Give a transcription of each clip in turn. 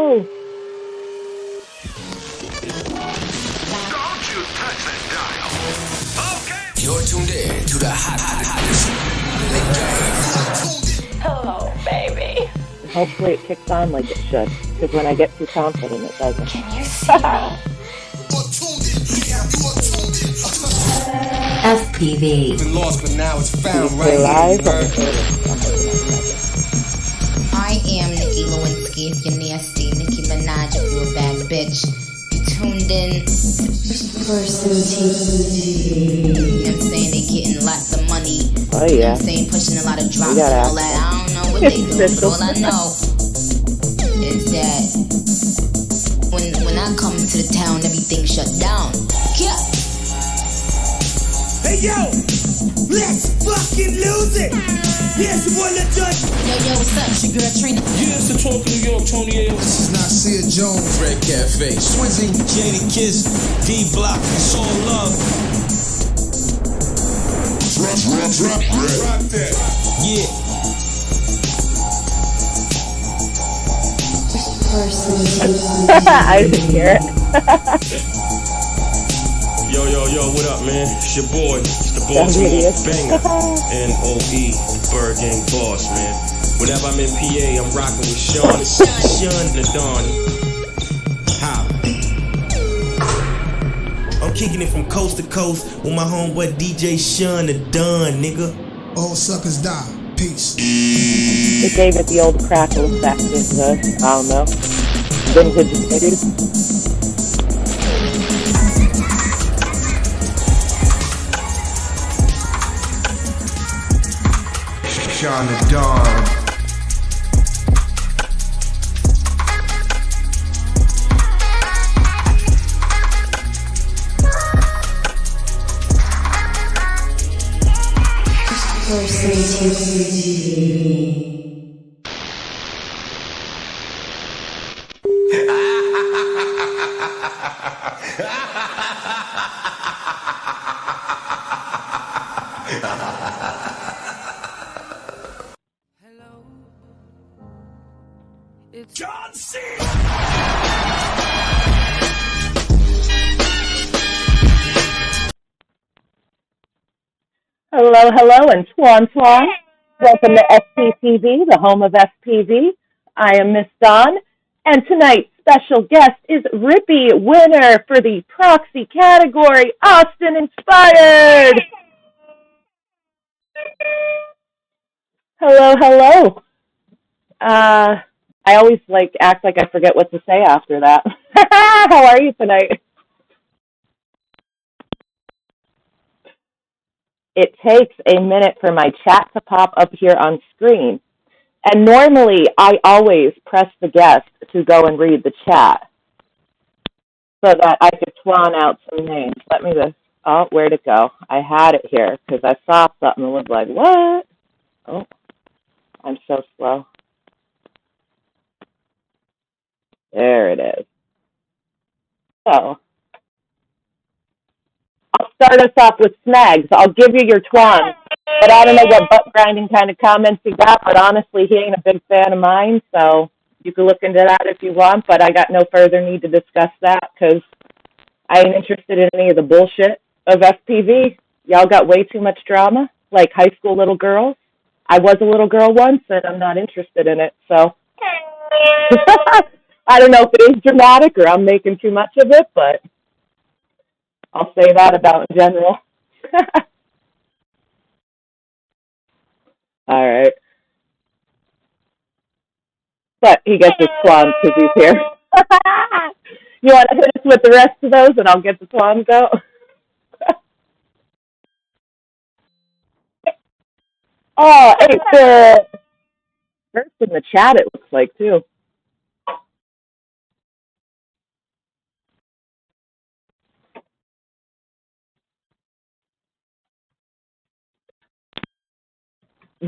Don't you touch that dial. Okay. You're tuned in to the hottest in the game. Hello, baby. Hopefully it kicks on like it should, because when I get too confident, it doesn't. Can you see me? FPV. Been lost, but now it's found right We're live. I am Nikki Lewinsky if you're nasty. Nicki Minaj if you're a bad bitch. You tuned in to Person TV. You know what I'm saying? They getting lots of money. Oh, yeah. You know what I'm saying? Pushing a lot of drops and all that. I don't know what they doing, but all I know is that when I come to the town, everything shut down. Yeah. Hey yo, let's fucking lose it. Here's your boy Lil Judge. Yo, what's up? It's your girl Trina. Yeah, it's the talk of New York, Tony A. This is Nasir Jones, Red Cafe, Swizzy, Jada Kiss, D Block, it's all love. Drop that. Yeah. I didn't hear it. Yo, what up, man? It's your boy, it's the Baltimore Banger, N.O.E., the Bird Gang boss, man. Whenever I'm in PA, I'm rocking with Sean and the Don. I'm kicking it from coast to coast with my homeboy DJ Sean the Don, nigga. All suckers die. Peace. It gave it the old crackle effect of I don't know, vintage videos. Sean the Don. Hello, it's John C. Hello, and Twan. Welcome to FPTV, the home of FPV. I am Miss Dawn, and tonight's special guest is Rippie Winner for the Proxy category, Austin Inspired. Hello. I always act like I forget what to say after that. How are you tonight? It takes a minute for my chat to pop up here on screen. And normally, I always press the guest to go and read the chat so that I could Twan out some names. Let me just, where'd it go? I had it here because I saw something and was like, what? Oh, I'm so slow. There it is. So, I'll start us off with Snags. I'll give you your Twan, but I don't know what butt-grinding kind of comments he got, but honestly, he ain't a big fan of mine, so you can look into that if you want, but I got no further need to discuss that because I ain't interested in any of the bullshit of FPV. Y'all got way too much drama, like high school little girls. I was a little girl once, and I'm not interested in it, so I don't know if it is dramatic or I'm making too much of it, but I'll say that about in general. All right. But he gets his Twan because he's here. You want to hit us with the rest of those and I'll get the Twan go? Oh, it's first in the chat, it looks like, too.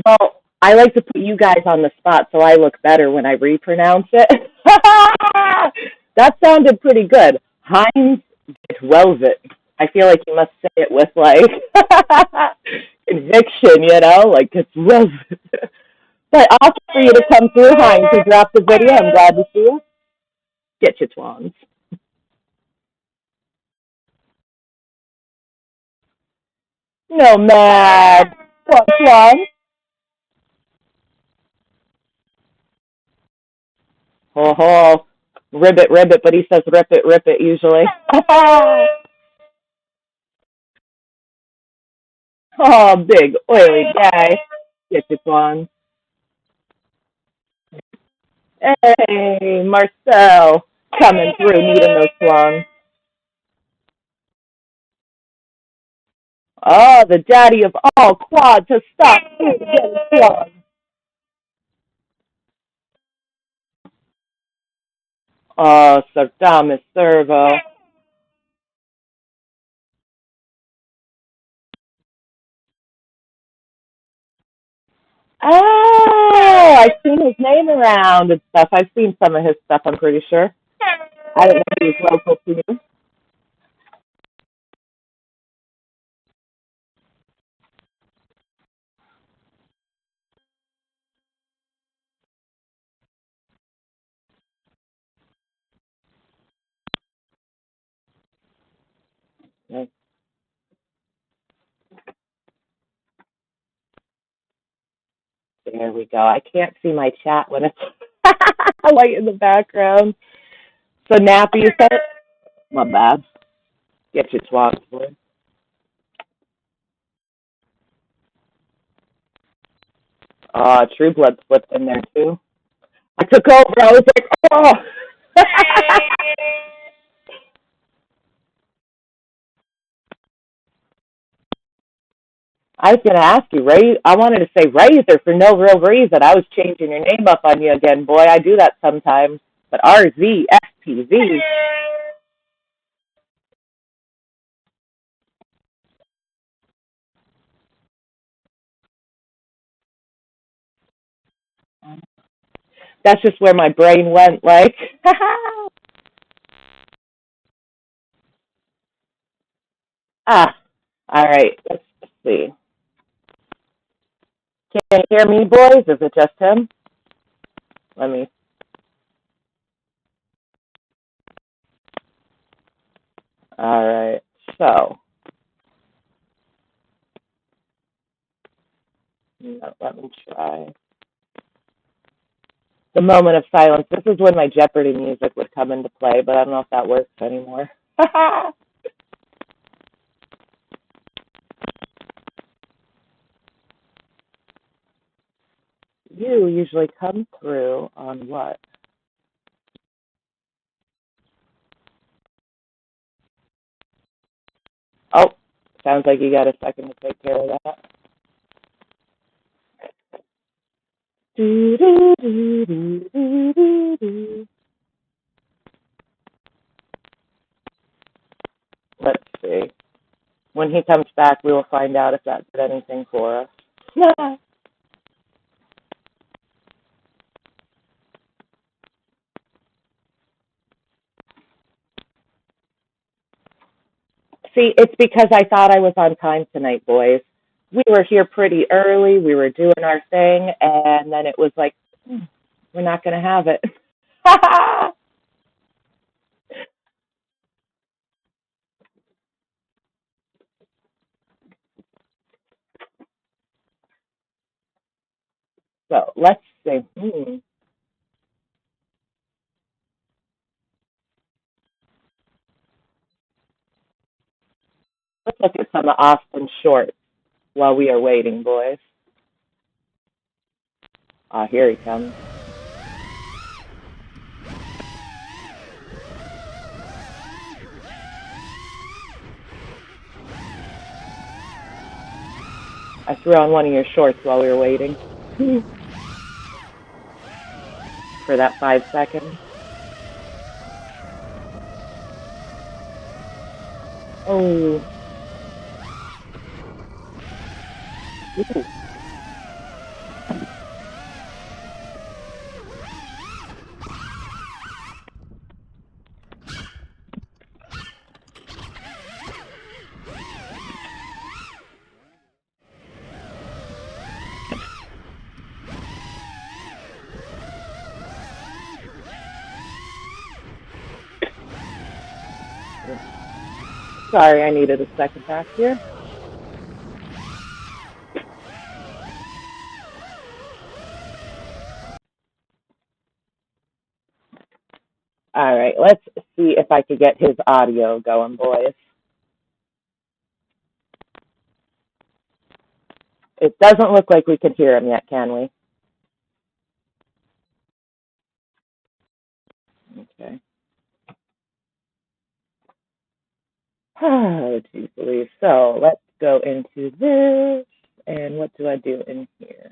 Well, I like to put you guys on the spot so I look better when I repronounce it. That sounded pretty good. Heinz Velvet. I feel like you must say it with, conviction, it's Velvet. But I'll for you to come through, Heinz, to drop the video. I'm glad to see you. Get your Twans. No, mad. What, Twan? Oh, ribbit, but he says rip it usually. Oh, big, oily guy. Get your Twan. Hey, Marcel, coming through, needing those Twans. Oh, the daddy of all quad to stop. Oh, Sardamis Servo. Oh, I've seen his name around and stuff. I've seen some of his stuff, I'm pretty sure. I didn't know he was local to you. There we go. I can't see my chat when it's light in the background. So, Nappy, you said it? My bad. Get your swabs, boy. True Blood slipped in there, too. I took over. I was like, oh. I was going to ask you, Ray. I wanted to say Razor for no real reason. I was changing your name up on you again, boy. I do that sometimes. But RZ, FPV. That's just where my brain went, like. All right. Let's see. Can you hear me, boys? Is it just him? Let me. All right. So. Let me try. The moment of silence. This is when my Jeopardy music would come into play, but I don't know if that works anymore. You usually come through on what? Oh, sounds like you got a second to take care of that. Do, do, do, do, do, do, do. Let's see. When he comes back, we will find out if that did anything for us. See, it's because I thought I was on time tonight, boys. We were here pretty early. We were doing our thing, and then it was like, we're not going to have it. So let's see. Let's look at some of Austin's shorts while we are waiting, boys. Here he comes. I threw on one of your shorts while we were waiting. For that 5 seconds. Oh. Ooh. Sorry, I needed a second back here. All right, let's see if I could get his audio going, boys. It doesn't look like we can hear him yet, can we? Okay. Oh, geez Louise. So let's go into this. And what do I do in here?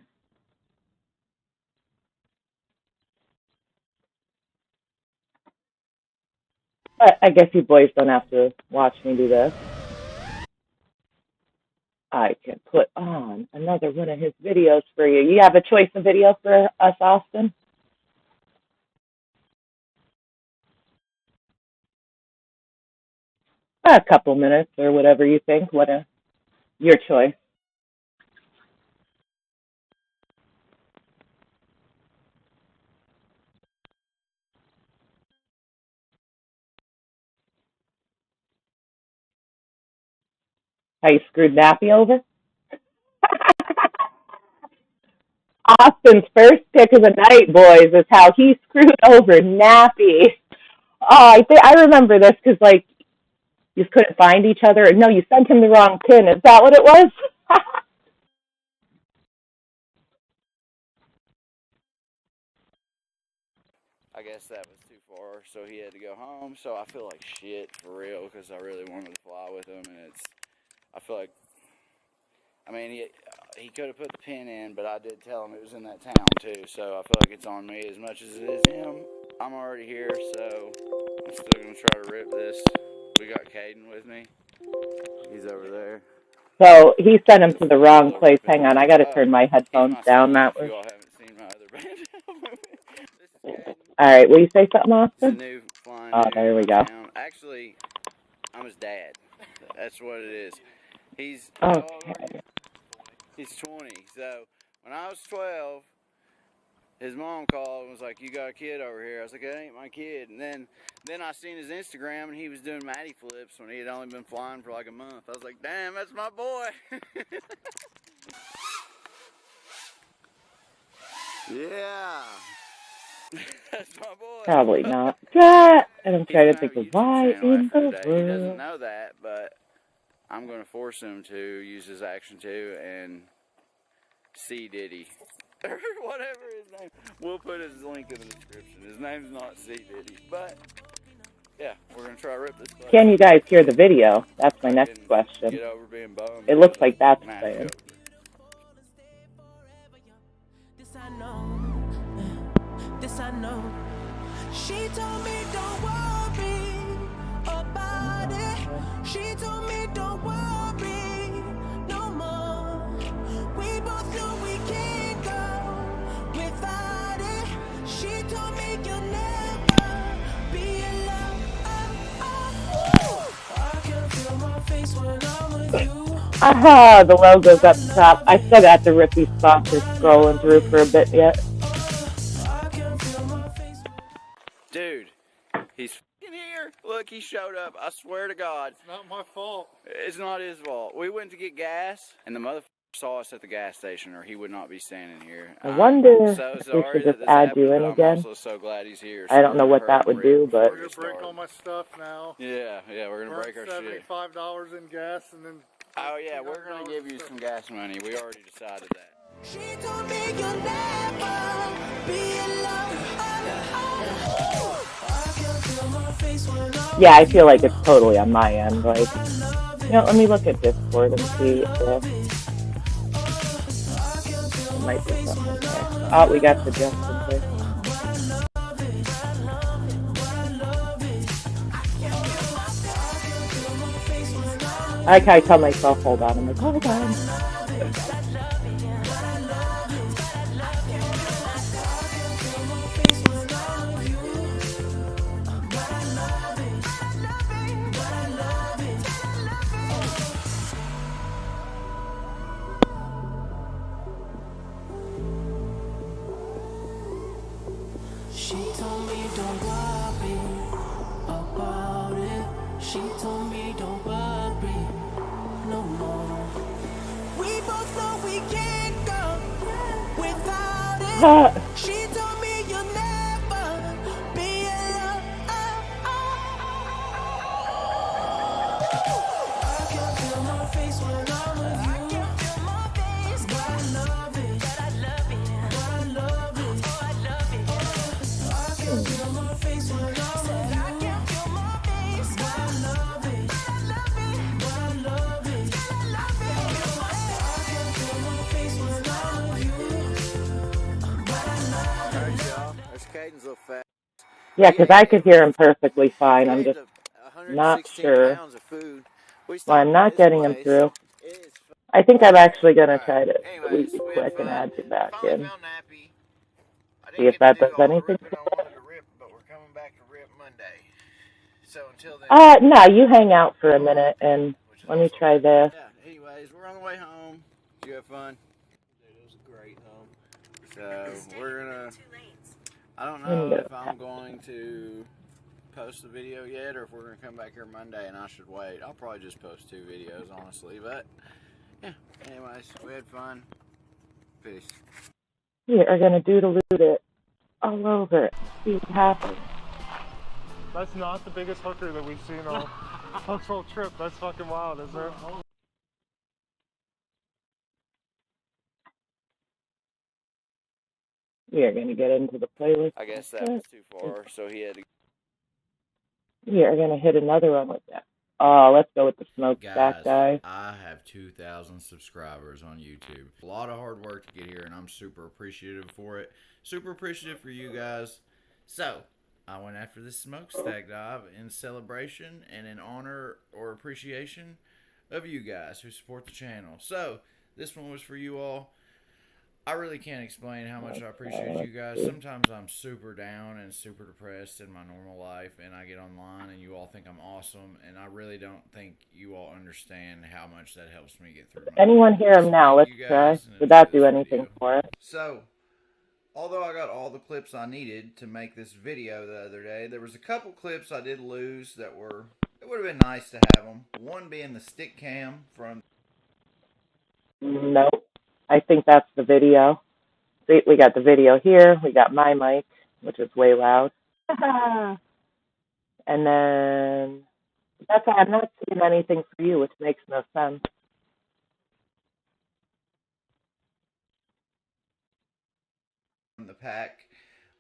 But I guess you boys don't have to watch me do this. I can put on another one of his videos for you. You have a choice of video for us, Austin? A couple minutes or whatever you think. Your choice. How you screwed Nappy over? Austin's first pick of the night, boys, is how he screwed over Nappy. Oh, I remember this because, like, you couldn't find each other. No, you sent him the wrong pin. Is that what it was? I guess that was too far, so he had to go home. So I feel like shit for real because I really wanted to fly with him, and I feel like, I mean, he could have put the pin in, but I did tell him it was in that town too. So I feel like it's on me as much as it is him. I'm already here, so I'm still gonna try to rip this. We got Caden with me. He's over there. So he sent him to the wrong place. Hang on, I got to turn my headphones down. That was. You all haven't seen my other band. This is Caden. All right, will you say something, Austin? He's a new flying there we go. town. Actually, I'm his dad. That's what it is. He's Okay. He's 20. So when I was 12, his mom called and was like, "You got a kid over here." I was like, "That ain't my kid." And then I seen his Instagram and he was doing Matty flips when he had only been flying for like a month. I was like, "Damn, that's my boy." Yeah. That's my boy. Probably not. And I'm trying to think of why in in the He doesn't world. know that, but I'm going to force him to use his action 2 and C Diddy. Or whatever his name. We'll put his link in the description. His name's not C Diddy, but yeah, we're going to try to rip this place. Can you guys hear the video? That's my next question. Get over being bummed. It looks like that's playing. This I know. She told me don't worry about it. She told me don't worry no more. We both know we can't go without it. She told me you'll never be alone. I can feel my face when I'm with you. Aha, the logo's up top. I still got the Rippie sponsor scrolling through for a bit yet. Dude, he's f***ing here. Look, he showed up. I swear to God. It's not my fault. It's not his fault. We went to get gas, and the motherfucker saw us at the gas station, or he would not be standing here. I wonder I'm so if we sorry should that just this add happened, you in but again. I'm also so glad he's here. I don't know what that would do, but... We're going to break all my stuff now. Yeah, we're going to break our shit. $75 in gas, and then... Oh, yeah, we're going to give you some gas money. We already decided that. She told me you'll never be alone. Yeah, I feel like it's totally on my end. Like, you know, let me look at Discord and see if there might be something there. Oh, we got suggestions there. I like how I tell myself, hold on. I'm like, hold on. She told me don't worry about it. She told me don't worry. no more. We both know we can't go without it. She told me you'll never be alone. I can feel my face when I'm with you. I can feel my face, but I love it. But I love it. But I love it. Oh, I love it. I can feel my face when I'm with you. I can feel my face, but I love it. But I love it. But I love it. But I love it. I can feel my face when I'm with you. But I love it. Alright, y'all. There's Caden's little fat. Yeah, because I could hear him perfectly fine. I'm Caden's just a not 116 sure pounds of food. We why I'm stopped not at this getting him place. through. It is I think I'm actually going to try Alright, to anyways, delete we quick had and fun. add you back Finally in. found Nappy. I See didn't if get that to do does all the anything. ripping I wanted to rip, but we're coming back to rip Monday. So until then. No, you hang out for a minute and let me try this. Yeah, anyways, we're on the way home. Did you have fun? Dude, it was a great home. So we're gonna, I don't know if I'm going to post the video yet or if we're gonna come back here Monday and I should wait. I'll probably just post 2 videos, honestly, but yeah, anyways, we had fun. Peace. You are going to doodle it all over it. See what happens. That's not the biggest hooker that we've seen on this whole trip. That's fucking wild, isn't it? You're going to get into the playlist. I guess that was too far, so he had to. You're going to hit another one with that. Oh, let's go with the smokestack guy. I have 2,000 subscribers on YouTube. A lot of hard work to get here, and I'm super appreciative for it. Super appreciative for you guys. So, I went after this smokestack dive in celebration and in honor or appreciation of you guys who support the channel. So, this one was for you all. I really can't explain how much I appreciate you guys. Sometimes I'm super down and super depressed in my normal life, and I get online and you all think I'm awesome, and I really don't think you all understand how much that helps me get through my Anyone life. hear him now? Let's try. Did that do anything for it? So, although I got all the clips I needed to make this video the other day, there was a couple clips I did lose that were, it would have been nice to have them. One being the stick cam from... Nope. I think that's the video. See, we got the video here. We got my mic, which is way loud. And then that's why I'm not seeing anything for you, which makes no sense. The pack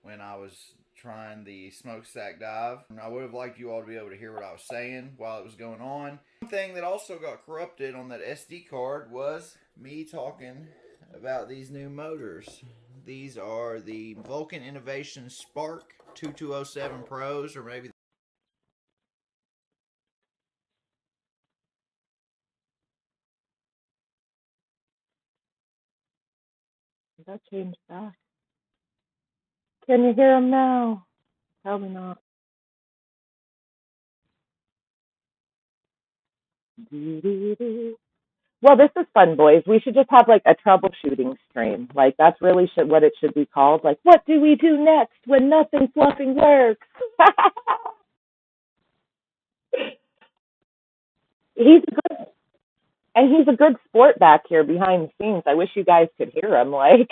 when I was trying the smokestack dive. I would have liked you all to be able to hear what I was saying while it was going on. One thing that also got corrupted on that SD card was me talking about these new motors. These are the Vulcan Innovation Spark 2207 Pros, or maybe Did that change back? Can you hear him now? Probably not. Well, this is fun, boys. We should just have like a troubleshooting stream. Like that's really what it should be called. Like, what do we do next when nothing fluffing works? He's a good sport back here behind the scenes. I wish you guys could hear him. Like,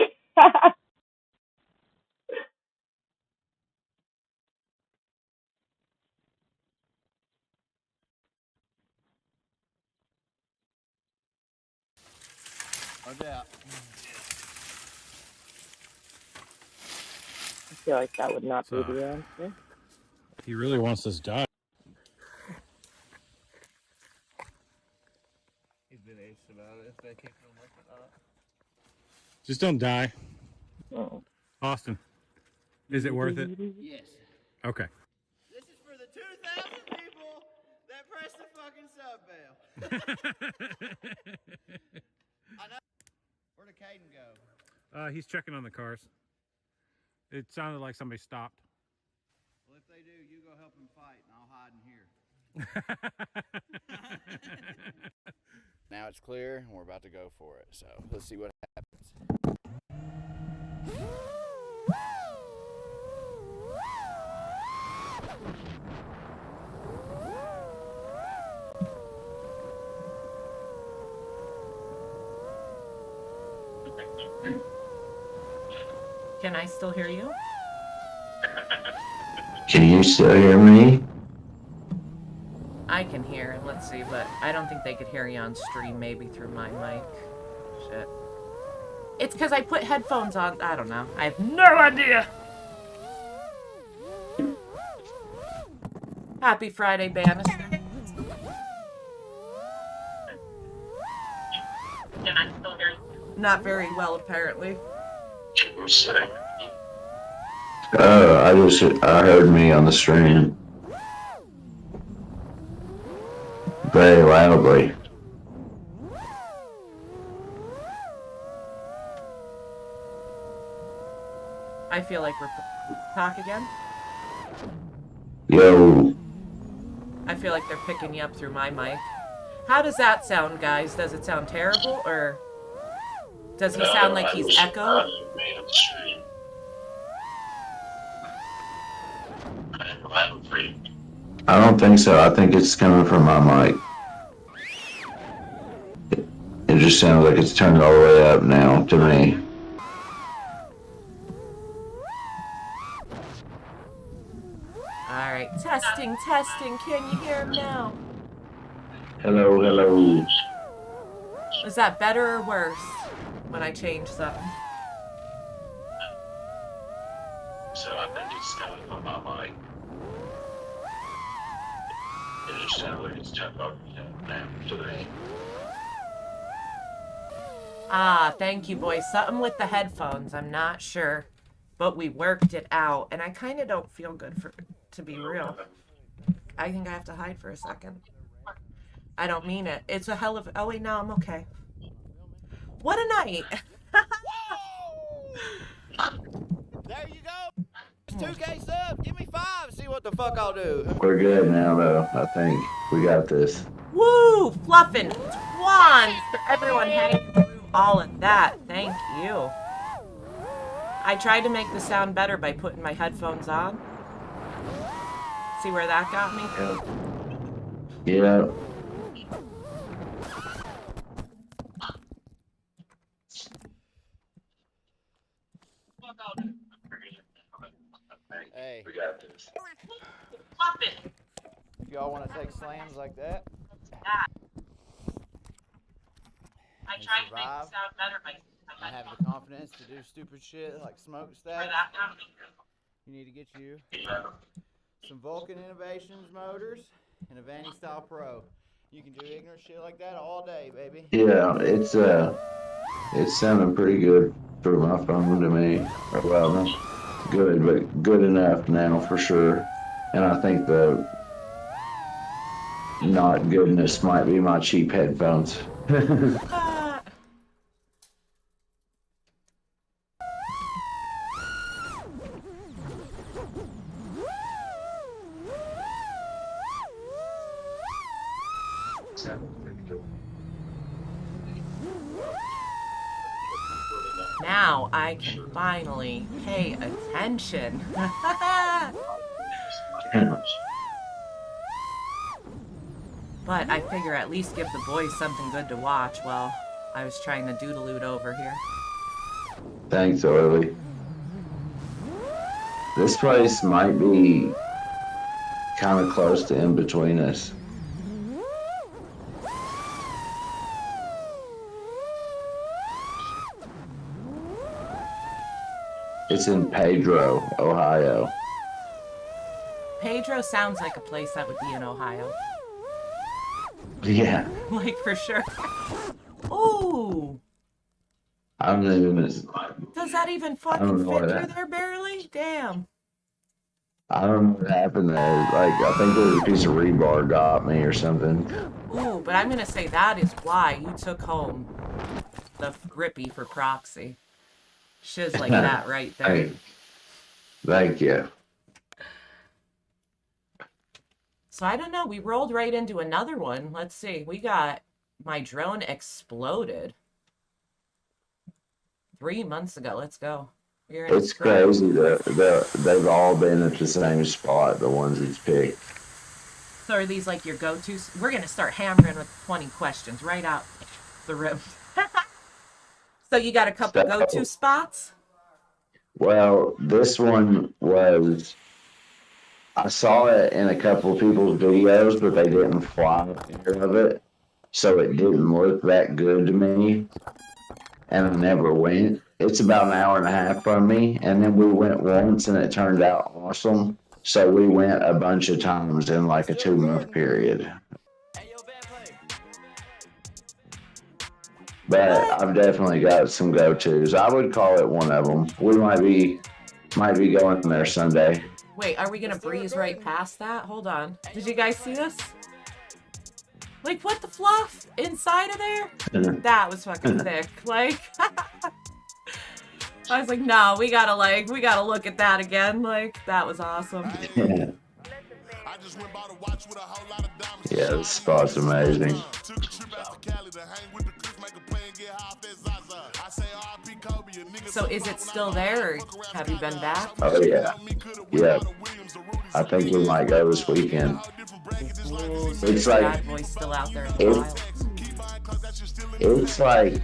no doubt. I feel like that would not be the answer. He really wants this done. He's been ace about it. If they keep him like that. Just don't die. Oh. Austin, is it worth it? Yes. Okay. This is for the 2,000 people that press the fucking sub bell. I know. Where did Caden go? He's checking on the cars. It sounded like somebody stopped. Well, if they do, you go help him fight, and I'll hide in here. Now it's clear, and we're about to go for it. So let's see what happens. Can I still hear you? Can you still hear me? I can hear, and let's see, but I don't think they could hear you on stream, maybe through my mic. Shit. It's because I put headphones on. I don't know. I have no idea. Happy Friday, Bannister. Can I still hear you? Not very well, apparently. I heard me on the stream. Very loudly. I feel like we're... Talk again? Yo. I feel like they're picking you up through my mic. How does that sound, guys? Does it sound terrible, or... Does he sound like he's echoed? I don't think so. I think it's coming from my mic. It just sounds like it's turned all the way up now to me. Alright, testing, testing. Can you hear him now? Hello, hello. Is that better or worse when I change something? So I think it's coming from my mic. It just sounds like it's turned up now to me. Ah, thank you, boys. Something with the headphones. I'm not sure. But we worked it out. And I kind of don't feel good to be real. I think I have to hide for a second. I don't mean it. It's a hell of... Oh, wait, no, I'm okay. What a night. There you go. It's 2K subs. Give me 5. See what the fuck I'll do. We're good now, though. I think we got this. Woo! Fluffin' Twan for everyone hanging through all of that. Thank you. I tried to make the sound better by putting my headphones on. See where that got me? Yeah. Hey. We got this. Y'all want to take slams like that? I tried to make the sound better by I have the confidence to do stupid shit like smokestack. You need to get you some Vulcan Innovations motors and a Vanny Style Pro. You can do ignorant shit like that all day, baby. Yeah, it's sounding pretty good for my phone to me. Well, not good, but good enough now for sure. And I think the not goodness might be my cheap headphones. Now I can finally pay attention. But I figure at least give the boys something good to watch while I was trying to doodle-oot over here. Thanks, Oily. This place might be kind of close to in between us. It's in Pedro, Ohio. Pedro sounds like a place that would be in Ohio. Yeah. Like, for sure. Ooh! I don't even... Does that even fucking fit through there barely? Damn. I don't know what happened there. Like, I think there was a piece of rebar got me or something. Ooh, but I'm gonna say that is why you took home the Rippie for Proxy. Shiz like that right there. Thank you. So I don't know. We rolled right into another one. Let's see. We got my drone exploded 3 months ago. Let's go. It's crazy that they've all been at the same spot, the ones he's picked. So are these like your go-tos? We're going to start hammering with 20 questions right out the room. So you got a couple So- go-to spots? Well, this one was, I saw it in a couple of people's videos, but they didn't fly near of it. So it didn't look that good to me. And I never went. It's about an hour and a half from me. And then we went once and it turned out awesome. So we went a bunch of times in like a 2-month period. But I've definitely got some go-tos. I would call it one of them. We might be going there Sunday. Wait, are we gonna breeze right past that? Hold on. Did you guys see this? Like, what the fluff inside of there? That was fucking thick. Like, I was like, no, we gotta look at that again. Like, that was awesome. Yeah, this spot's amazing. So is it still there, or have you been back? Oh yeah, yeah. I think we might go this weekend. It's like Bad boy's still out there in the wild. It's like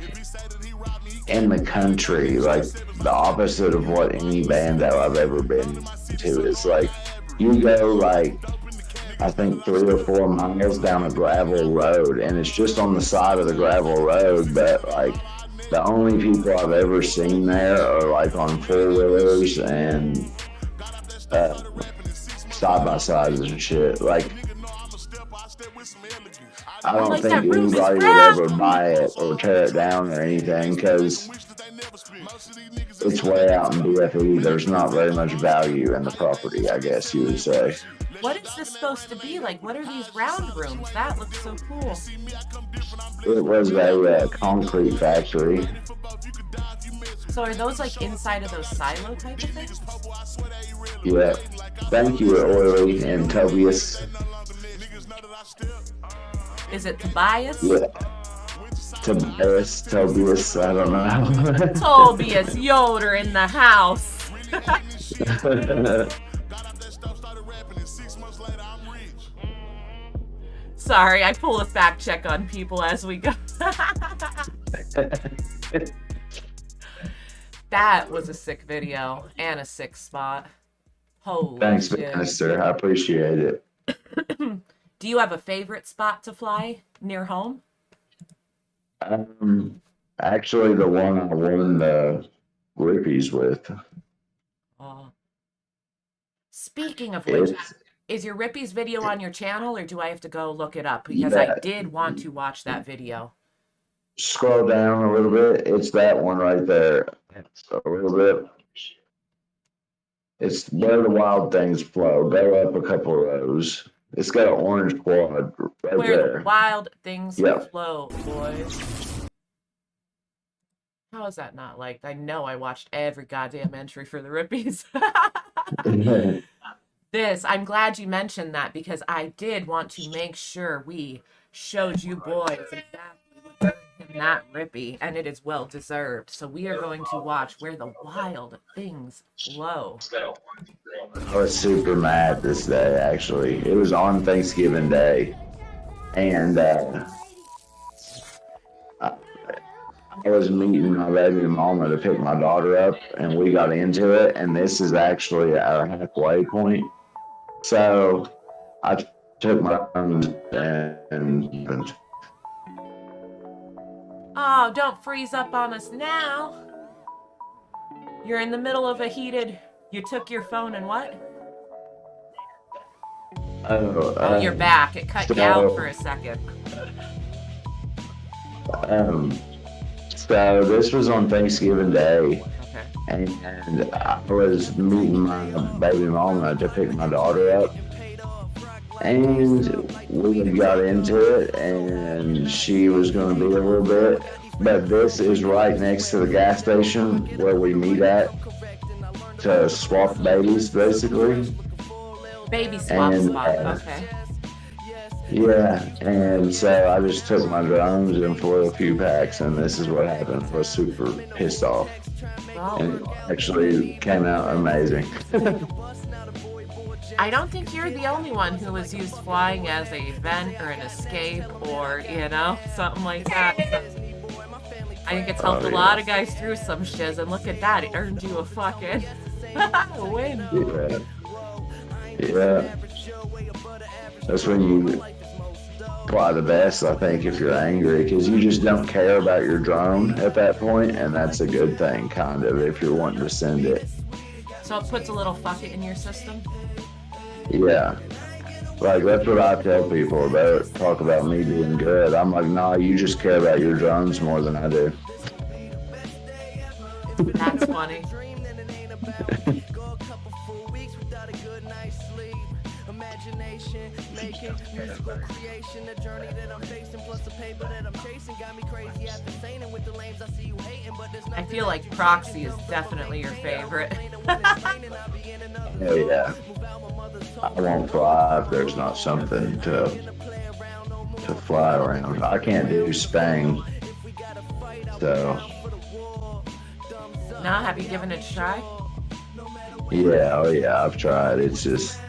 in the country, like the opposite of what any band that I've ever been to. It's like you go like I think 3 or 4 miles down a gravel road, and it's just on the side of the gravel road, but like the only people I've ever seen there are like on 4-wheelers and side-by-sides and shit. Like, I don't think anybody would ever buy it or tear it down or anything because it's way out in BFE. There's not very much value in the property, I guess you would say. What is this supposed to be? Like, what are these round rooms? That looks so cool. It was a concrete factory. So are those like inside of those silo type of things? Yeah. Thank you, Oily and Tobias. Is it Tobias? Yeah. Tobias, I don't know. Tobias Yoder in the house. Sorry, I pull a fact check on people as we go. That was a sick video and a sick spot. Holy Thanks, shit. Minister. I appreciate it. Do you have a favorite spot to fly near home? Actually, the one I won the Rippies with. Speaking of which, It's, is your Rippie's video on your channel, or do I have to go look it up? Because I did want to watch that video. scroll down a little bit. It's that one right there. It's a little bit. It's where the wild things flow. Go up a couple rows. It's got an orange quad right Where there. the wild things Yeah. flow, boys. How is that not liked? I know I watched every goddamn entry for the Rippies. I'm glad you mentioned that because I did want to make sure we showed you boys exactly what earned him that Rippie, and it is well deserved. So we are going to watch Where the Wild Things Flow. I was super mad this day, actually. It was on Thanksgiving Day. And I was meeting my baby mama to pick my daughter up, and we got into it, and this is actually our halfway point. So I took my arms and Oh, don't freeze up on us now. You're in the middle of a heated... You took your phone and what? Oh, you're back. It cut you out for a second. So this was on Thanksgiving Day. Okay. And I was meeting my baby mama to pick my daughter up. And we got into it, and she was going to be a little bit. But this is right next to the gas station where we meet at to swap babies, basically. Baby swap And, spot. Okay. Yeah, and so I just took my drones and flew a few packs, and this is what happened. I was super pissed off. And it actually came out amazing. I don't think you're the only one who has used flying as a vent or an escape or, you know, something like that. I think it's helped a lot of guys through some shiz, and look at that, it earned you a fucking win. Yeah. That's when you fly the best, I think, if you're angry, because you just don't care about your drone at that point, and that's a good thing, kind of, if you're wanting to send it. So it puts a little fuck it in your system? Yeah. Like, that's what I tell people about, talk about me being good. I'm like, nah, you just care about your drones more than I do. That's funny. Imagination, making musical creation, the journey that I'm facing, plus the paper that I'm chasing, got me crazy after saying with the lames I see you hating, but there's I feel like Proxy is definitely your favorite. Oh, yeah. I won't fly if there's not something to fly around. I can't do Spang, so. Now, have you given it a try? Yeah, oh yeah, I've tried. It's just,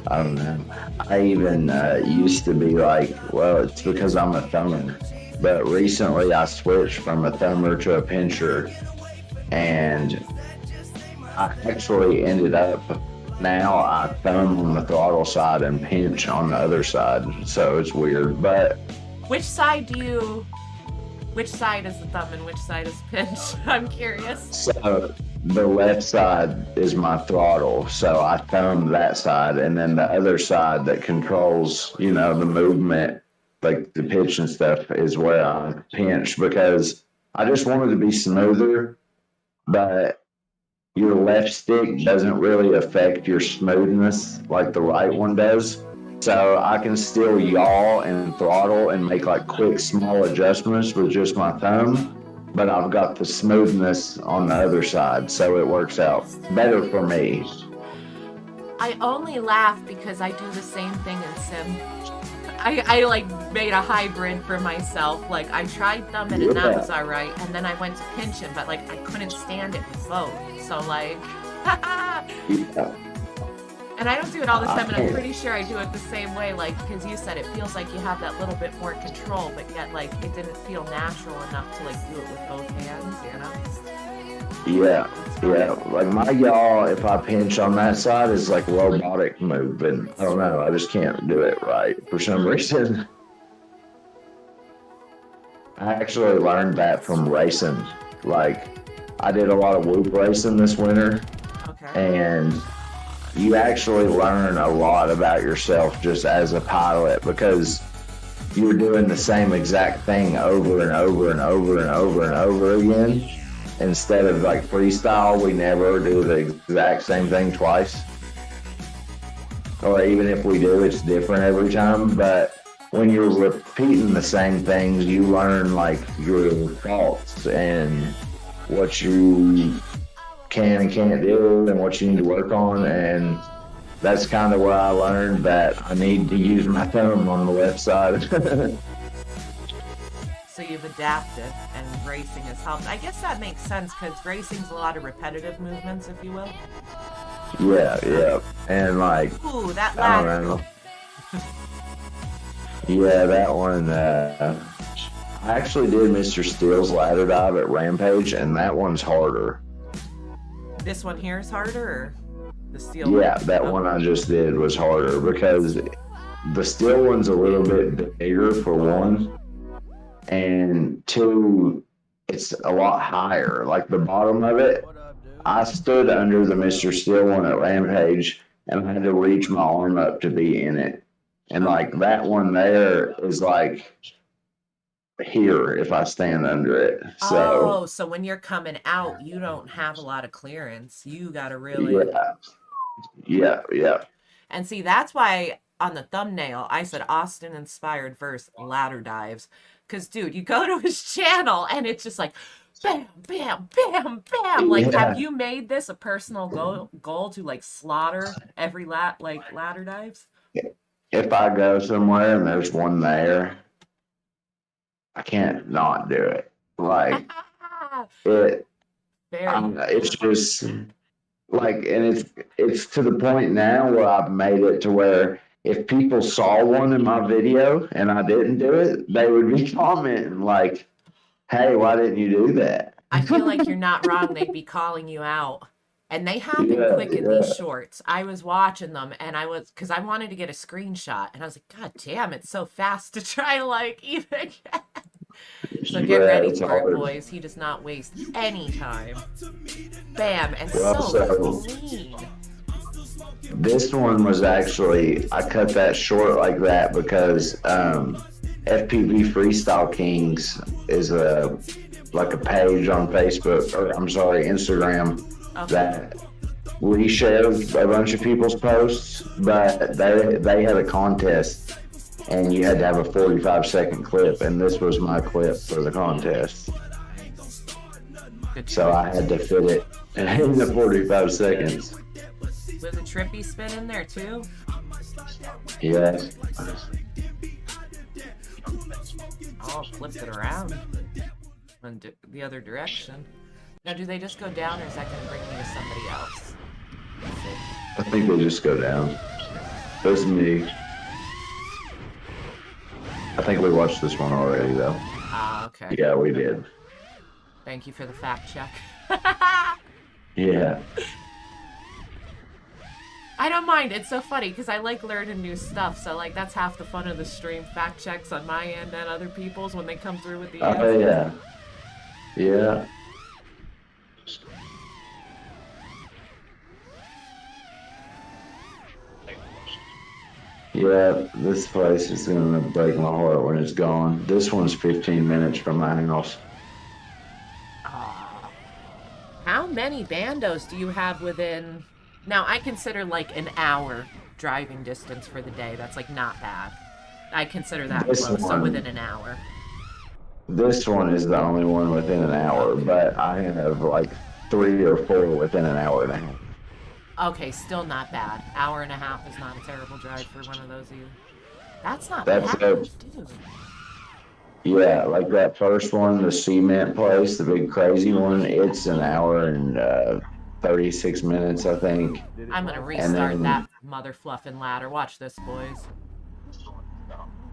I don't know. I even used to be like, well, it's because I'm a thumber. But recently I switched from a thumber to a pincher. And I actually ended up, now I thumb on the throttle side and pinch on the other side. So it's weird, but. Which side is the thumb and which side is pinch? I'm curious. So the left side is my throttle, so I thumb that side, and then the other side that controls, you know, the movement, like the pitch and stuff, is where I pinch, because I just wanted to be smoother, but your left stick doesn't really affect your smoothness like the right one does. So I can still yaw and throttle and make like quick small adjustments with just my thumb, but I've got the smoothness on the other side, so it works out better for me. I only laugh because I do the same thing in Sim. I like made a hybrid for myself. Like I tried thumbing and that was alright, and then I went to pinching, but like I couldn't stand it with both. So like, Yeah. And I don't do it all the time, and I'm pretty sure I do it the same way, like, because you said it feels like you have that little bit more control, but yet, like, it didn't feel natural enough to, like, do it with both hands, you know? Yeah, yeah. Like my yaw, if I pinch on that side, is like robotic moving. I don't know. I just can't do it right for some reason. I actually learned that from racing. Like, I did a lot of whoop racing this winter, and you actually learn a lot about yourself just as a pilot, because you're doing the same exact thing over and over and over and over and over again. Instead of like freestyle, we never do the exact same thing twice. Or even if we do, it's different every time. But when you're repeating the same things, you learn like your faults and what you can and can't do and what you need to work on. And that's kind of where I learned that I need to use my thumb on the left side. So you've adapted, and racing has helped. I guess that makes sense, because racing's a lot of repetitive movements, if you will. Yeah. And like, ooh, that I ladder. don't know. Yeah, that one, I actually did Mr. Steele's ladder dive at Rampage, and that one's harder. This one here is harder, or the steel Yeah, one? that one I just did was harder, because the steel one's a little bit bigger for one, and two, it's a lot higher. Like the bottom of it, I stood under the Mr. Steel one at Rampage, and I had to reach my arm up to be in it. And like that one there is like here if I stand under it. So so when you're coming out, you don't have a lot of clearance. You gotta really yeah. And see, that's why on the thumbnail I said Austin inspired verse ladder dives, because dude, you go to his channel and it's just like bam, bam, bam, bam. Like, have you made this a personal goal to like slaughter every ladder dives? If I go somewhere and there's one there, I can't not do it. Like it's just like, and it's to the point now where I've made it to where if people saw one in my video and I didn't do it, they would be commenting like, Hey, why didn't you do that? I feel like you're not wrong. They'd be calling you out. And they happen Yeah, quick in yeah. these shorts. I was watching them and because I wanted to get a screenshot and I was like, God damn, it's so fast to try to like even get. So get ready it's for it, hard. boys. He does not waste any time. Bam, and Well, so so clean. this one was actually, I cut that short like that because FPV Freestyle Kings is like a page on Facebook, or I'm sorry, Instagram, that reshares a bunch of people's posts, but they had a contest and you had to have a 45-second clip, and this was my clip for the contest. So I had to fit it in the 45 seconds. Was a trippy spin in there too? Yeah. Oh, flipped it around. Went the other direction. Now, do they just go down, or is that going to bring me to somebody else? I think they just go down. That's me. I think we watched this one already, though. Ah, okay. Yeah, we did. Thank you for the fact check. Yeah. I don't mind. It's so funny because I like learning new stuff. So, like, that's half the fun of the stream. Fact checks on my end and other people's when they come through with the answers. Oh, yeah. Yeah. Yeah, this place is gonna break my heart when it's gone. This one's 15 minutes from my house. How many bandos do you have within... Now, I consider, like, an hour driving distance for the day. That's, like, not bad. I consider that This close, so one- within an hour. This one is the only one within an hour, but I have like 3 or 4 within an hour and a half. Okay, still not bad. Hour and a half is not a terrible drive for one of those either. That's not That's bad, a- dude. Yeah, like that first one, the cement place, the big crazy one, it's an hour and 36 minutes, I think. I'm gonna And restart then- that mother fluffing ladder. Watch this, boys.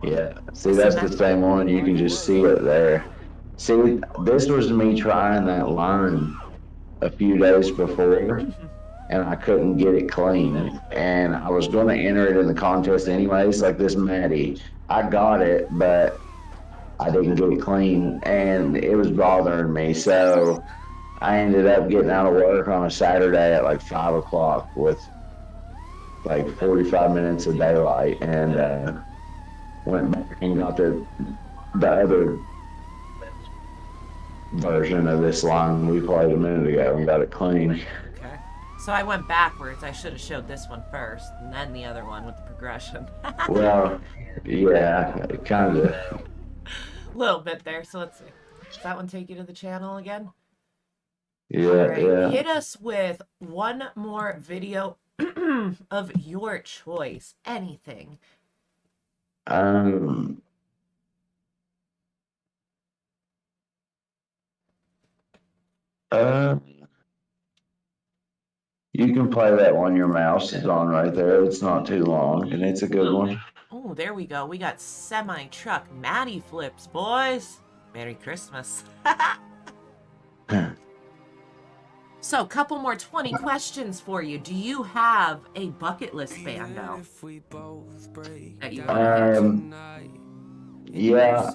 Yeah, see, that's the same one. You can just see it there. See, this was me trying that line a few days before, and I couldn't get it clean. And I was going to enter it in the contest anyways, like this Maddie. I got it, but I didn't get it clean, and it was bothering me. So I ended up getting out of work on a Saturday at like 5 o'clock with like 45 minutes of daylight, and went back and got the other version of this line we played a minute ago and got it clean. Okay. So I went backwards. I should have showed this one first, and then the other one with the progression. Well, yeah, kind of. A little bit there. So let's see. Does that one take you to the channel again? Yeah, All right. yeah. Hit us with one more video of your choice. Anything. You can play that one your mouse is on right there. It's not too long, and it's a good one. Oh, there we go. We got semi-truck Maddie flips, boys. Merry Christmas. So, couple more 20 questions for you. Do you have a bucket list bando that you want to hit? Yeah,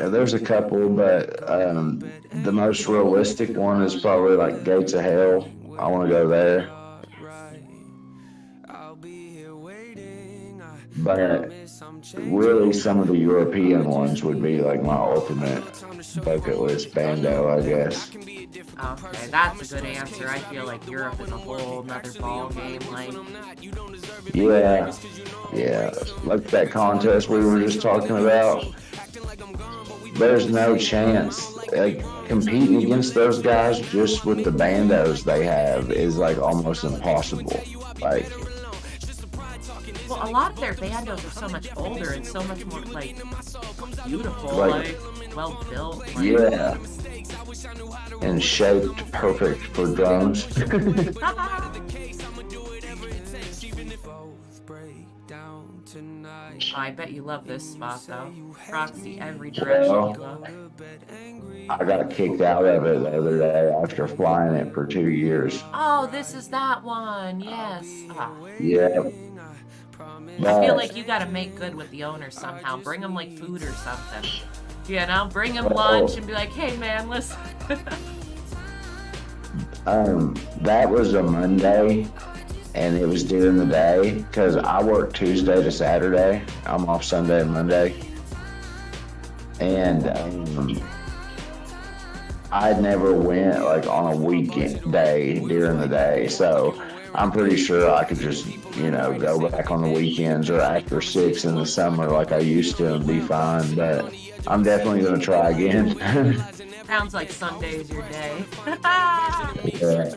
there's a couple, but the most realistic one is probably like Gates of Hell. I want to go there. But really, some of the European ones would be like my ultimate bucket list bando, I guess. Okay, that's a good answer. I feel like Europe is a whole nother ball game. Like, Yeah, like that contest we were just talking about. There's no chance. Like, competing against those guys just with the bandos they have is like almost impossible. Like, well, a lot of their bandos are so much older and so much more like beautiful, Like- well built. Like, yeah, and shaped perfect for drones. I bet you love this spot though. Proxy every direction you look. I got kicked out of it the other day after flying it for 2 years. Oh, this is that one. Yes. Yeah. I feel like you gotta make good with the owners somehow. Bring them like food or something. You know, bring them lunch and be like, hey man, listen. That was a Monday, and it was during the day because I work Tuesday to Saturday. I'm off Sunday and Monday, and I never went like on a weekend day during the day, so I'm pretty sure I could just, you know, go back on the weekends or after 6 in the summer like I used to and be fine. But I'm definitely gonna try again. Sounds like Sunday's your day. Yeah.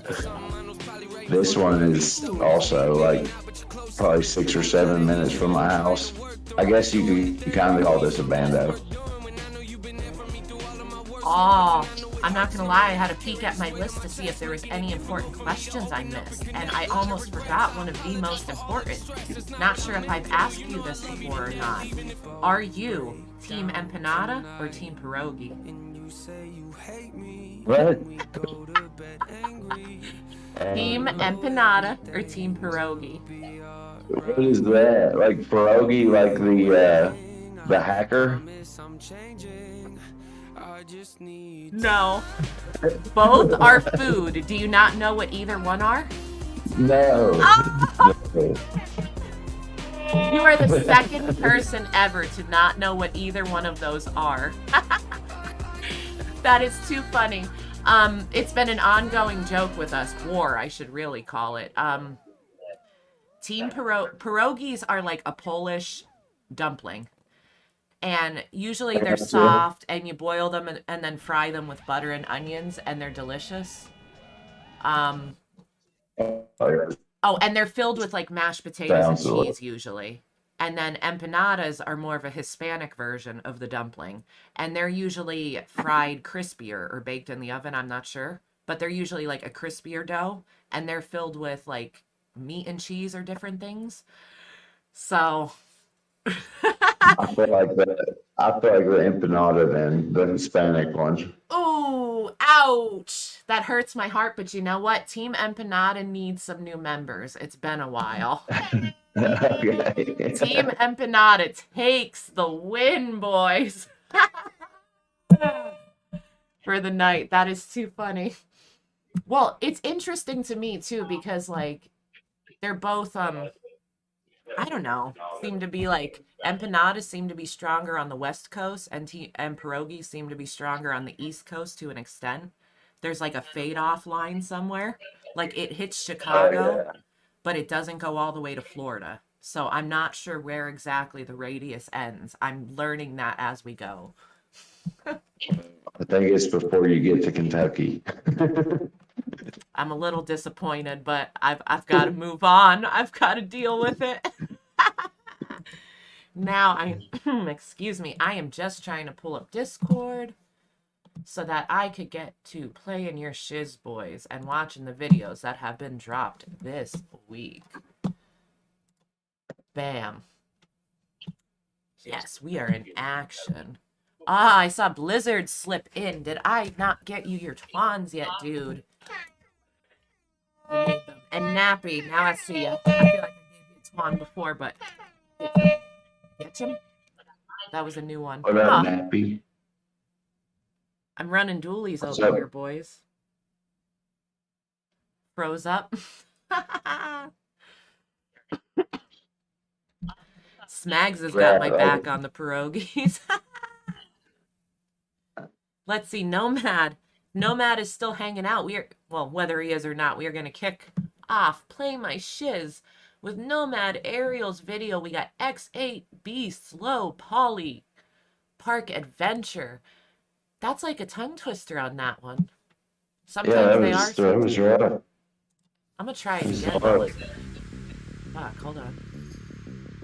This one is also like probably 6 or 7 minutes from my house. I guess you could kind of call this a bando. Oh, I'm not gonna lie, I had a peek at my list to see if there was any important questions I missed, and I almost forgot one of the most important. Not sure if I've asked you this before or not. Are you Team Empanada or Team Pierogi? What? Team Empanada or Team Pierogi? What is that? Like pierogi, like the hacker? No. Both are food. Do you not know what either one are? No. Oh! You are the second person ever to not know what either one of those are. That is too funny. It's been an ongoing joke with us. War, I should really call it. Team pierogies are like a Polish dumpling. And usually they're soft, and you boil them and then fry them with butter and onions, and they're delicious. Oh, and they're filled with like mashed potatoes and cheese usually. And then empanadas are more of a Hispanic version of the dumpling. And they're usually fried crispier or baked in the oven, I'm not sure. But they're usually like a crispier dough, and they're filled with like meat and cheese or different things. So... I feel like the empanada then, the Hispanic one. Ooh, ouch. That hurts my heart, but you know what? Team Empanada needs some new members. It's been a while. Okay. Team Empanada takes the win, boys. For the night. That is too funny. Well, it's interesting to me too, because like they're both I don't know, seem to be like, empanadas seem to be stronger on the West Coast, and pierogies seem to be stronger on the East Coast to an extent. There's like a fade-off line somewhere. Like, it hits Chicago, but it doesn't go all the way to Florida. So I'm not sure where exactly the radius ends. I'm learning that as we go. I think it's before you get to Kentucky. I'm a little disappointed, but I've got to move on. I've got to deal with it. Now excuse me, I am just trying to pull up Discord so that I could get to playing your shiz, boys, and watching the videos that have been dropped this week. Bam. Yes, we are in action. Ah, I saw Blizzard slip in. Did I not get you your Twans yet, dude? And Nappy, now I see you. I feel like I gave you a Twan before, but get him? That was a new one. What about Nappy? I'm running dualies over here, boys. Froze up. Smags has got my back on the pierogies. Let's see, Nomad. Nomad is still hanging out. Well, whether he is or not, we are going to kick off Play My Shiz with Nomad Ariel's video. We got X8B Slow Polly Park Adventure. That's like a tongue twister on that one. Sometimes they are. That was right. I'm going to try it again. Fuck, hold on.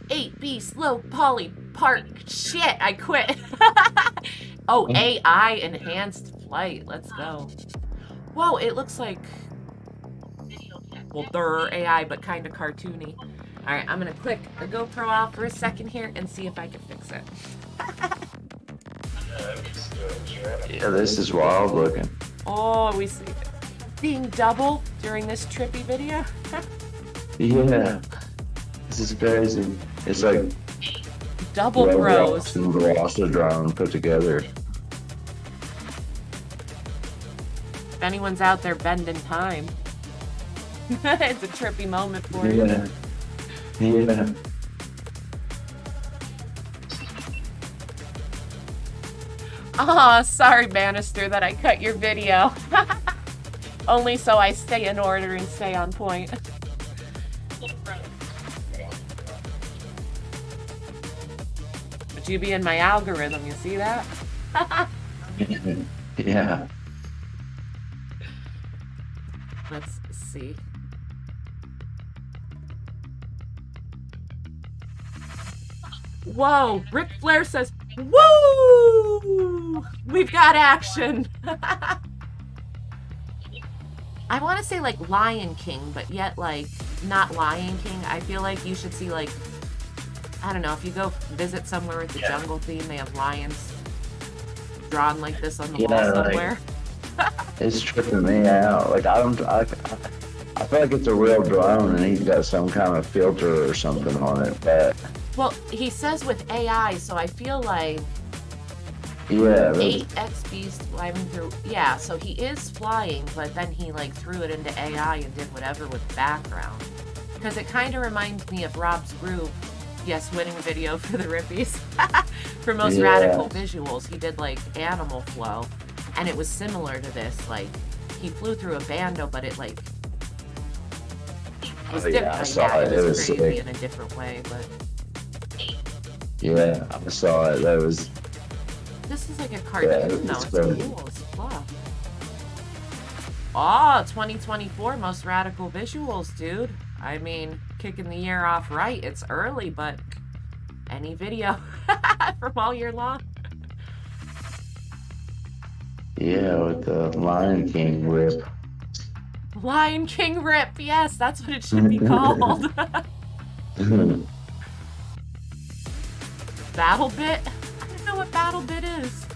8B Slow Polly Park. Shit, I quit. Oh, AI enhanced flight. Let's go. Whoa, it looks like, well, they're AI, but kind of cartoony. All right, I'm gonna click the GoPro off for a second here and see if I can fix it. Yeah, this is wild looking. Oh, we see it being double during this trippy video. Yeah, this is crazy. It's like double pros. And Velociraptor put together. If anyone's out there bending time, it's a trippy moment for you. Yeah. Yeah. Oh, sorry, Bannister, that I cut your video. Only so I stay in order and stay on point. But you be in my algorithm, you see that? Yeah. Let's see. Whoa, Ric Flair says, woo! We've got action. I want to say like Lion King, but yet like not Lion King. I feel like you should see like, I don't know, if you go visit somewhere with the jungle theme, they have lions drawn like this on the wall somewhere. Like, it's tripping me out. Like I feel like it's a real drone and he's got some kind of filter or something on it, but. Well, he says with AI, so I feel like 8XB's flying through. Yeah, so he is flying, but then he like threw it into AI and did whatever with background. Because it kind of reminds me of Rob's Groove. Yes, winning video for the Rippies. For most radical visuals, he did like Animal Flow, and it was similar to this. Like he flew through a bando, but it like was different. I saw it. It was crazy in a different way, but. Yeah, I saw it. That was. This is like a cartoon, though. It's cool as fuck. Oh, 2024 most radical visuals, dude. I mean, kicking the year off right. It's early, but any video from all year long. Yeah, with the Lion King rip. Lion King rip. Yes, that's what it should be called. Battle Bit? I don't know what Battle Bit is.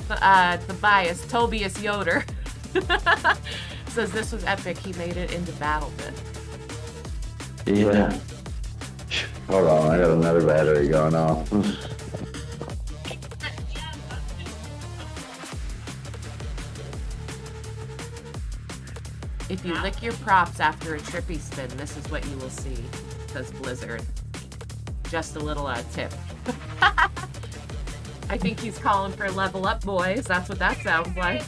The bias, Tobias Yoder, says this was epic. He made it into Battle Bit. Yeah. Hold on, I got another battery going off. If you lick your props after a trippy spin, this is what you will see, says Blizzard. Just a little tip. I think he's calling for level up, boys. That's what that sounds like.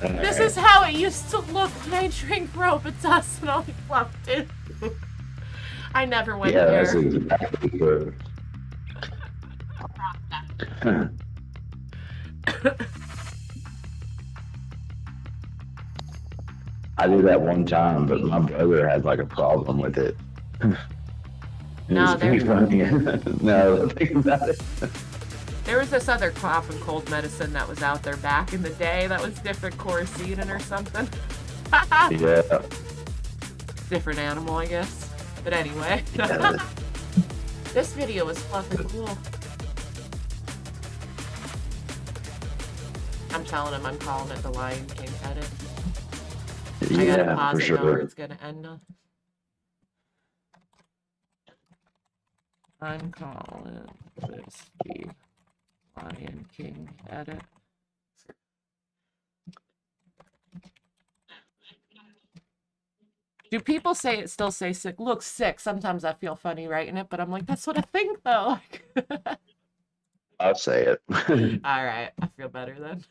This is how it used to look when I drink Robitussin and only fluffed it. I never went there. That's exactly good. I did that one time, but my brother had like a problem with it. No, pretty funny. No, think about it. There was this other cough and cold medicine that was out there back in the day that was different quercetin or something. Yeah. Different animal, I guess. But anyway. This video was fucking cool. I'm telling him I'm calling it the Lion King edit. I gotta pause it now or it's gonna end up. I'm calling this the Lion King edit. Do people say it still say sick? Looks sick. Sometimes I feel funny writing it, but I'm like, that's what I think though. I'll say it. All right, I feel better then.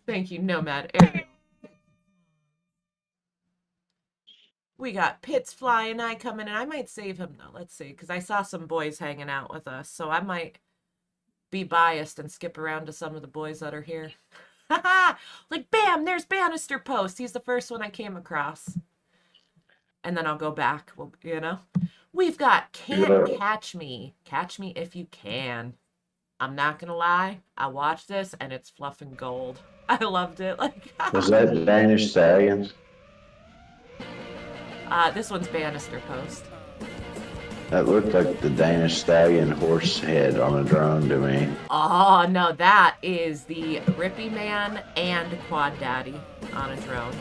Thank you, Nomad Ariel. We got Pitts Flying Eye coming in. I might save him though. Let's see, because I saw some boys hanging out with us, so I might be biased and skip around to some of the boys that are here. Like, bam, there's Bannister Post. He's the first one I came across. And then I'll go back, well, you know. We've got Can't Catch Me. Catch Me If You Can. I'm not gonna lie, I watched this and it's fluffing gold. I loved it. Like, Was that Danish Stallion? this one's Bannister Post. That looked like the Danish Stallion horse head on a drone to me. Oh no, that is the Rippie Man and Quad Daddy on a drone.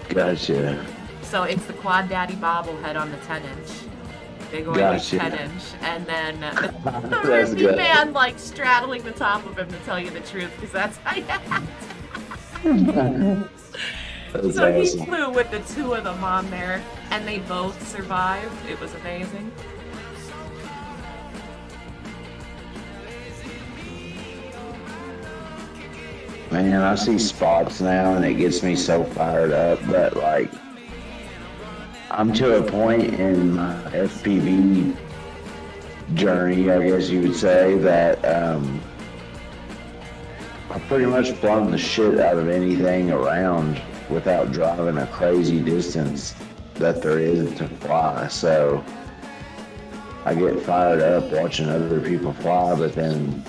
Gotcha. So it's the Quad Daddy bobblehead on the 10-inch. Big oily Gotcha. 10-inch, and then the That's Rippie good. Man like straddling the top of him to tell you the truth, because that's how you act. That's So he awesome. flew with the two of them on there, and they both survived. It was amazing. Man, I see spots now and it gets me so fired up, but like, I'm to a point in my FPV journey, I guess you would say, that I've pretty much flown the shit out of anything around without driving a crazy distance that there is to fly. So I get fired up watching other people fly, but then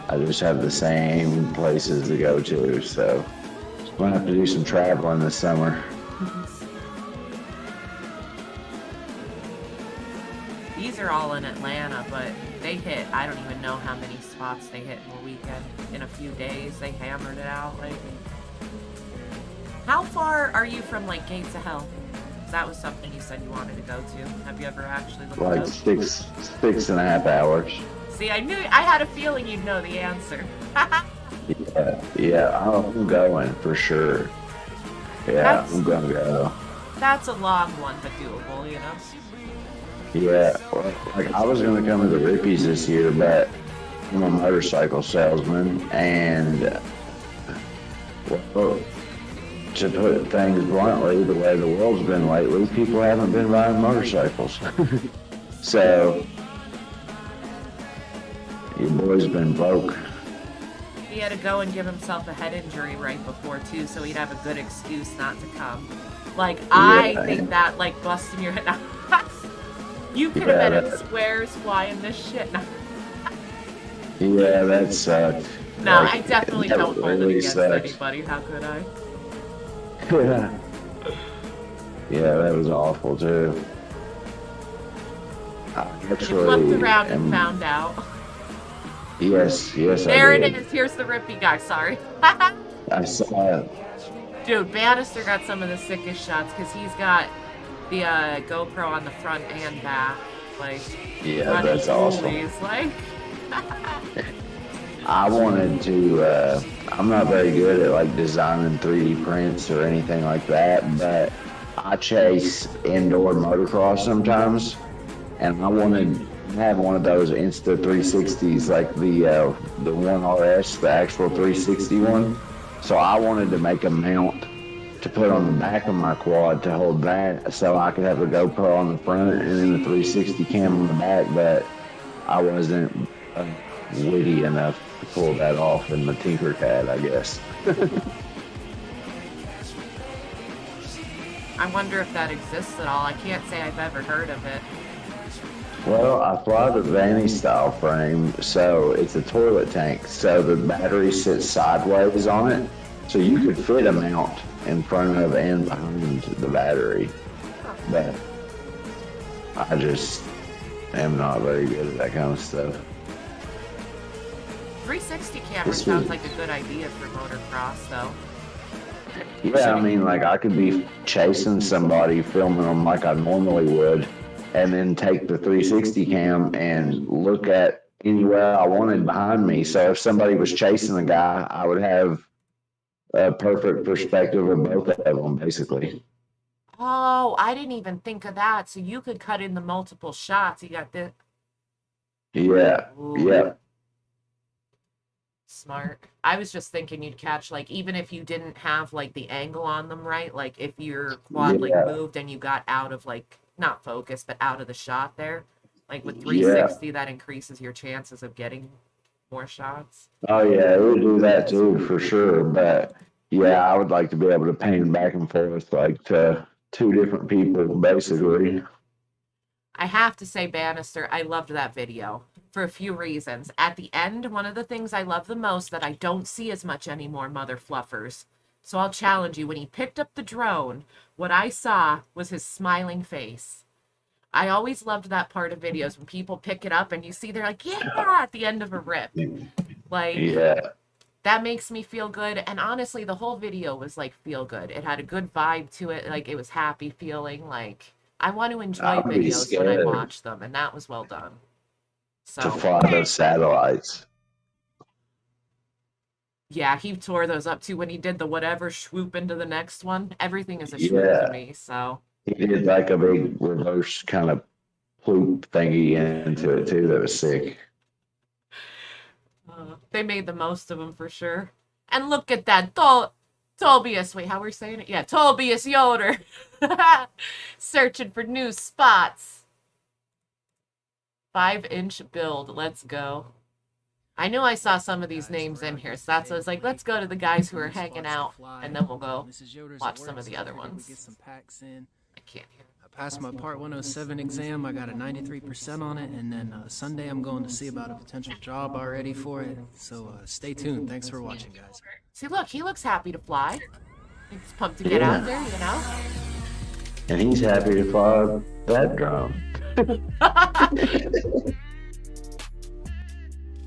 I just have the same places to go to. So I'm gonna have to do some traveling this summer. These are all in Atlanta, but they hit, I don't even know how many spots they hit in a weekend. In a few days, they hammered it out. Like, how far are you from like Gates of Hell? That was something you said you wanted to go to. Have you ever actually looked Like it up? 6.5 hours. See, I had a feeling you'd know the answer. Yeah, I'm going for sure. Yeah, I'm gonna go. That's a long one, but doable, you know? Yeah, well, like I was gonna come to the Rippies this year, but I'm a motorcycle salesman, and well, to put things bluntly, the way the world's been lately, people haven't been riding motorcycles. So your boy's been broke. He had to go and give himself a head injury right before, too, so he'd have a good excuse not to come. Like, I think that, like, busting your head... You could have been at Squares flying this shit. Yeah, that sucked. No, Like, I definitely that don't hold it really against sucked. anybody. How could I? Yeah, that was awful too. I You actually flipped around and am- found out. Yes, There I it did. is. Here's the Rippie guy. Sorry. I saw it. Dude, Bannister got some of the sickest shots because he's got the GoPro on the front and back. Like, Yeah, running that's awesome. oldies, like. I wanted to, I'm not very good at like designing 3D prints or anything like that, but I chase indoor motocross sometimes, and I wanted to have one of those Insta 360s, like the 1RS, the actual 360 one. So I wanted to make a mount to put on the back of my quad to hold that, so I could have a GoPro on the front and then the 360 cam on the back, but I wasn't witty enough to pull that off in the Tinkercad, I guess. I wonder if that exists at all. I can't say I've ever heard of it. Well, I fly the Vanny style frame, so it's a toilet tank, so the battery sits sideways on it, so you could fit a mount in front of and behind the battery. But I just am not very good at that kind of stuff. 360 camera sounds like a good idea for motocross, though. Yeah, I mean, like I could be chasing somebody, filming them like I normally would, and then take the 360 cam and look at anywhere I wanted behind me. So if somebody was chasing a guy, I would have a perfect perspective of both of them, basically. Oh, I didn't even think of that. So you could cut in the multiple shots. You got this. Yeah, yeah. Smart. I was just thinking you'd catch, like, even if you didn't have, like, the angle on them right, like, if your quad, like, Yeah. moved and you got out of, like, not focus, but out of the shot there, like, with 360, that increases your chances of getting more shots. Oh yeah, it would do that too, for sure. But yeah, I would like to be able to pan back and forth, like to two different people, basically. I have to say, Bannister, I loved that video for a few reasons. At the end, one of the things I love the most that I don't see as much anymore, mother fluffers. So I'll challenge you. When he picked up the drone, what I saw was his smiling face. I always loved that part of videos when people pick it up and you see they're like, yeah, at the end of a rip. Like, Yeah. that makes me feel good. And honestly, the whole video was like feel good. It had a good vibe to it. Like, it was happy feeling. Like, I want to enjoy I'd be videos when I scared watch them, and that was well done. to So, fly those satellites. yeah, he tore those up too when he did the whatever swoop into the next one. Everything is a swoop to me, so. He did like a big reverse kind of ploop thingy into it too. That was sick. They made the most of them for sure. And look at that, Tobias. Wait, how we're saying it? Yeah, Tobias Yoder. Searching for new spots. 5-inch build. Let's go. I knew I saw some of these names in here, so that's why I was like, let's go to the guys who are hanging out, and then we'll go watch some of the other ones. I can't hear. I passed my Part 107 exam. I got a 93% on it, and then Sunday I'm going to see about a potential job already for it. So stay tuned. Thanks for watching, guys. See, look, he looks happy to fly. He's pumped to get out there, you know? And he's happy to fly that drone.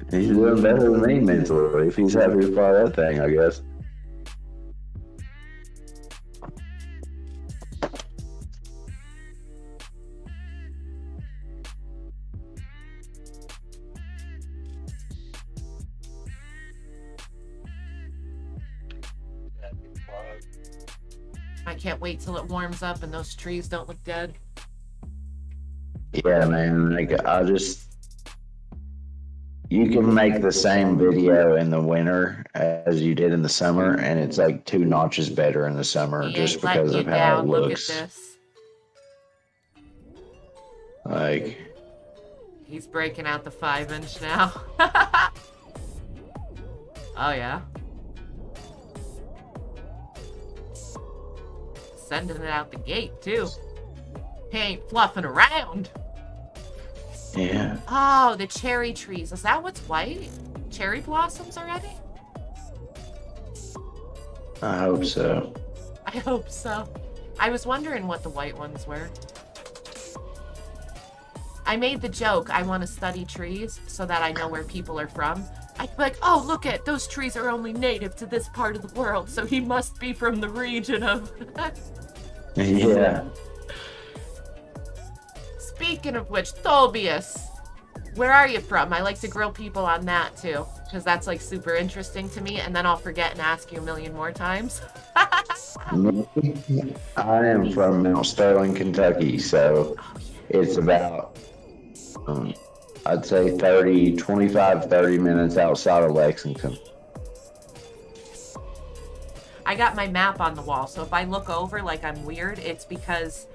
He's doing better than me mentally if he's happy to fly that thing, I guess. I can't wait till it warms up and those trees don't look dead. Yeah, man. Like, you can make the same video in the winter as you did in the summer, and it's like 2 notches better in the summer just because of how it looks. Look at this. Like, He's breaking out the 5-inch now. Oh, yeah. Sending it out the gate, too. He ain't fluffing around. yeah. Oh, the cherry trees. Is that what's white? Cherry blossoms already? I hope so. I hope so. I was wondering what the white ones were. I made the joke, I want to study trees so that I know where people are from. I'd be like, oh, look at those trees are only native to this part of the world, so he must be from the region of... Yeah. Speaking of which, Tobias, where are you from? I like to grill people on that too, because that's like super interesting to me, and then I'll forget and ask you a million more times. I am from Mount Sterling, Kentucky, so it's about, I'd say 30 minutes outside of Lexington. I got my map on the wall, so if I look over like I'm weird, it's because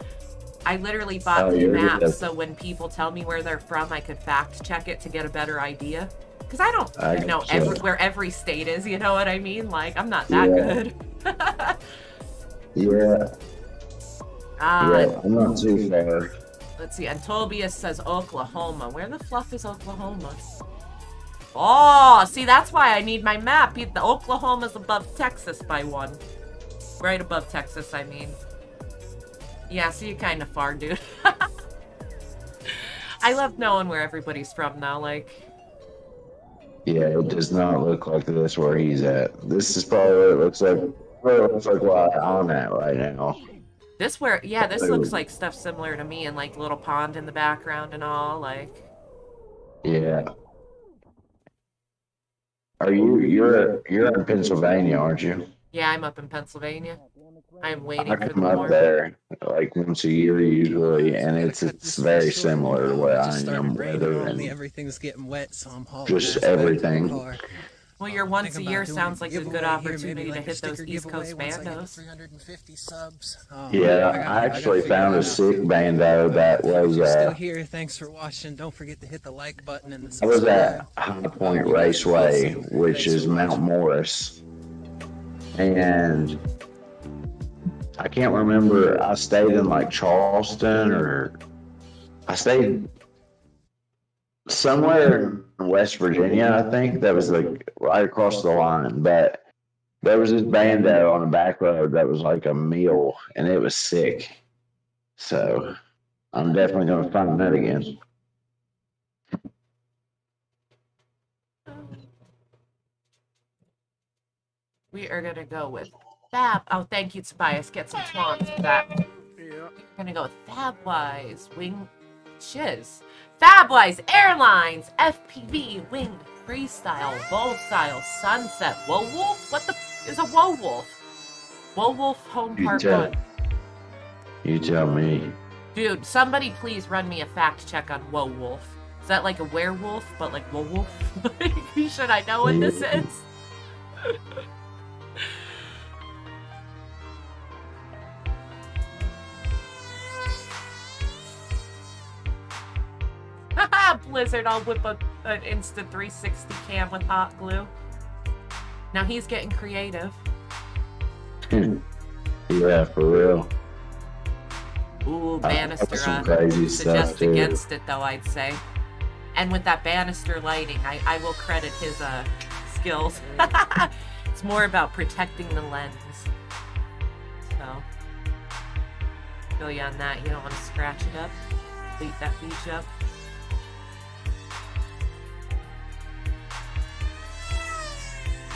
I literally bought the map so when people tell me where they're from, I could fact check it to get a better idea. Because I don't know where every state is, you know what I mean? Like, I'm not that good. Yeah. Yeah, I'm not too far. Let's see, and Tobias says Oklahoma. Where the fluff is Oklahoma? Oh, see, that's why I need my map. The Oklahoma's above Texas by 1. Right above Texas, I mean. Yeah, so you're kind of far, dude. I love knowing where everybody's from now, like... Yeah, it does not look like this where he's at. This is probably what it looks like. Where I'm at right now. This looks like stuff similar to me, and like little pond in the background and all, like... Yeah. You're in Pennsylvania, aren't you? Yeah, I'm up in Pennsylvania. I'm waiting I for the come up warm. there like once a year usually, and it's very similar to where I am. Weather and everything's getting wet, so I'm hauling just everything. Well, your once a year sounds like a good opportunity to hit those East Coast bandos. 350 subs. Yeah, I actually found a sick bando that was. Still here. Thanks for watching. Don't forget to hit the like button and the I was subscribe. at High Point Raceway, which is Mount Morris, and I can't remember. I stayed in like Charleston, or I stayed somewhere in West Virginia, I think. That was like right across the line. But there was this bando on the back road that was like a meal, and it was sick. So I'm definitely going to find that again. We are gonna go with Fab. Oh, thank you, Tobias. Get some twans for that. We're gonna go with Fabwise Wing Shiz. Fabwise Airlines FPV Winged Freestyle Bold Style Sunset Whoa Wolf. What the is a Whoa Wolf? Whoa Wolf Home Part 1. You tell me. Dude, somebody please run me a fact check on Whoa Wolf. Is that like a werewolf, but like Whoa Wolf? Should I know what this is? Haha, Blizzard, I'll whip an instant 360 cam with hot glue. Now he's getting creative. Yeah, for real. Ooh, banister. Some crazy Suggest stuff, too. against it, though, I'd say. And with that banister lighting, I will credit his skills. It's more about protecting the lens. So, feel you on that. You don't want to scratch it up. Beat that beach up.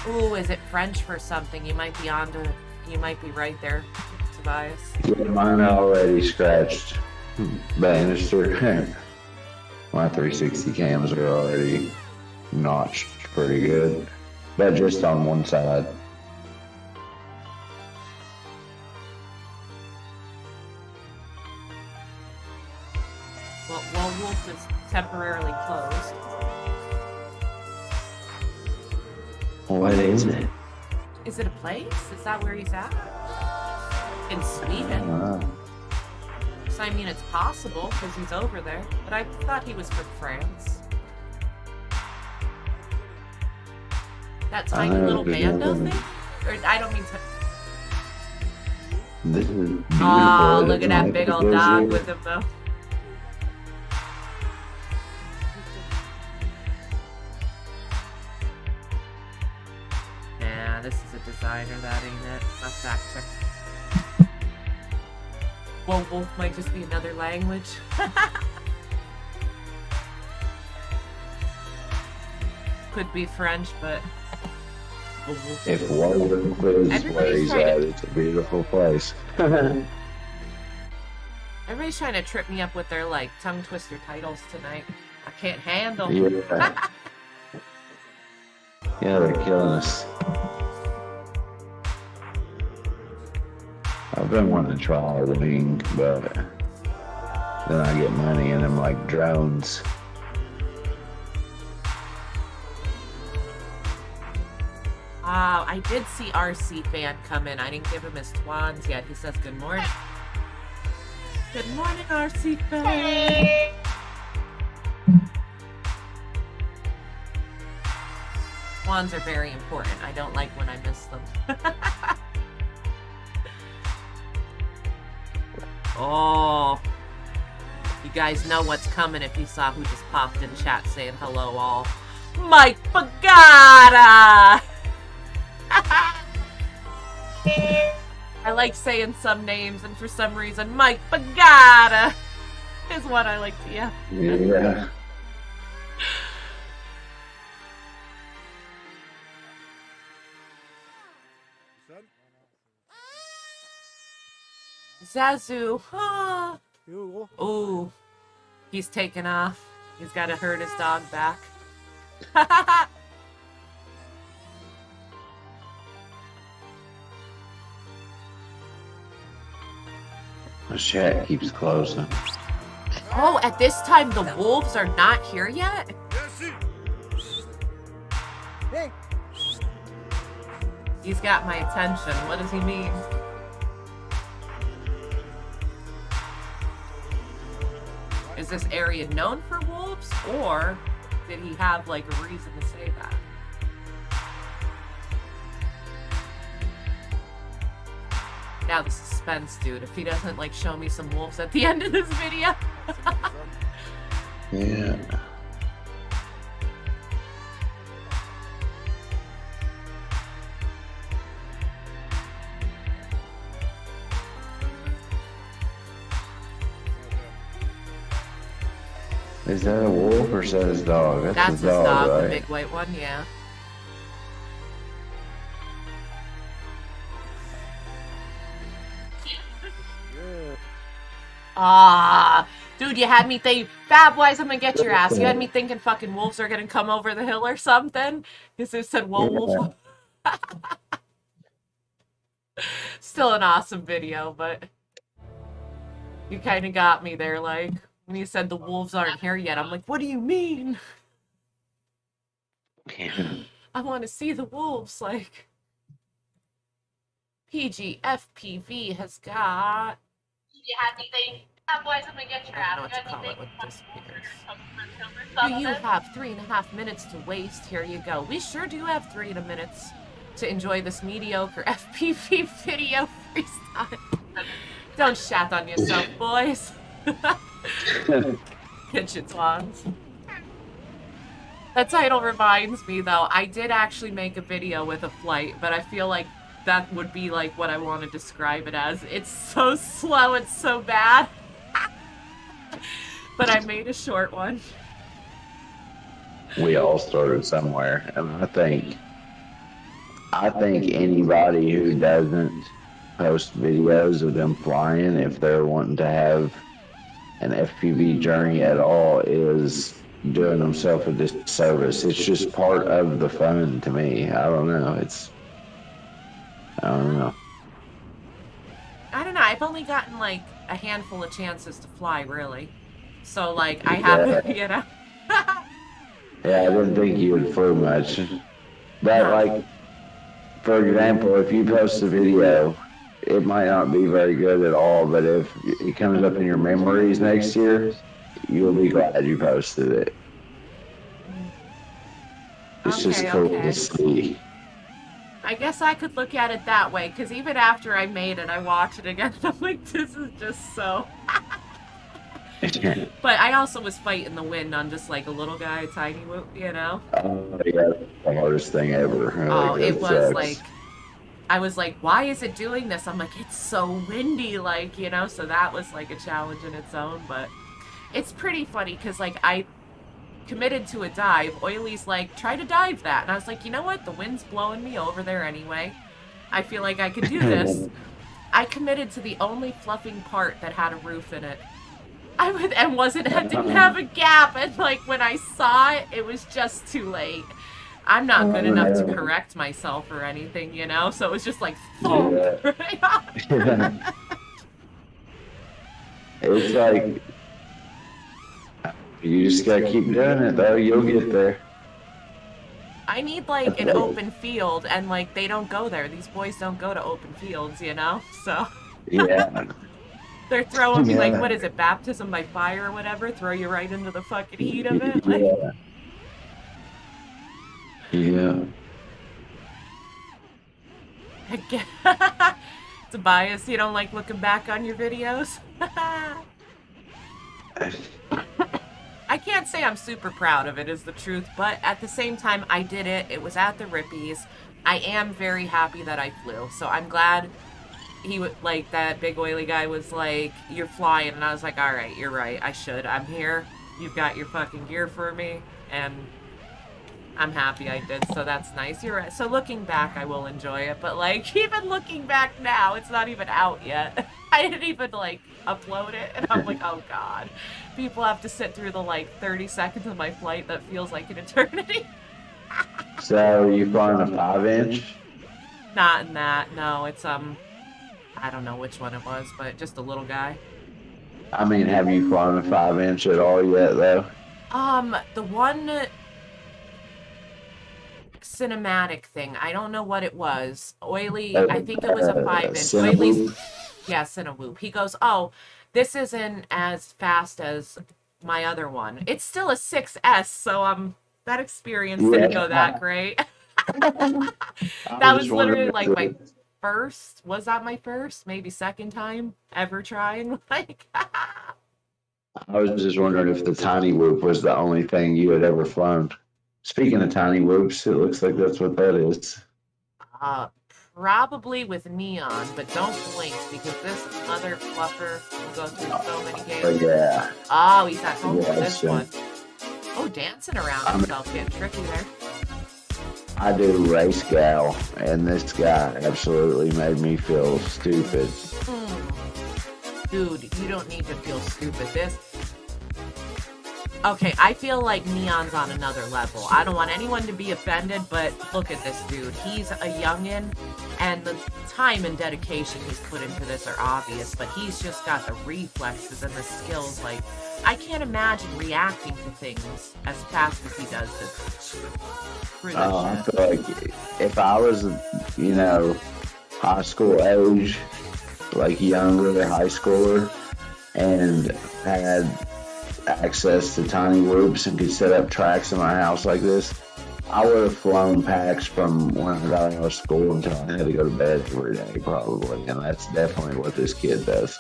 Ooh, is it French for something? You might be right there, Tobias. Yeah, mine already scratched. Banister. My 360 cams are already notched pretty good. But just on one side. Well, Wolf is temporarily closed. What is it? Is it a place? Is that where he's at? In Sweden? So, I mean, it's possible because he's over there. But I thought he was from France. That tiny little bando thing? Or I don't mean to. This is beautiful. Oh, look at that big old dog with him, though. Nah, this is a designer, that ain't it. A fact check. Whoa, Wolf might just be another language. Could be French, but. If Walden is where he's at, it's a beautiful place. Everybody's trying to trip me up with their, like, tongue twister titles tonight. I can't handle. Yeah. Yeah, they're killing us. I've been wanting to try everything, but then I get money and I'm like drones. I did see RC Fan come in. I didn't give him his twans yet. He says good morning. Good morning, RC Fan. Twans are very important. I don't like when I miss them. Oh. You guys know what's coming if you saw who just popped in chat saying hello all. Mike Pagata! I like saying some names, and for some reason, Mike Pagata is what I like to yell. Yeah. Zazu. Ah. Ooh. He's taking off. He's got to herd his dog back. The chat keeps closing. Oh, at this time the wolves are not here yet? He's got my attention. What does he mean? Is this area known for wolves, or did he have like a reason to say that? Now the suspense, dude. If he doesn't like show me some wolves at the end of this video. Yeah. Is that a wolf or is that his dog? That's his his dog, right? the big white one, yeah. Ah, dude, you had me think, Fab Wise, I'm gonna get your ass. You had me thinking fucking wolves are gonna come over the hill or something. Because it said wolf. Still an awesome video, but you kind of got me there, like, when you said the wolves aren't here yet. I'm like, what do you mean? I want to see the wolves, like. PG FPV has got... You had me think, otherwise I'm gonna get your ass. I don't know what to call it with disappears. Do you have 3.5 minutes to waste? Here you go. We sure do have 3 minutes to enjoy this mediocre FPV video freestyle. Don't shat on yourself, boys. Kitchen Twans. That title reminds me, though, I did actually make a video with a flight, but I feel like that would be like what I want to describe it as. It's so slow, it's so bad. But I made a short one. We all started somewhere, and I think anybody who doesn't post videos of them flying, if they're wanting to have an FPV journey at all, is doing themselves a disservice. It's just part of the fun to me. I don't know. I don't know. I've only gotten like a handful of chances to fly, really. So like I haven't, you know. Yeah, I didn't think you would flew much. But like, for example, if you post a video, it might not be very good at all, but if it comes up in your memories next year, you'll be glad you posted it. It's just cool to see. I guess I could look at it that way, because even after I made it, I watch it again, and I'm like, this is just so... But I also was fighting the wind on just like a little guy, a tiny whoop, you know? Oh, yeah, the hardest thing ever. Oh, it was like... I was like, why is it doing this? I'm like, it's so windy, like, you know? So that was like a challenge in its own, but... It's pretty funny, because like, I committed to a dive. Oily's like, try to dive that. And I was like, you know what? The wind's blowing me over there anyway. I feel like I could do this. I committed to the only fluffing part that had a roof in it. Didn't have a gap. And like, when I saw it, it was just too late. I'm not good enough to correct myself or anything, you know? So it was just like, thump, right on. It's like, you just gotta keep doing it, though. You'll get there. I need like an open field, and like they don't go there. These boys don't go to open fields, you know? So yeah. They're throwing me like, what is it, baptism by fire or whatever? Throw you right into the fucking heat of it. Like, yeah. It's a bias. You don't like looking back on your videos? I can't say I'm super proud of it, is the truth, but at the same time, I did it. It was at the Rippies. I am very happy that I flew, so I'm glad he would, like, that big oily guy was like, you're flying, and I was like, all right, you're right, I should. I'm here. You've got your fucking gear for me, and I'm happy I did, so that's nice. You're right. So looking back, I will enjoy it, but, like, even looking back now, it's not even out yet. I didn't even, like, upload it, and I'm like, oh, God. People have to sit through the, like, 30 seconds of my flight that feels like an eternity. So, you flying a 5-inch? Not in that, no. It's, I don't know which one it was, but just a little guy. I mean, have you flown a 5-inch at all yet, though? The one cinematic thing, I don't know what it was. Oily, I think it was a 5-inch. Oily's, yeah, Cinewoop. He goes, oh, this isn't as fast as my other one. It's still a 6S, so that experience didn't go that great. That was literally like my first, was that my first? Maybe second time ever trying? Like, I was just wondering if the tiny whoop was the only thing you had ever flown. Speaking of tiny whoops, it looks like that's what that is. Probably with Neon, but don't blink because this mother fluffer will go through so many games. Yeah. Oh, he's at home Yeah, for this so- one. Oh, dancing around himself, getting tricky there. I do race gal, and this guy absolutely made me feel stupid. Dude, you don't need to feel stupid. Okay, I feel like Neon's on another level. I don't want anyone to be offended, but look at this dude. He's a youngin', and the time and dedication he's put into this are obvious, but he's just got the reflexes and the skills. Like, I can't imagine reacting to things as fast as he does this. I feel like if I was, high school age, like younger high schooler, and had access to tiny whoops and could set up tracks in my house like this, I would have flown packs from when I got out of school until I had to go to bed every day, probably. And that's definitely what this kid does.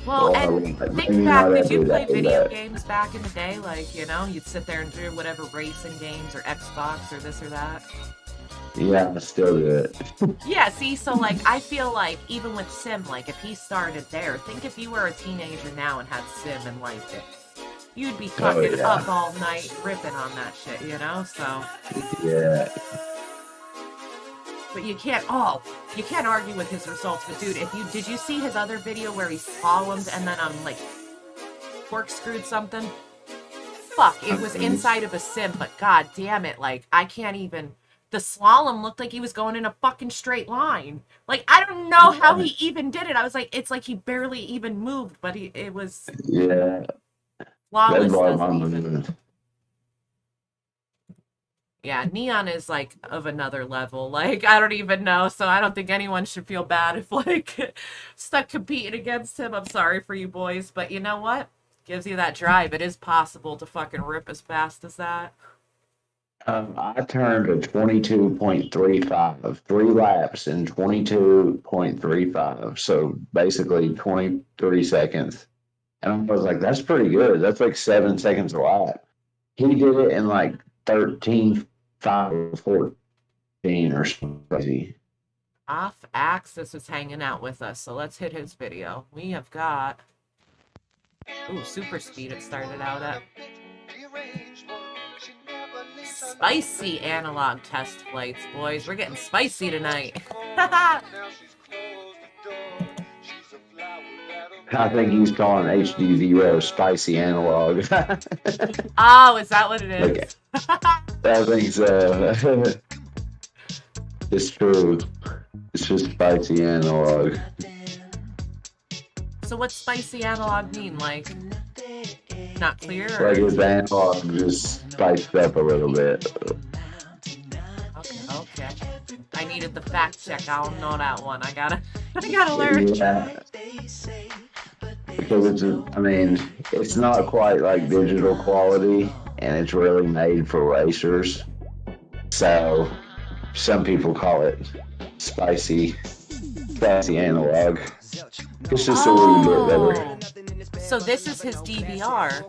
Well, and think back, did you play video games back in the day? Like, you'd sit there and do whatever racing games or Xbox or this or that? Yeah, I still do it. Yeah, see, so, like, I feel like, even with Sim, like, if he started there, think if you were a teenager now and had Sim and liked it. You'd be fucking up all night ripping on that shit, so... Yeah. But you can't argue with his results. But dude, did you see his other video where he slalomed and then corkscrewed something? Fuck, it was inside of a sim, but god damn it, like, I can't even... The slalom looked like he was going in a fucking straight line. Like, I don't know how he even did it. I was like, it's like he barely even moved, but it was... Yeah. Flawless. Yeah, Neon is, like, of another level. Like, I don't even know, so I don't think anyone should feel bad if, like, stuck competing against him. I'm sorry for you boys, but you know what? Gives you that drive. It is possible to fucking rip as fast as that. I turned a 22.35, 3 laps in 22.35, so basically 23 seconds. And I was like, that's pretty good. That's like 7 seconds a lap. He did it in like 13, 5, 14 or something crazy. Off Axis is hanging out with us, so let's hit his video. We have got... Ooh, super speed it started out at. Spicy analog test flights, boys. We're getting spicy tonight. I think he's calling HD0 spicy analog. Oh, is that what it is? Okay. I think so. It's true. It's just spicy analog. So what's spicy analog mean? Like, not clear? Or? Like his analog just spiced up a little bit. Okay. I needed the fact check. I don't know that one. I gotta learn. Yeah. Because it's not quite like digital quality, and it's really made for racers. So some people call it spicy analog. It's just a little bit better. So this is his DVR.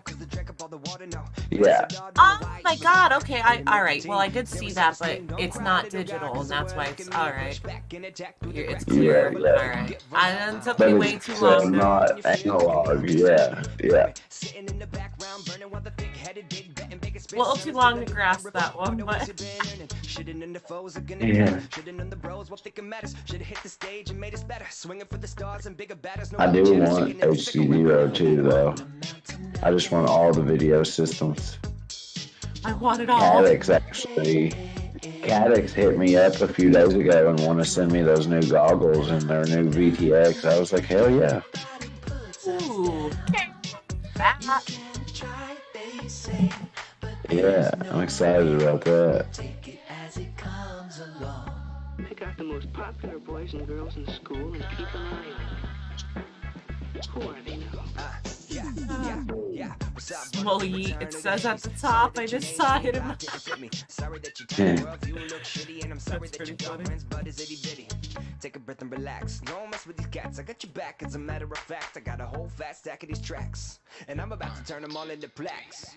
Yeah. Oh my god, okay, alright. Well, I did see that, but it's not digital, and that's why it's alright. It's clear. Yeah. Alright. And it took me way too long. Not analog, yeah. A little too long to grasp that one, but... Yeah. I do want HD0 too, though. I just want all the video systems. I want it all. Cadix hit me up a few days ago and want to send me those new goggles and their new VTX. I was like, hell yeah. Ooh. Yeah, I'm excited about that. Pick out the most popular boys and girls in school and keep an eye on them. Who are they now? Small yeet, it says at the top. I just saw it in my... That's pretty funny. take a breath and relax. Don't mess with these cats, I got your back. As a matter of fact, I got a whole fat stack of these tracks, and I'm about to turn them all into plaques.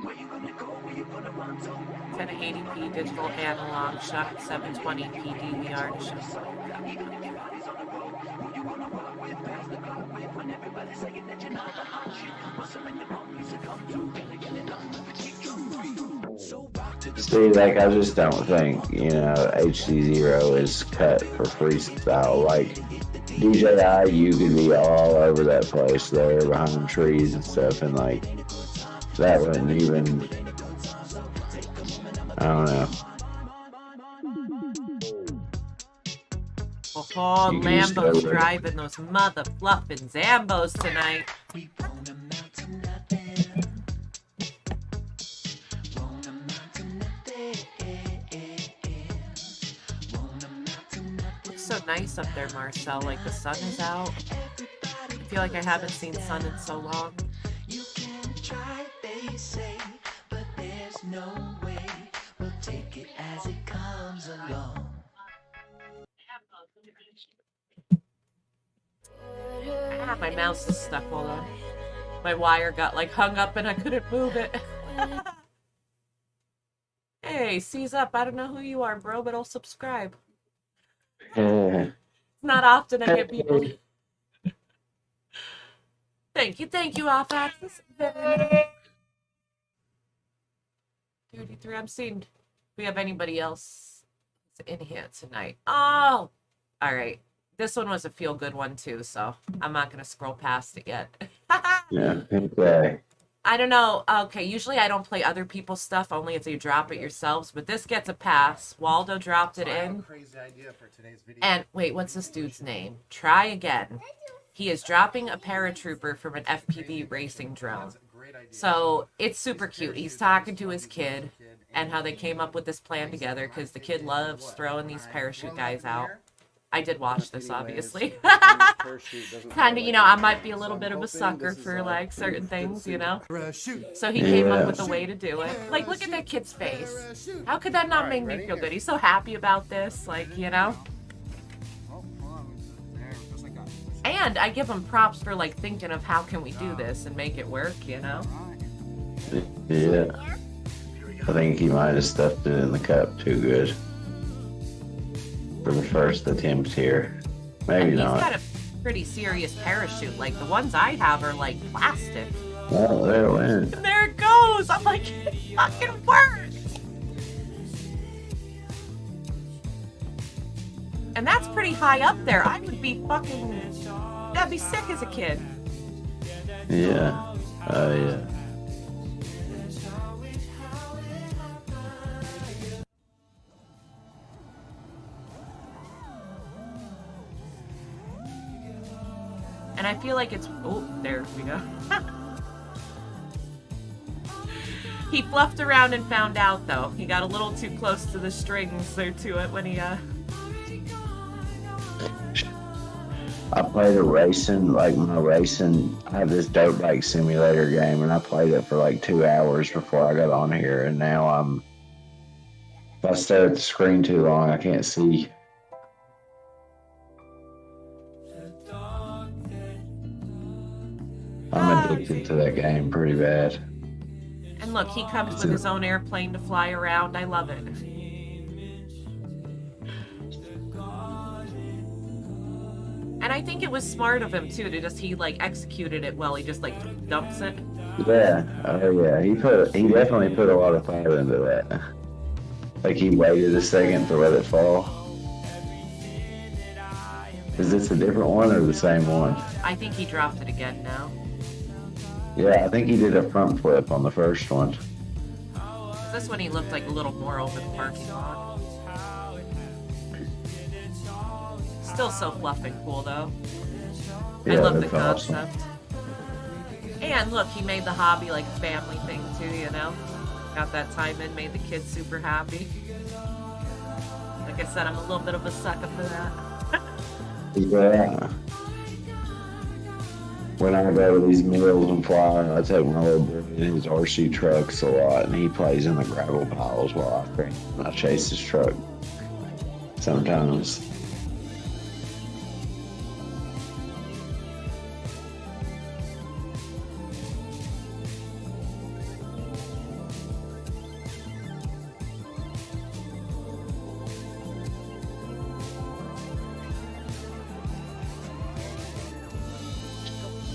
Where you gonna go? Where you gonna run to? 1080p digital analog shot at 720p DVR to show. See, like, I just don't think, HD0 is cut for freestyle. Like, DJI, you could be all over that place there behind trees and stuff, and, like, that wouldn't even, I don't know. Oh, Lambo's driving those mother fluffin' Zambos tonight. Looks so nice up there, Marcel. Like the sun is out. I feel like I haven't seen sun in so long. You can try, they say, but there's no way. We'll take it as it comes along. Ah, my mouse is stuck. Hold on. My wire got like hung up and I couldn't move it. Hey, seize up. I don't know who you are, bro, but I'll subscribe. It's not often I get people. Thank you, off access. 33. I'm seeing if we have anybody else in here tonight. Oh, all right. This one was a feel-good one, too, so I'm not going to scroll past it yet. Yeah, okay. I don't know. Okay, usually I don't play other people's stuff, only if you drop it yourselves, but this gets a pass. Waldo dropped it in. Crazy idea for today's video. And, wait, what's this dude's name? Try again. He is dropping a paratrooper from an FPV racing drone. So, it's super cute. He's talking to his kid and how they came up with this plan together, because the kid loves throwing these parachute guys out. I did watch this, obviously. Kind of, I might be a little bit of a sucker for, like, certain things, So he came up with a way to do it. Like, look at that kid's face. How could that not make me feel good? He's so happy about this, like, And I give him props for, like, thinking of how can we do this and make it work, Yeah. I think he might have stuffed it in the cup too good for the first attempt here. Maybe and not. He's got a pretty serious parachute. Like, the ones I have are, like, plastic. Oh, there it went. And there it goes! I'm like, it fucking worked! And that's pretty high up there. I would be fucking... I'd be sick as a kid. Yeah. Oh, yeah. And I feel like it's... Oh, there we go. He fluffed around and found out, though. He got a little too close to the strings there to it when he, I played a racing, I have this dirt bike simulator game, and I played it for like 2 hours before I got on here, and now if I stare at the screen too long, I can't see. I'm addicted to that game pretty bad. And look, he comes with his own airplane to fly around. I love it. And I think it was smart of him, too, to he, like, executed it well. He just, like, dumps it. Yeah. Oh, yeah. He definitely put a lot of thought into that. Like, he waited a second to let it fall. Is this a different one or the same one? I think he dropped it again now. Yeah, I think he did a front flip on the first one. This one he looked like a little more over the parking lot. Still so fluffing cool, though. Yeah, I love the that's concept. Awesome. And look, he made the hobby like a family thing, too, Got that time in, made the kids super happy. Like I said, I'm a little bit of a sucker for that. Yeah. When I go to these meals and fly, I take my little boy in his RC trucks a lot, and he plays in the gravel piles while I chase his truck sometimes.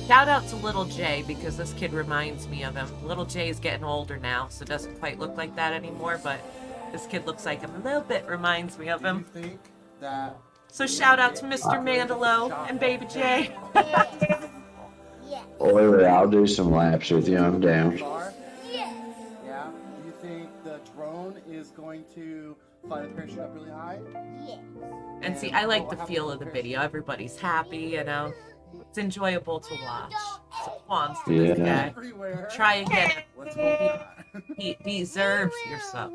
Shout out to Little Jay, because this kid reminds me of him. Little Jay's getting older now, so doesn't quite look like that anymore, but this kid looks like him a little bit, reminds me of him. So shout out to Mr. Mandelo and Baby Jay. Oh, wait, I'll do some laps with you. I'm down. Yeah. Do you think the drone is going to fly the parachute up really high? Yeah. And see, I like the feel of the video. Everybody's happy, you know. It's enjoyable to watch. So Twan's to this guy. Try again. He deserves your sub.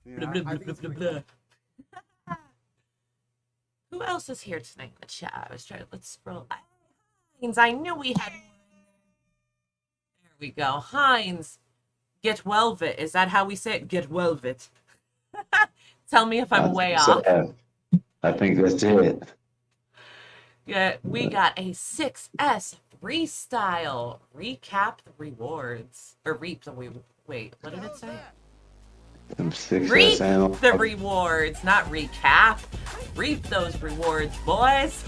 Blah, blah, blah, blah, blah, blah. Who else is here tonight in the chat? I was trying to, let's scroll. Hines, I knew we had one. There we go. Hines, get Welvet. Is that how we say it? Get Welvet. Tell me if I'm way off. I think that's it. Yeah, we got a 6S freestyle. Recap the rewards. Or reap the wait, what did it say? Reap the rewards, not recap. Reap those rewards, boys.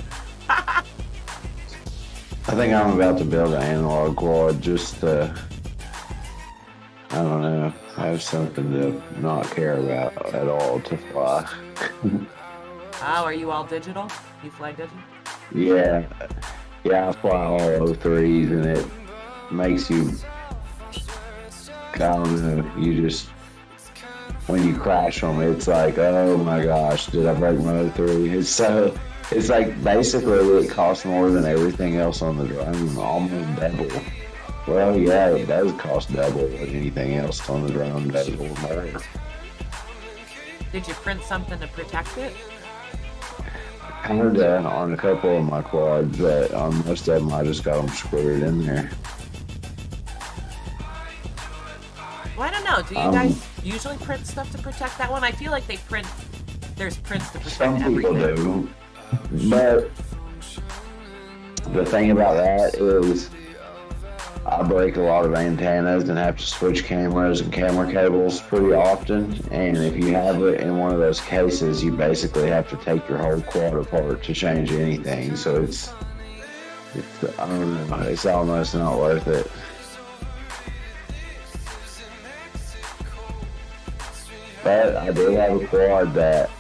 I think I'm about to build an analog quad just to, I don't know, have something to not care about at all to fly. Oh, are you all digital? You fly digital? Yeah, I fly all 03s, and it makes you, I don't know, you just, when you crash them, it's like, oh my gosh, did I break my 03? It's like basically it costs more than everything else on the drone, almost double. Well, yeah, it does cost double what anything else on the drone does or more. Did you print something to protect it? I heard that on a couple of my quads, but on most of them I just got them screwed in there. Well, I don't know. Do you guys usually print stuff to protect that one? I feel like there's prints to protect everything. Some people do, but the thing about that is I break a lot of antennas and have to switch cameras and camera cables pretty often, and if you have it in one of those cases, you basically have to take your whole quad apart to change anything, so it's I don't know, it's almost not worth it. But I did have a quad that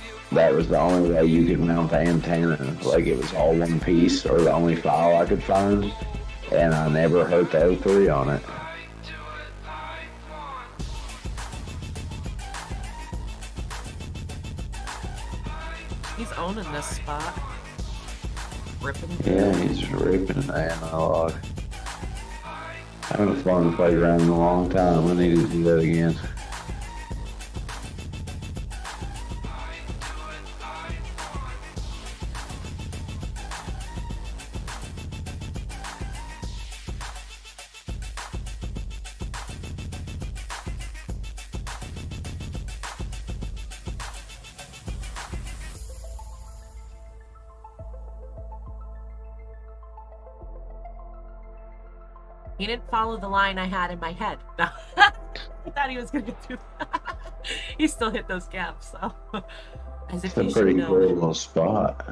was the only way you could mount the antenna, like it was all one piece or the only file I could find. And I never hurt the 03 on it. He's owning this spot. Ripping. Yeah, he's ripping the analog. I haven't flown the playground in a long time. I need to do that again. He didn't follow the line I had in my head. No. I thought he was going to do that. He still hit those gaps, so. As if it's a pretty cool little spot.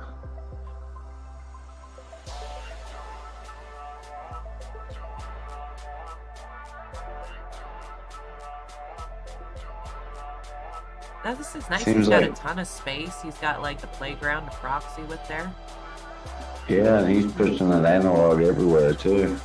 Now, this is nice. Seems He's got like, a ton of space. He's got like the playground to Proxy with there. Yeah, and he's pushing that analog everywhere too.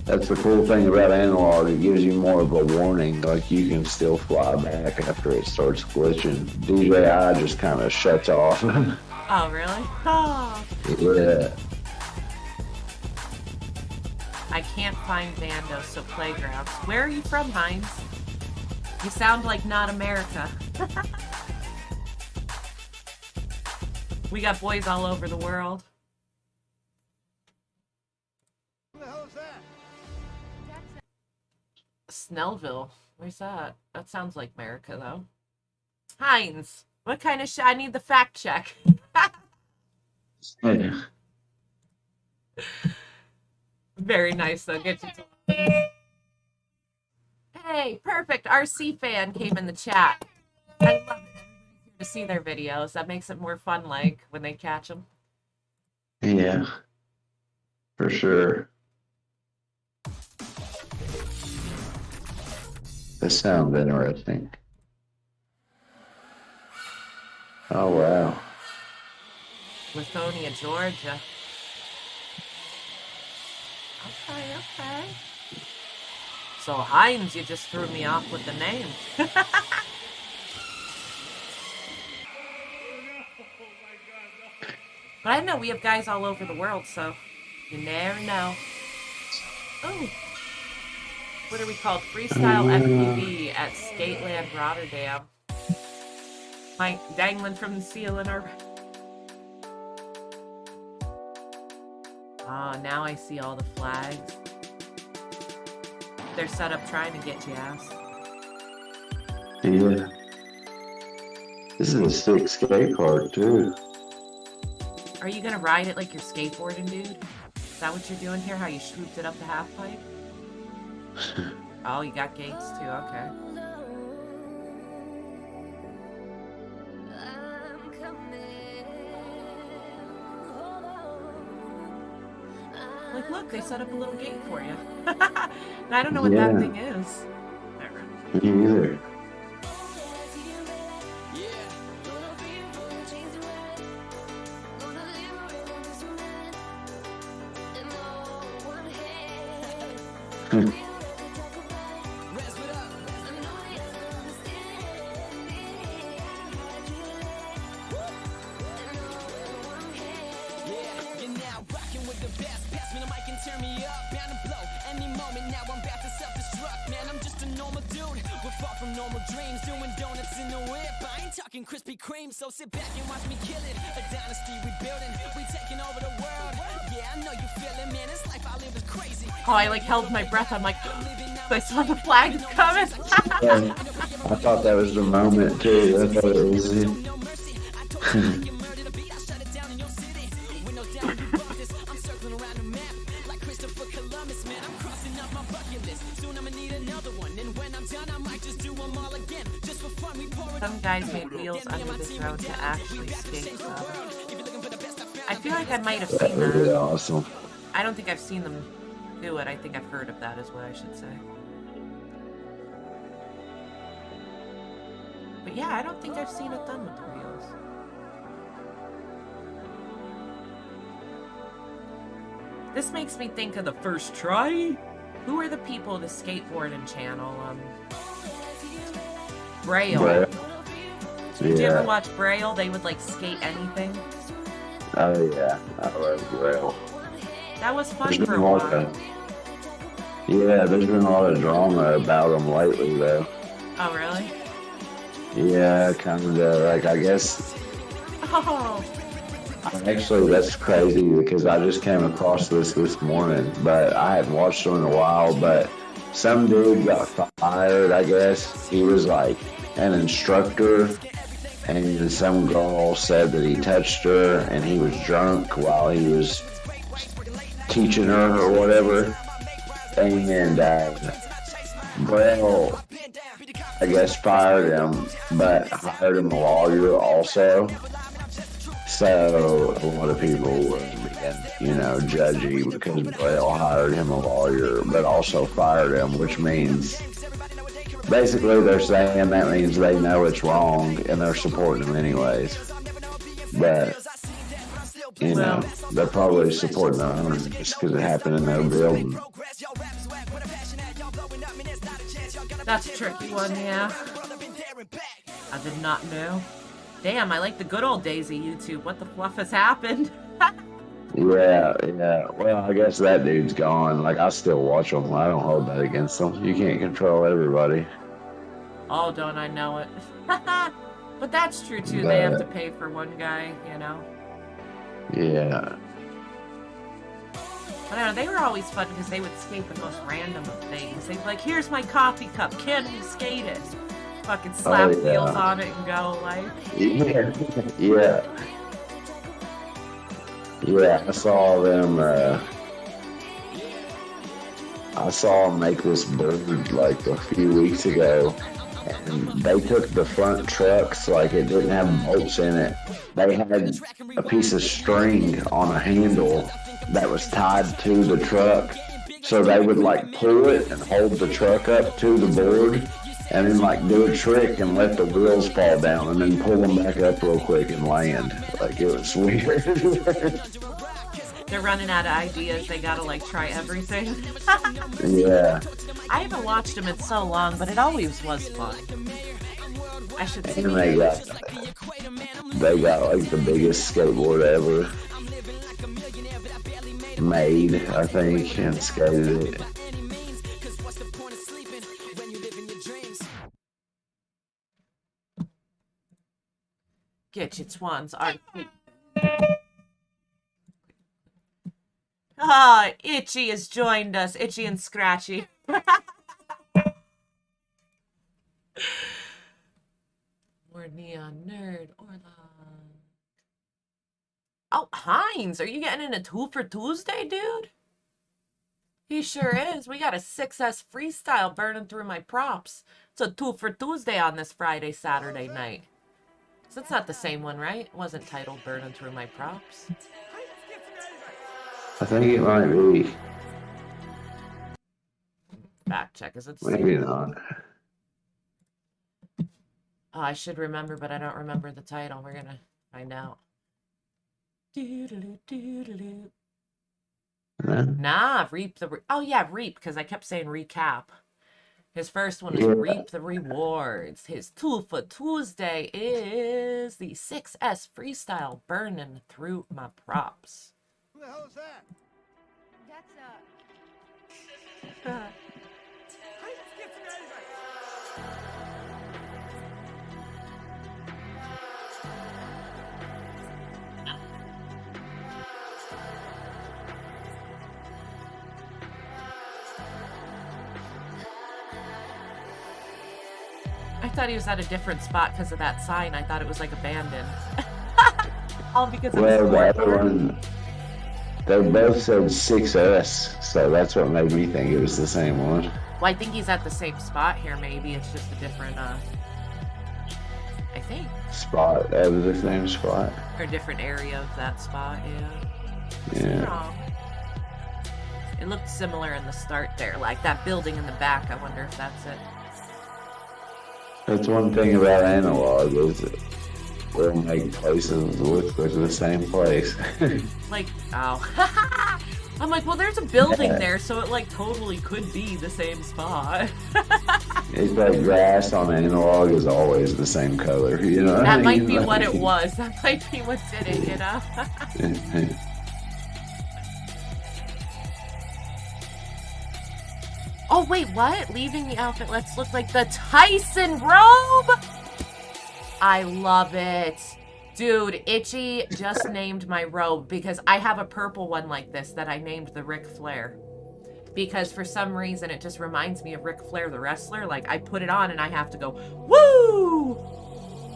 That's the cool thing about analog, it gives you more of a warning, like you can still fly back after it starts glitching. DJI just kind of shuts off. Oh, really? Oh. Yeah. I can't find Vandos, so playgrounds. Where are you from, Hines? You sound like not America. We got boys all over the world. Snellville. Where's that? That sounds like America, though. Hines, what kind of I need the fact check. Yeah. Very nice, though. Get you Hey, perfect. RC fan came in the chat. I love it. Everybody's here to see their videos. That makes it more fun, like, when they catch them. Yeah, for sure. This sounds interesting. Oh, wow. Lithonia, Georgia. Okay. So Heinz, you just threw me off with the name. But I know we have guys all over the world, so you never know. Oh, what are we called? Freestyle FPV at Skateland Rotterdam. Mike dangling from the ceiling. Oh, now I see all the flags. They're set up trying to get you, ass. Yeah. This is a sick skate park, too. Are you gonna ride it like you're skateboarding, dude? Is that what you're doing here? How you swooped it up the half pipe? Oh, you got gates too, okay. Like, look, they set up a little gate for you. And I don't know what that thing is. Me either. Krispy Kreme, so sit back and watch me kill it. A dynasty rebuilding, we taking over the world. Yeah, I know you feel it, man. This life I live is crazy. Oh, I like held my breath. I'm like, I saw the flags coming. Yeah, I thought that was the moment too. I thought it was it. Some guys made wheels under this road to actually skate, so I feel like I might have seen that. Really awesome. I don't think I've seen them do it. I think I've heard of that is what I should say. But yeah, I don't think I've seen it done with the wheels. This makes me think of the first try. Who are the people, the skateboarding channel? Braille. Did you ever watch Braille? They would like skate anything. Oh yeah, I love Braille. That was fun for a while. Yeah, there's been a lot of drama about them lately though. Oh really? Yeah, kind of like I guess. Oh. Actually, that's crazy because I just came across this morning, but I hadn't watched them in a while. But some dude got fired, I guess. He was like an instructor, and some girl said that he touched her, and he was drunk while he was teaching her or whatever. And Braille, I guess, fired him, but hired him a lawyer also. So a lot of people were being, judgy because Braille hired him a lawyer, but also fired him, which means basically they're saying that means they know it's wrong and they're supporting him anyways. But they're probably supporting the owner just because it happened in their building. That's a tricky one, yeah. I did not know. Damn, I like the good old days of YouTube. What the fluff has happened? Yeah. Well, I guess that dude's gone. Like, I still watch them. I don't hold that against them. You can't control everybody. Oh, don't I know it. But that's true, too. They have to pay for one guy, Yeah. I don't know, they were always fun because they would skate the most random of things. They'd be like, here's my coffee cup. Can you skate it? Fucking slap wheels on it and go, like... Yeah, I saw them, I saw them make this bird, like, a few weeks ago, and they took the front trucks, like it didn't have bolts in it. They had a piece of string on a handle that was tied to the truck. So they would like pull it and hold the truck up to the board and then like do a trick and let the wheels fall down and then pull them back up real quick and land. Like it was weird. They're running out of ideas. They gotta like try everything. Yeah. I haven't watched them in so long, but it always was fun. I should see. And they got like the biggest skateboard ever made, I think, and skated it. Get your Twan's art. Ah, Itchy has joined us. Itchy and Scratchy. More neon nerd. Oh, Heinz, are you getting in a 2 for Tuesday, dude? He sure is. We got a 6S freestyle burning through my props. It's a 2 for Tuesday on this Friday, Saturday night. So it's not the same one, right? It wasn't titled Burning Through My Props. I think it might be. Fact check. Is it the Maybe same? not. Oh, I should remember, but I don't remember the title. We're gonna find out. Nah, Reap the... Oh, yeah, Reap, because I kept saying recap. His first one is Reap the Rewards. His 2 for Tuesday is the 6S Freestyle Burning Through My Props. Who the hell is that? That's I thought he was at a different spot because of that sign. I thought it was like abandoned. All because of Well, the the other one, they both said 6S, so that's what made me think it was the same one. Well, I think he's at the same spot here, maybe. It's just a different, I think. Spot, that was the same spot. Or a different area of that spot, yeah. Yeah. Wrong. It looked similar in the start there, like that building in the back. I wonder if that's it. That's one thing about analog is we'll make places look like the same place. Like, oh. I'm like, well, there's a building there, so it like totally could be the same spot. It's like grass on analog is always the same color, you know? That might be what it was. That might be what did it, you know? Oh, wait, what? Leaving the outfit, let's look like the Tyson robe? I love it. Dude, Itchy just named my robe because I have a purple one like this that I named the Ric Flair. Because for some reason, it just reminds me of Ric Flair, the wrestler. Like, I put it on and I have to go, woo!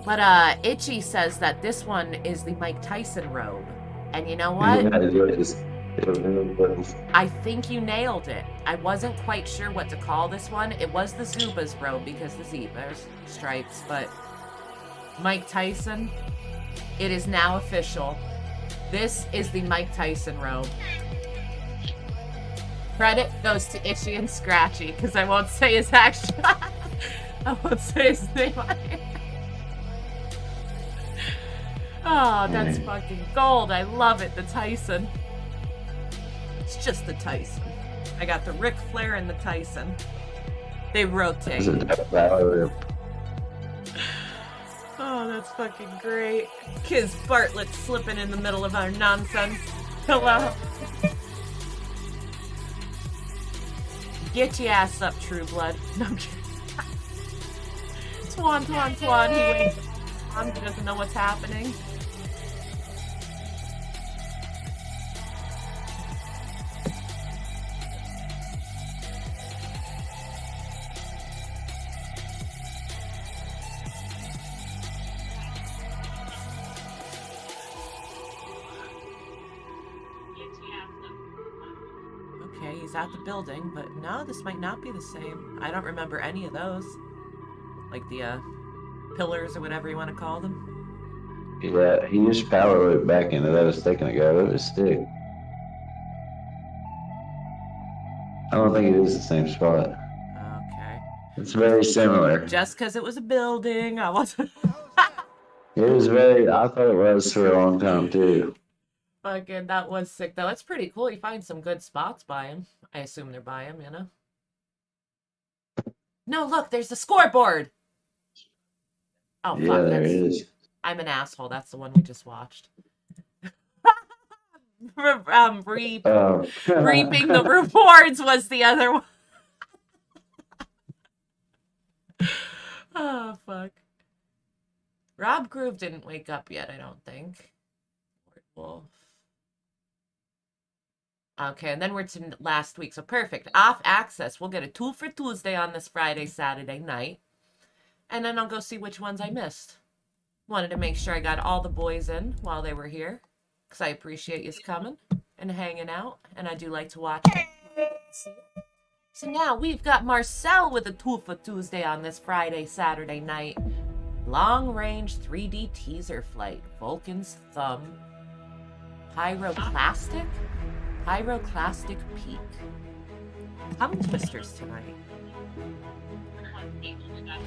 But Itchy says that this one is the Mike Tyson robe. And you know what? I think you nailed it. I wasn't quite sure what to call this one. It was the Zuba's robe because the Zebras stripes, but Mike Tyson, it is now official. This is the Mike Tyson robe. Credit goes to Itchy and Scratchy because I won't say his actual. I won't say his name on here. Oh, that's fucking gold. I love it. The Tyson. It's just the Tyson. I got the Ric Flair and the Tyson. They rotate. Oh, that's fucking great. Kiz Bartlett slipping in the middle of our nonsense. Hello. Get your ass up, True Blood. No, I'm kidding. Twan. He wakes up. He doesn't know what's happening. Okay, he's at the building, but no, this might not be the same. I don't remember any of those. Like the pillars or whatever you want to call them. Yeah, he just power looped back into that a second ago. It was sick. I don't think it is the same spot. Okay. It's very similar. Just because it was a building, I wasn't. It was very, I thought it was for a long time too. Fucking, that was sick though. It's pretty cool. You find some good spots by him. I assume they're by him, you know? No, look, there's the scoreboard. Oh, fuck. Yeah, there is. I'm an asshole. That's the one we just watched. Reaping the rewards was the other one. Oh, fuck. Rob Groove didn't wake up yet, I don't think. Wolf. Okay, and then we're to last week. So perfect. Off access. We'll get a 2 for Tuesday on this Friday, Saturday night. And then I'll go see which ones I missed. Wanted to make sure I got all the boys in while they were here. Because I appreciate you coming and hanging out. And I do like to watch it. So now we've got Marcel with a 2 for Tuesday on this Friday, Saturday night. Long-range 3D teaser flight. Vulcan's Thumb. Pyroclastic? Pyroclastic Peak. Tongue twisters tonight.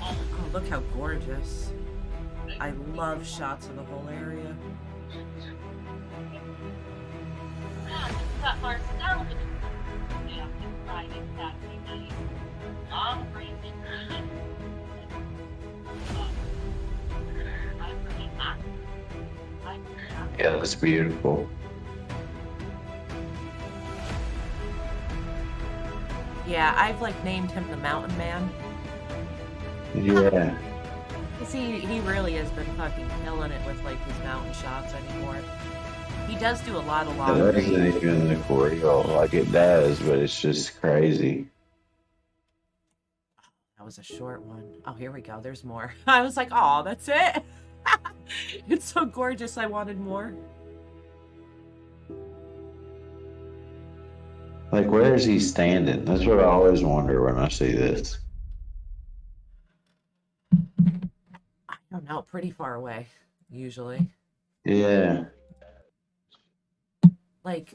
Oh, look how gorgeous. I love shots of the whole area. Yeah, that's beautiful. Yeah, I've like named him the Mountain Man. Yeah. Cause he really has been fucking killing it with like his mountain shots anymore. He does do a lot of long It range. doesn't even look real like it does, but it's just crazy. That was a short one. Oh, here we go. There's more. I was like, oh, that's it. It's so gorgeous. I wanted more. Like, where is he standing? That's what I always wonder when I see this. I don't know. Pretty far away, usually. Yeah. Like,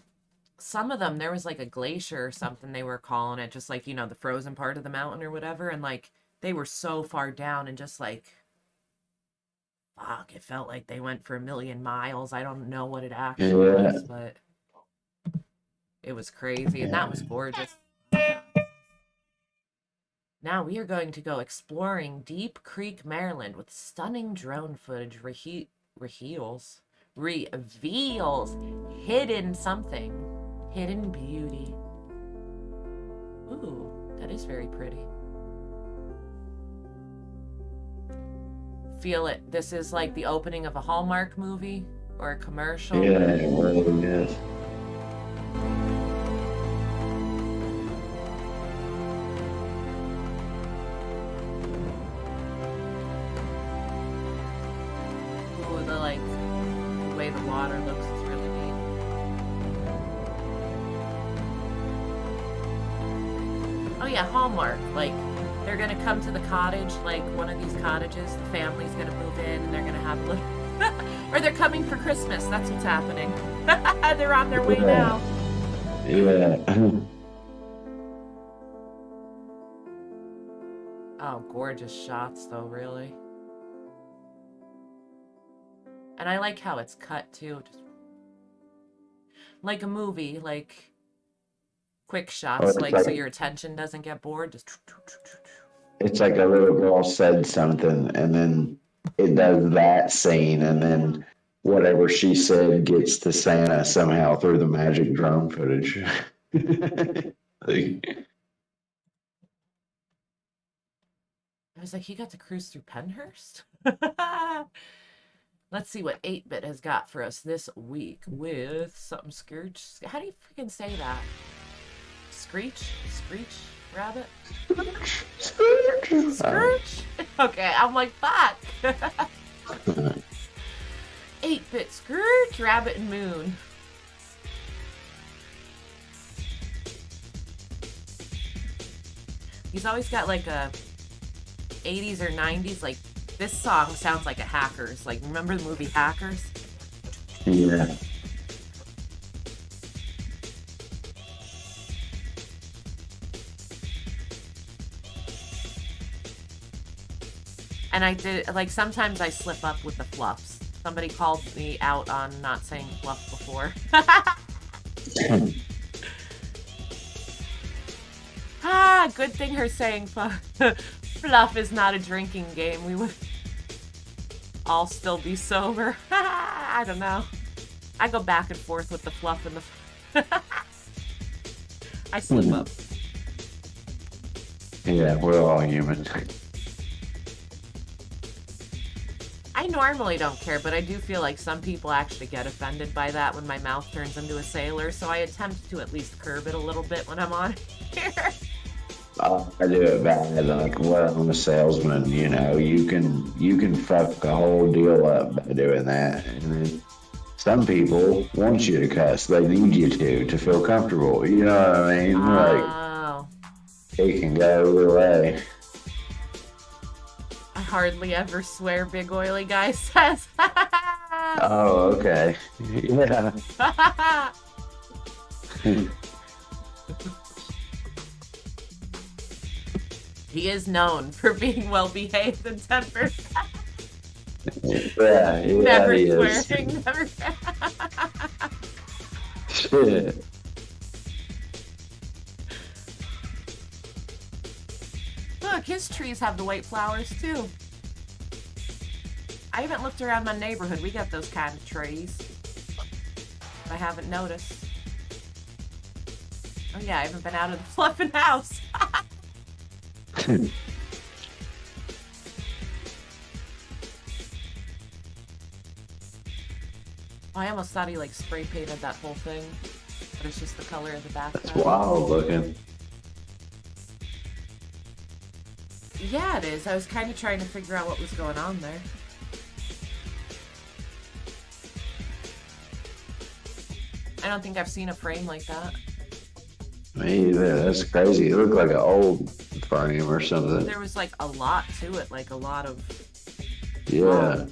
some of them, there was like a glacier or something they were calling it. Just like, you know, the frozen part of the mountain or whatever. And like, they were so far down and just like, fuck, it felt like they went for 1,000,000 miles. I don't know what it actually was, but it was crazy. And that was gorgeous. Now we are going to go exploring Deep Creek, Maryland with stunning drone footage reveals hidden something. Hidden beauty. Ooh, that is very pretty. Feel it. This is like the opening of a Hallmark movie or a commercial. Yeah, it really is. Ooh, the way the water looks is really neat. Oh yeah, Hallmark. Like, they're gonna come to the cottage, like one of these cottages. The family's gonna move in, and they're gonna have a little, or they're coming for Christmas. That's what's happening. They're on their way now. Yeah. Oh, gorgeous shots, though, really. And I like how it's cut too, just like a movie, like quick shots, like so your attention doesn't get bored. Just It's like a little girl said something, and then it does that scene, and then whatever she said gets to Santa somehow through the magic drone footage. Like, I was like, he got to cruise through Penhurst? Let's see what 8-Bit has got for us this week with something Scrooge. How do you freaking say that? Screech? Screech? Rabbit? Scrooge? Okay, I'm like, fuck. 8-Bit Scrooge, Rabbit and Moon. He's always got like a 80s or 90s, like this song sounds like a Hackers. Like, remember the movie Hackers? Yeah. And I did, like, sometimes I slip up with the fluffs. Somebody called me out on not saying fluff before. Ah, good thing her saying fluff is not a drinking game. We would all still be sober. I don't know. I go back and forth with the fluff and the... I slip up. Yeah, we're all human. I normally don't care, but I do feel like some people actually get offended by that when my mouth turns into a sailor, so I attempt to at least curb it a little bit when I'm on here. I do it bad. Like, well, I'm a salesman, you know. You can fuck the whole deal up by doing that. And then some people want you to cuss. They need you to feel comfortable. You know what I mean? Oh. Like, it can go either way. I hardly ever swear, Big Oily Guy says. Oh, okay. Yeah. He is known for being well behaved and tempered. Yeah, Never he is. swearing, never. Shit. Look, his trees have the white flowers too. I haven't looked around my neighborhood. We got those kind of trees. I haven't noticed. Oh yeah, I haven't been out of the fluffing house. I almost thought he like spray painted that whole thing, but it's just the color of the background. That's wild looking. Yeah, it is. I was kind of trying to figure out what was going on there. I don't think I've seen a frame like that. Me either. That's crazy. It looked like an old frame or something. There was like a lot to it, like a lot of... Yeah.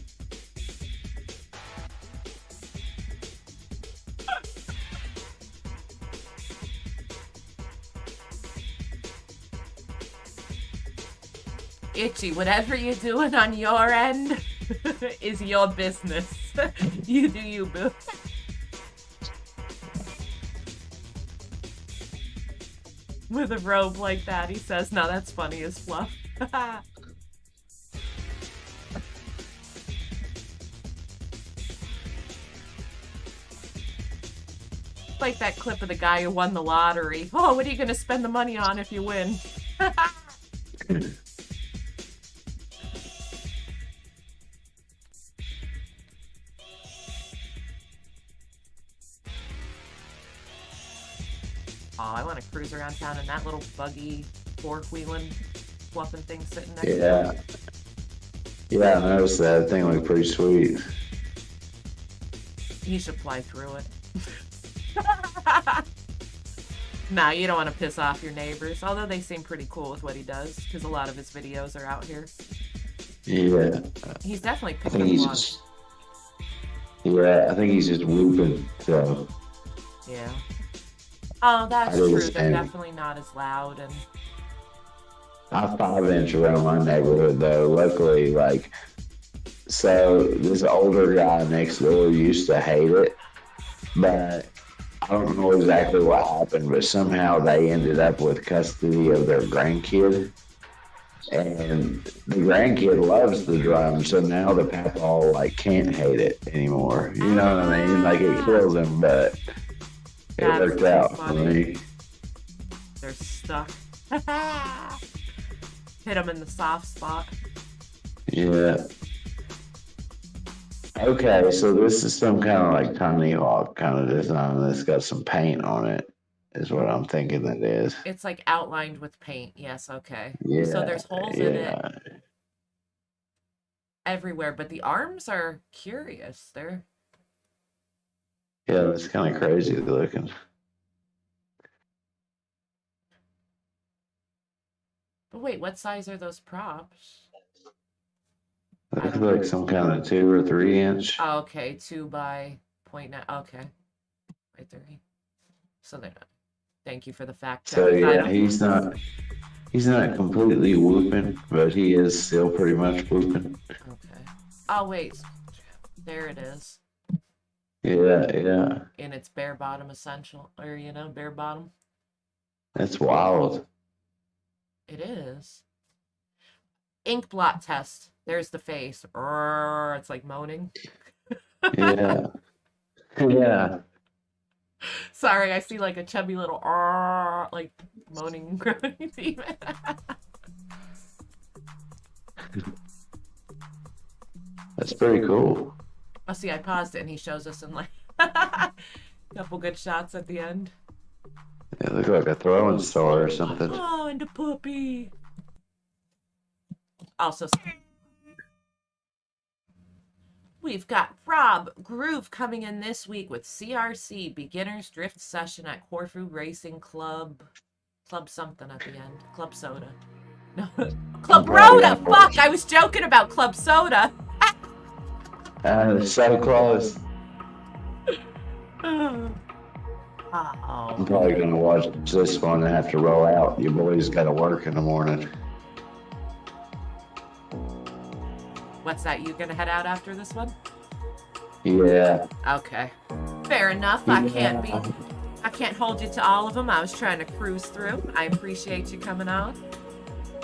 Itchy, whatever you're doing on your end is your business. You do you, boo. With a robe like that, he says, no, that's funny as fluff. Like that clip of the guy who won the lottery. Oh, what are you going to spend the money on if you win? Oh, I want to cruise around town in that little buggy, four-wheeling, fluffing thing sitting next to Yeah. Yeah, I noticed that. Thing looked pretty sweet. He should fly through it. Nah, you don't want to piss off your neighbors, although they seem pretty cool with what he does, because a lot of his videos are out here. Yeah. He's definitely I picking think up he's one. just. Yeah, I think he's just whooping. So. Yeah. Oh, that's I true. They're understand. definitely not as loud and... I 5-inch around my neighborhood though. Luckily, like, so this older guy next door used to hate it, but I don't know exactly what happened, but somehow they ended up with custody of their grandkid. And the grandkid loves the drum, so now the papa like can't hate it anymore. You know what I mean? Like it kills him, but it That's worked out for funny. me. They're stuck. Hit them in the soft spot. Yeah. Okay, so this is some kind of like Tiny Hawk kind of design that's got some paint on it, is what I'm thinking it is. It's like outlined with paint. Yes, okay. Yeah. So there's holes in yeah. it everywhere, but the arms are curious. They're... Yeah, that's kind of crazy looking. But wait, what size are those props? That's like some kind of 2 or 3 inch. Oh, okay, 2 by 0.9. Okay, by 3. So they're not. Thank you for the fact check. So yeah, he's not completely whooping, but he is still pretty much whooping. Okay. Oh wait, there it is. Yeah. In its bare bottom essential, or bare bottom. That's wild. It is. Ink blot test. There's the face. It's like moaning. Yeah. Yeah. Sorry, I see like a chubby little like moaning groaning demon. That's pretty cool. Oh, see, I paused it and he shows us in like a couple good shots at the end. It looked like a throwing star or something. Oh, and a puppy. Also, we've got Rob Groove coming in this week with CRC Beginners Drift Session at Corfu Racing Club. Club something at the end. Club Soda. No. Club Rhoda! Fuck! I was joking about Club Soda. So close. Oh. I'm probably going to watch this one and have to roll out. Your boy's got to work in the morning. What's that? You gonna head out after this one? Yeah. Okay. Fair enough. I can't hold you to all of them. I was trying to cruise through. I appreciate you coming on.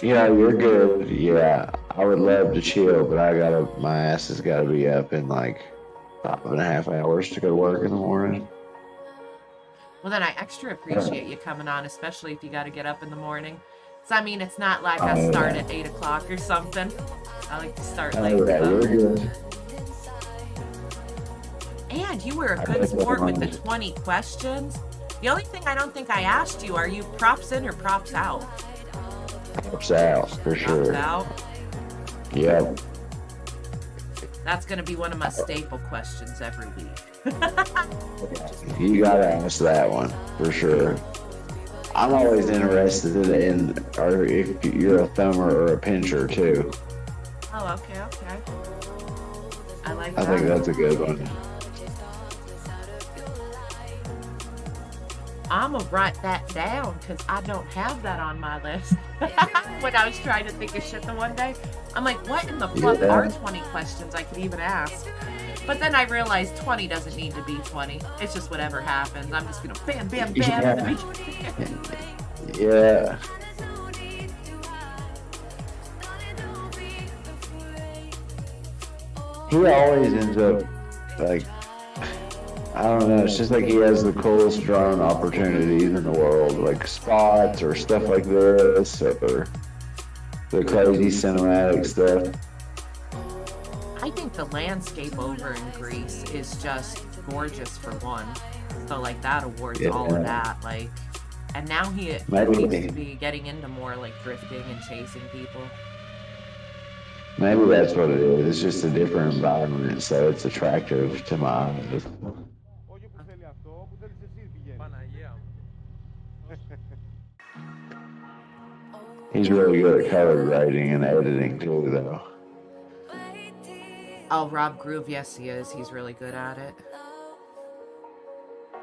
Yeah, you're good. Yeah, I would love to chill, but my ass has got to be up in like 5.5 hours to go to work in the morning. Well, then I extra appreciate you coming on, especially if you got to get up in the morning. So, I mean, it's not like I start at 8 o'clock or something. I like to start late. You're good. And you were a good sport with the 20 questions. The only thing I don't think I asked you, are you props in or props out? Props out, for sure. Props out? Yep. That's going to be one of my staple questions every week. You got to ask that one, for sure. I'm always interested in or if you're a thumber or a pincher, too. Oh, okay. I like that. I think that's a good one. I'm going to write that down because I don't have that on my list. When I was trying to think of shit the one day, I'm like, what in the fuck are 20 questions I could even ask? But then I realized 20 doesn't need to be 20. It's just whatever happens. I'm just going to bam, bam, bam in the beginning. Yeah. He always ends up, like, I don't know, it's just like he has the coolest drone opportunities in the world, like spots or stuff like this, or the crazy cinematic stuff. I think the landscape over in Greece is just gorgeous for one. So, like, that award's all of that, like, and now he seems to be getting into more, like, drifting and chasing people. Maybe that's what it is. It's just a different environment, so it's attractive to my eyes. He's really good at color grading and editing too, though. Oh, Rob Groove, yes he is. He's really good at it.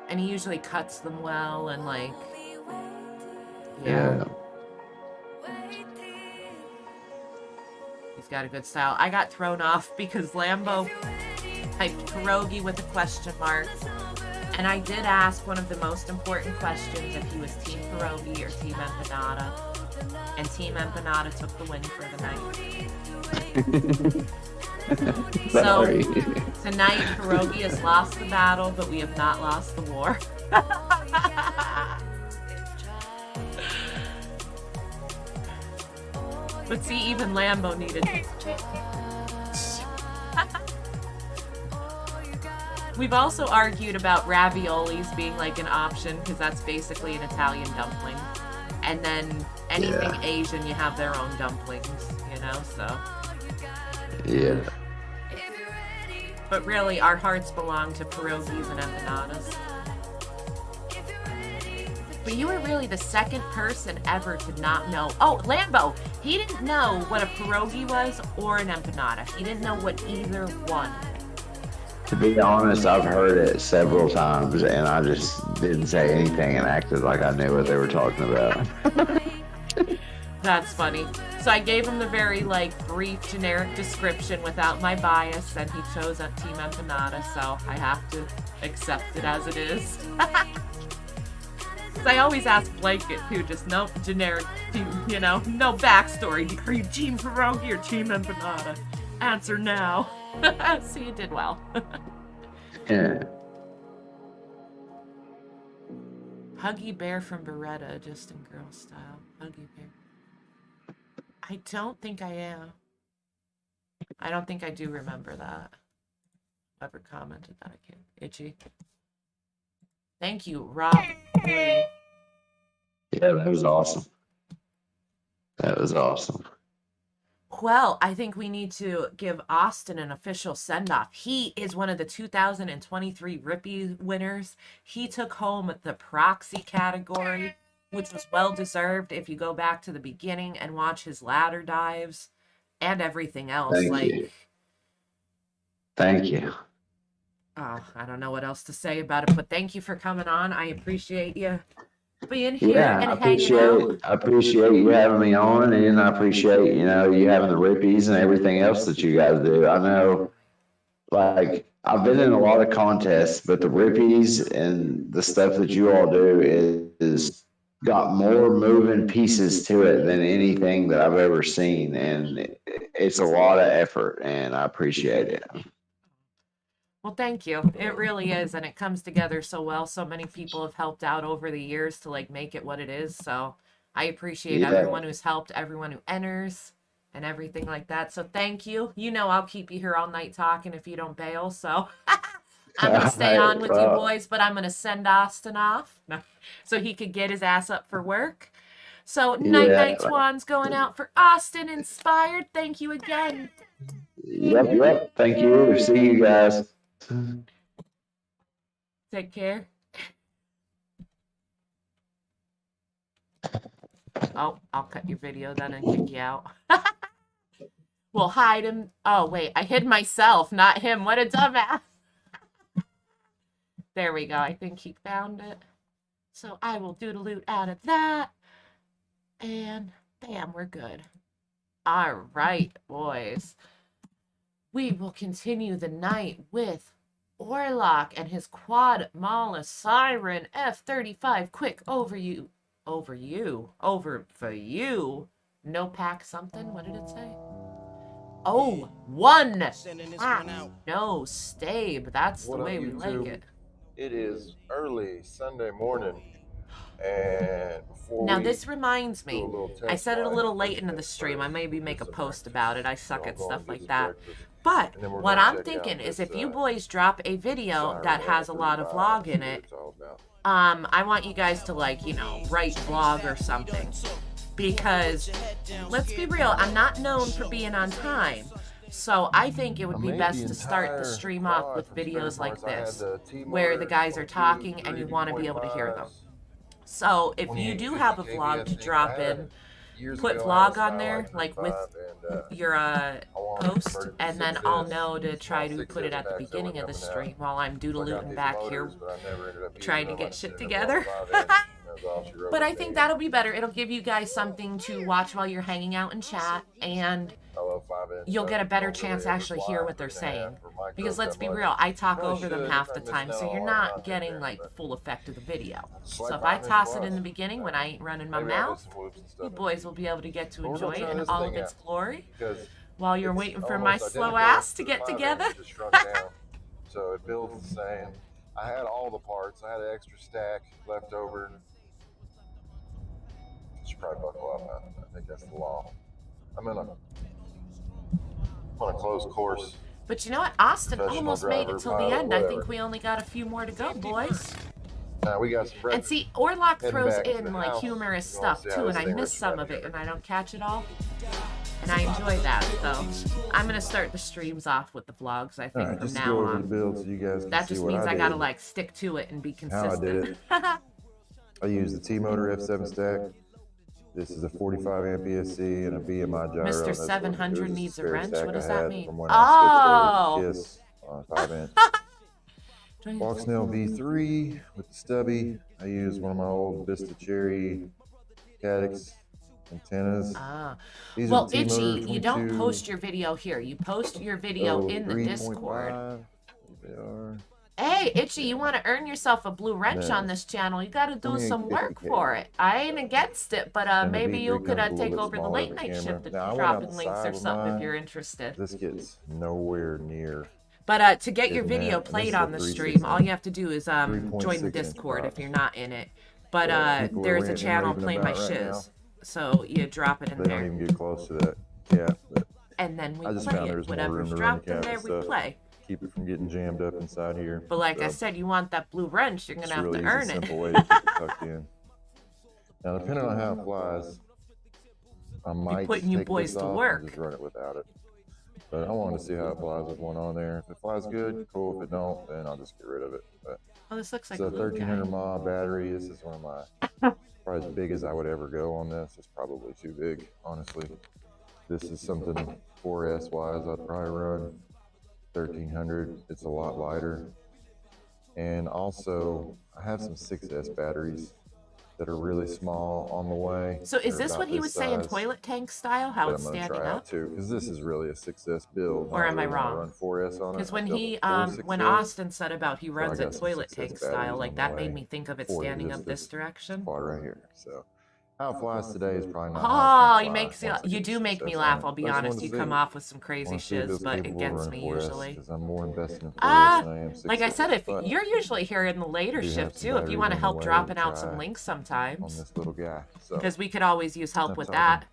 And he usually cuts them well and like, yeah. He's got a good style. I got thrown off because Lambo typed pierogi with a question mark. And I did ask one of the most important questions if he was Team Pierogi or Team Empanada. And Team Empanada took the win for the night. So, tonight, Pierogi has lost the battle, but we have not lost the war. But see, even Lambo needed We've also argued about raviolis being like an option, because that's basically an Italian dumpling. And then anything Asian, you have their own dumplings, you know, so. Yeah. But really, our hearts belong to pierogies and empanadas. But you were really the second person ever to not know. Oh, Lambo. He didn't know what a pierogi was or an empanada. He didn't know what either one. To be honest, I've heard it several times, and I just didn't say anything and acted like I knew what they were talking about. That's funny. So I gave him the very, like, brief, generic description without my bias, and he chose a Team Empanada, so I have to accept it as it is. I always ask Blanket, too, just no generic, you know, no backstory. Are you Team Pierogi or Team Empanada? Answer now. See, you did well. Yeah. Huggy Bear from Beretta, just in girl style. Huggy Bear. I don't think I am. I don't think I do remember that. Whoever commented that, I can't. Itchy. Thank you, Rob. Yeah, that was awesome. That was awesome. Well, I think we need to give Austin an official send-off. He is one of the 2023 Rippie winners. He took home the Proxy category, which was well-deserved if you go back to the beginning and watch his ladder dives and everything else. Thank you. Thank you. Oh, I don't know what else to say about it, but thank you for coming on. I appreciate you being here Yeah, and I hanging out. appreciate you having me on, and I appreciate, you know, you having the Rippies and everything else that you guys do. I know, like, I've been in a lot of contests, but the Rippies and the stuff that you all do is got more moving pieces to it than anything that I've ever seen, and it's a lot of effort, and I appreciate it. Well, thank you. It really is, and it comes together so well. So many people have helped out over the years to, like, make it what it is. So I appreciate everyone who's helped, everyone who enters, and everything like that. So thank you. You know I'll keep you here all night talking if you don't bail. So I'm going to stay on with you boys, but I'm going to send Austin off so he could get his ass up for work. So night-night Twan's going out for Austin Inspired. Thank you again. Yep. Thank you. See you guys. Take care. Oh, I'll cut your video then and kick you out. We'll hide him. Oh, wait. I hid myself, not him. What a dumbass. There we go. I think he found it. So I will doodle-loot out of that. And bam, we're good. All right, boys. We will continue the night with Orlock and his Quad Mala Siren F-35 quick over for you. No pack something. What did it say? Oh, one. No, Stabe. That's the way we like it. It is early Sunday morning, and before now this reminds me, I said it a little late into the stream. I maybe make a post about it. I suck at stuff like that. But what I'm thinking is if you boys drop a video that has a lot of vlog in it, I want you guys to, like, you know, write vlog or something. Because, let's be real, I'm not known for being on time. So I think it would be best to start the stream off with videos like this, where the guys are talking and you want to be able to hear them. So if you do have a vlog to drop in, put vlog on there, like with your post, and then I'll know to try to put it at the beginning of the stream while I'm doodle-looting back here, trying to get shit together. But I think that'll be better. It'll give you guys something to watch while you're hanging out and chat, and you'll get a better chance to actually hear what they're saying. Because let's be real, I talk over them half the time, so you're not getting, like, the full effect of the video. So if I toss it in the beginning when I ain't running my mouth, you boys will be able to get to enjoy it in all of its glory while you're waiting for my slow ass to get together. So it builds the same. I had all the parts. I had an extra stack left over. Should probably buckle up, man. I think that's the law. I'm on a closed course. But you know what? Austin almost made it till the end. I think we only got a few more to go, boys. We got some and see, Orlock throws in, like, humorous stuff, too, and I miss some of it, and I don't catch it all. And I enjoy that, so I'm going to start the streams off with the vlogs, I think, from now on. So you guys that just means I got to, like, stick to it and be consistent. I use the T-Motor F7 stack. This is a 45 amp ESC and a BMI gyro. Mr. 700 needs a wrench? What does that mean? From when Oh! I switched over to KISS on 5 inch. Walksnail V3 with the stubby. I use one of my old Vista Cherry Cadix antennas. These Well, are the T-Motor Itchy, you don't 22. post your video here. You post your video in the 3.5. Discord. They are. Hey, Itchy, you want to earn yourself a blue wrench on this channel? You got to do some work for it. I ain't against it, but maybe you could take over the late night shift and dropping links or something if you're interested. This gets nowhere near. But to get your video played on the stream, all you have to do is join the Discord if you're not in it. But there's a channel, Play My Shiz, so you drop it in They there. don't even get close to that cap. But And then we I just play found it. there's more Whatever's room to run dropped the in cap there, and we stuff. play. Keep it from getting jammed up inside here. But like I So, said, you want that blue wrench, you're going it's to have really to earn easy, it. simple way to keep it tucked in. Now, depending on how it flies, I might putting you take boys this to off and work. just run it without it. But I wanted to see how it flies with one on there. If it flies good, cool. If it don't, then I'll just get rid of it. But Oh, this looks like it's a a blue 1300 guy. mAh battery. This is one of my, probably as big as I would ever go on this. It's probably too big, honestly. This is something 4S wise. I'd probably run 1300. It's a lot lighter. And also, I have some 6S batteries that are really small on the way. So is They're this about what he was saying, size, toilet tank style, how that it's I'm gonna standing try out up? too, because this is really a 6S build. Or am I really wanna wrong? Run 4S on it. Because when I built he, it for when 6S. Austin said about he So I runs got it some toilet 6S tank batteries style, like on that the made way me think of it for standing just up this direction. spot right here. So how it flies today is probably not. Oh, you do make me laugh. I'll be honest. You come off with some crazy shiz, but against me usually. Because I'm more invested in 4S than I am 6S. Like I said, if but you're usually here in the later I do have shift some too, if you want to batteries on help the way dropping to out some try links on sometimes, this little guy. So because we could always use help that's with all. that.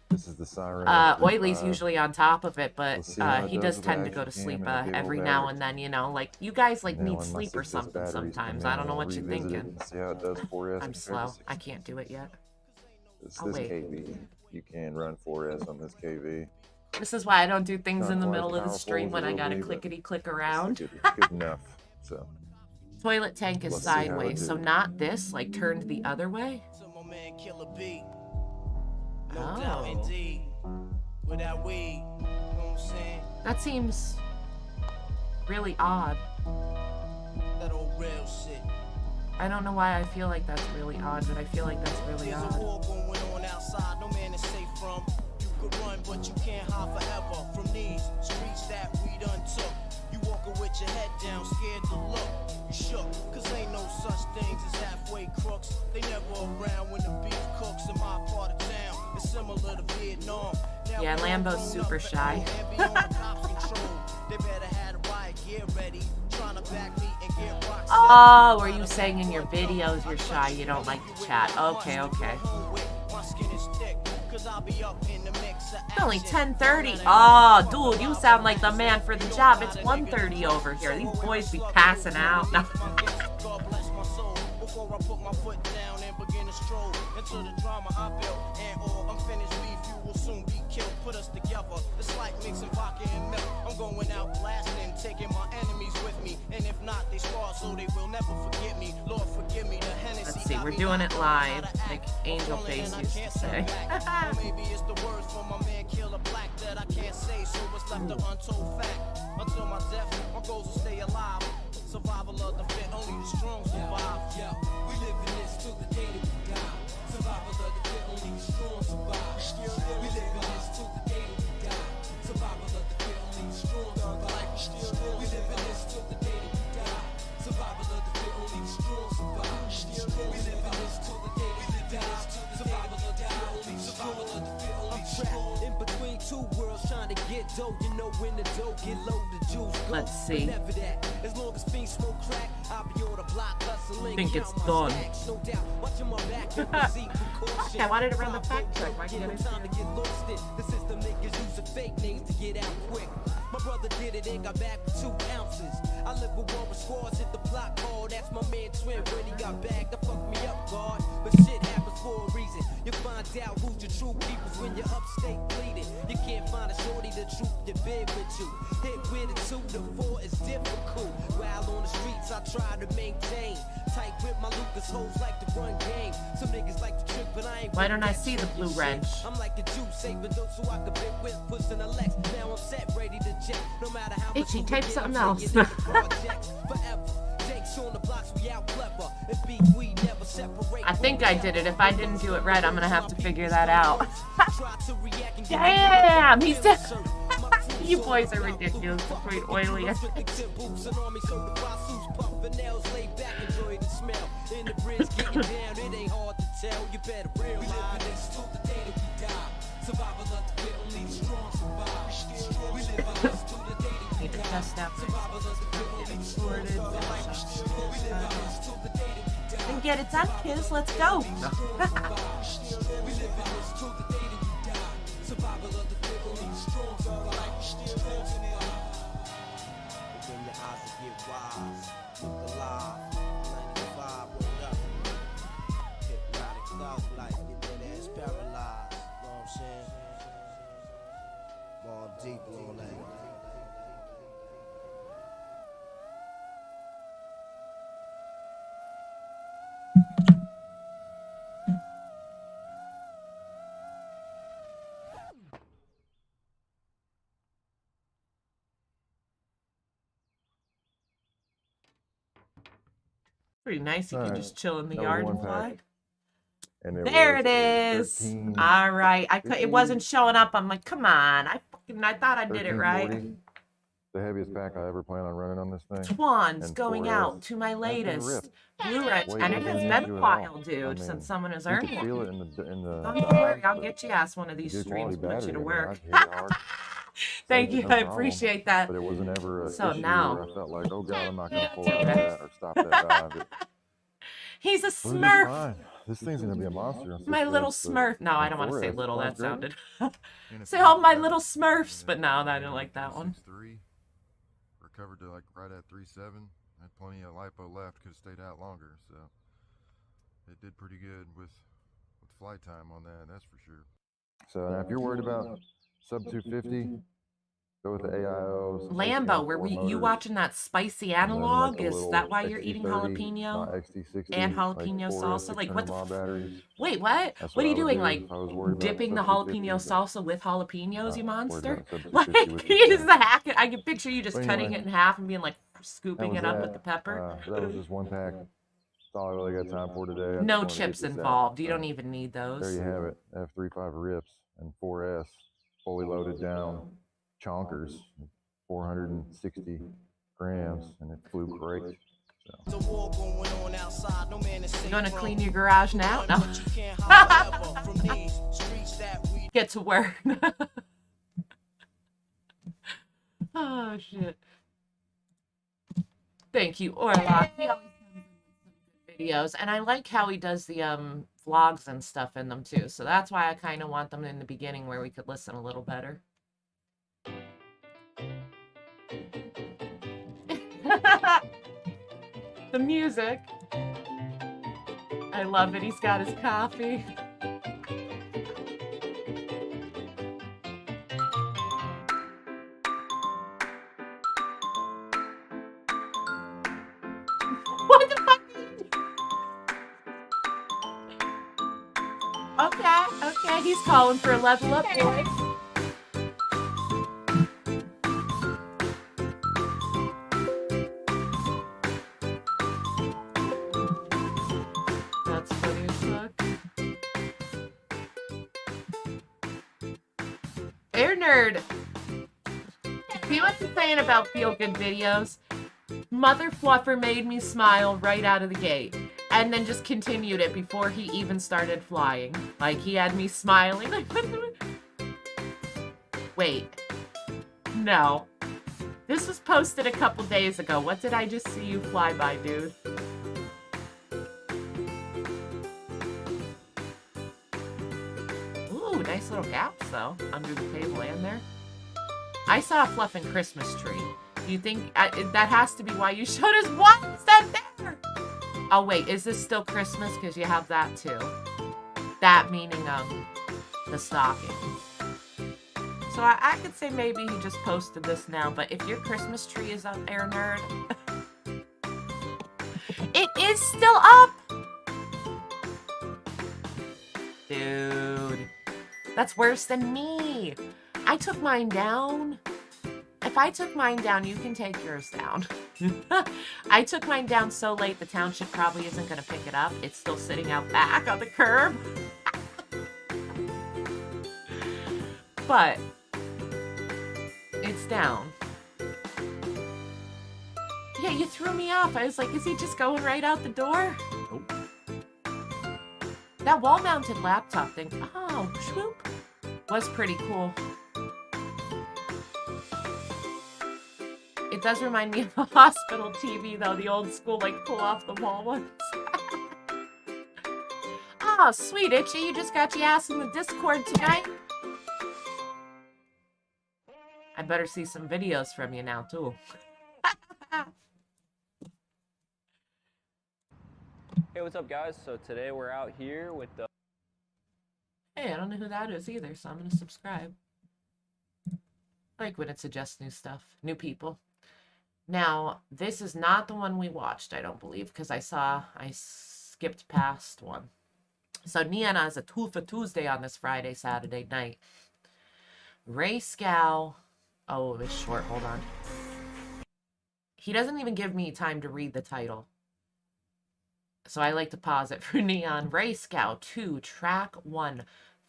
This is the Siren. Oily's usually on top of it, but see how it he does does with tend the to go to action sleep cam and the big every old now battery. and then, you know, like you guys like Now need when my sleep or 6S something batteries come sometimes. in, I don't know we'll what you're revisit it thinking. and see how it does 4S I'm compared to slow. 6S. I can't do it yet. It's I'll this wait. KV. You can run 4S on this KV. This is why I don't do things Not in the quite middle of the powerful stream as when it I will gotta be, but clickety click around. Good enough. So Toilet tank is Let's see how it sideways, so did. not this, like turned the other way. No doubt, Oh, indeed. Without weed, you know what I'm saying? that seems really odd. That old real shit. I don't know why I feel like that's really odd, but I feel like that's really There's a odd. war going on outside, no man is safe from. You could run, but you can't hide forever from these streets that we done took. You walking with your head down, scared to look. You shook, cause ain't no such things as halfway crooks. They never around when the beef cooks in my part of town. It's similar to Vietnam. Now Yeah, we Lambo's grown super up shy. and be on the cops' control. They better have the riot gear ready, trying to back me and get rocks. Oh, are you saying in your videos you're shy, you don't like to chat? Okay, okay. My skin is thick, cause I'll be up in the mix of It's only action. 10:30. Oh, dude, you sound like the man for the job. It's 1:30 over here. These boys be passing out. God bless my soul before I put my foot down and begin to stroll into the drama I built. And all unfinished beef, you will soon be killed. Put us together. It's like mixing vodka and milk. I'm going out blasting, taking my enemies with me. And if not, they scar so they will never forget me. Lord, forgive me. The Hennessy Let's see, got we're me doing it high. live, like Angel Face used to say. Or maybe it's the words from my man Killer Black that I can't say, so it's left the untold fact. Until my death, my goals will stay alive. Survival of the fit, only the strong survive. Yeah, we live in this till the day that we die. Survival of the fit, only the strong survive. We live in this till the day that we die. Survival of the fit, only the strong survive. We live in this till the day that we die. Survival of the fit, only the strong survive. We live in this till the day that we die. Survival of the fit, only the strong survive. I'm trapped in between two worlds trying to get dough. You know when the dough get low, the juice go. Let's see. Never that. As long as fiends smoke crack, I'll be on the block hustling. Think it's count my done. stacks, no doubt. Watching my back and receive precaution. I wanted to run the fact check. Why Get can't I time to get lost in. The system niggas using fake names to get out quick. My brother did it and got back with 2 ounces. I live with Warren Squads at the block hall. That's my man Twin when he got back. That fucked me up, God. But shit happens for a reason. You find out who's your true peoples when you're upstate bleeding. You can't find a shorty to troop your bed with you. Hit with a 2 to 4 is difficult. While on the streets, I try to maintain. Tight grip, my Lucas hoes like to run game. Some niggas like to trip, but I ain't. Why don't I see the blue wrench? I'm like a Jew, saving those so I could big whip, pushing a Lex. Now I'm set, ready to jet. No matter how much Itchy, tape something else. I think I did it. If I didn't do it right, I'm gonna have to figure that out. Damn, he's dead. You boys are ridiculous. Great oily. Need to test out and get it done, kids. Let's go. Pretty nice. You can just chill in the yard and fly. And there it is. 13, all right. It wasn't showing up. I'm like, come on. I thought I did it right. 1340, the heaviest pack I ever plan on running on this thing. Twan's And going 4S. out to my latest Blue Ridge, Wait, and it it has doesn't been do a it while, all. dude, I mean, since someone has you earned can one. feel it in the Don't you worry, I'll get you ass one of these Good streams, quality put you to battery, work. I mean, I'd hit it hard. Thank Saved you, it, no I problem. appreciate that. But it wasn't ever a So issue now- where I felt like, oh god, I'm not gonna pull out of that or stop that dive. He's a It was just Smurf. fine. This thing's gonna be a monster. on My little 6S, but Smurf. No, I on don't want to say 4S, little. That flies great. sounded. Say, oh, my little Smurfs. But no, I didn't like that one. 6.3, recovered to like right at 3.7. Had plenty of lipo left. Could have stayed out longer. So it did pretty good with flight time on that. That's for sure. So now if you're worried about sub 250, go with the AIOs. Lambo, were you watching that spicy analog? Is that why you're eating jalapeno and jalapeno salsa? Like what the wait, what? What are you doing? Like dipping the jalapeno salsa with jalapenos, you monster? Like you just hack it. I can picture you just cutting it in half and being like scooping it up with the pepper. That was just one pack. That's all I really got time for today. No chips involved. You don't even need those. There you have it. F35 Rips and 4S, fully loaded down. Chonkers, 460 grams, and it flew great. So. You gonna clean your garage now? No. Get to work. Oh shit. Thank you, Orla. He always comes in with some good videos, and I like how he does the vlogs and stuff in them too. So that's why I kind of want them in the beginning where we could listen a little better. The music. I love it. He's got his coffee. What the fuck? Okay, he's calling for a level up, boys. That's funny as fuck. Air Nerd. See what I'm saying about feel-good videos? Mother Fluffer made me smile right out of the gate. And then just continued it before he even started flying. Like, he had me smiling. Like, wait. No. This was posted a couple days ago. What did I just see you fly by, dude? Ooh, nice little gaps, though. Under the table and there. I saw a fluffing Christmas tree. Do you think that has to be why you showed us? What is that there? Oh wait, is this still Christmas? Because you have that too. That meaning the stocking. So I could say maybe he just posted this now, but if your Christmas tree is up there, nerd, it is still up! Dude, that's worse than me. I took mine down. If I took mine down, you can take yours down. I took mine down so late the township probably isn't going to pick it up. It's still sitting out back on the curb. But it's down. Yeah, you threw me off. I was like, is he just going right out the door? Nope. That wall-mounted laptop thing, oh, swoop, was pretty cool. It does remind me of a hospital TV, though, the old school, like, pull off the wall ones. Oh, sweet, Itchy, you just got your ass in the Discord tonight. I better see some videos from you now, too. Hey, what's up, guys? So today we're out here with the... Hey, I don't know who that is either, so I'm going to subscribe. I like when it suggests new stuff, new people. Now, this is not the one we watched, I don't believe, because I skipped past one. So Neon has a Tufa Tuesday on this Friday, Saturday night. Ray Scow. Oh, it's short, hold on. He doesn't even give me time to read the title. So I like to pause it for Neon. Ray Scow 2, track 1.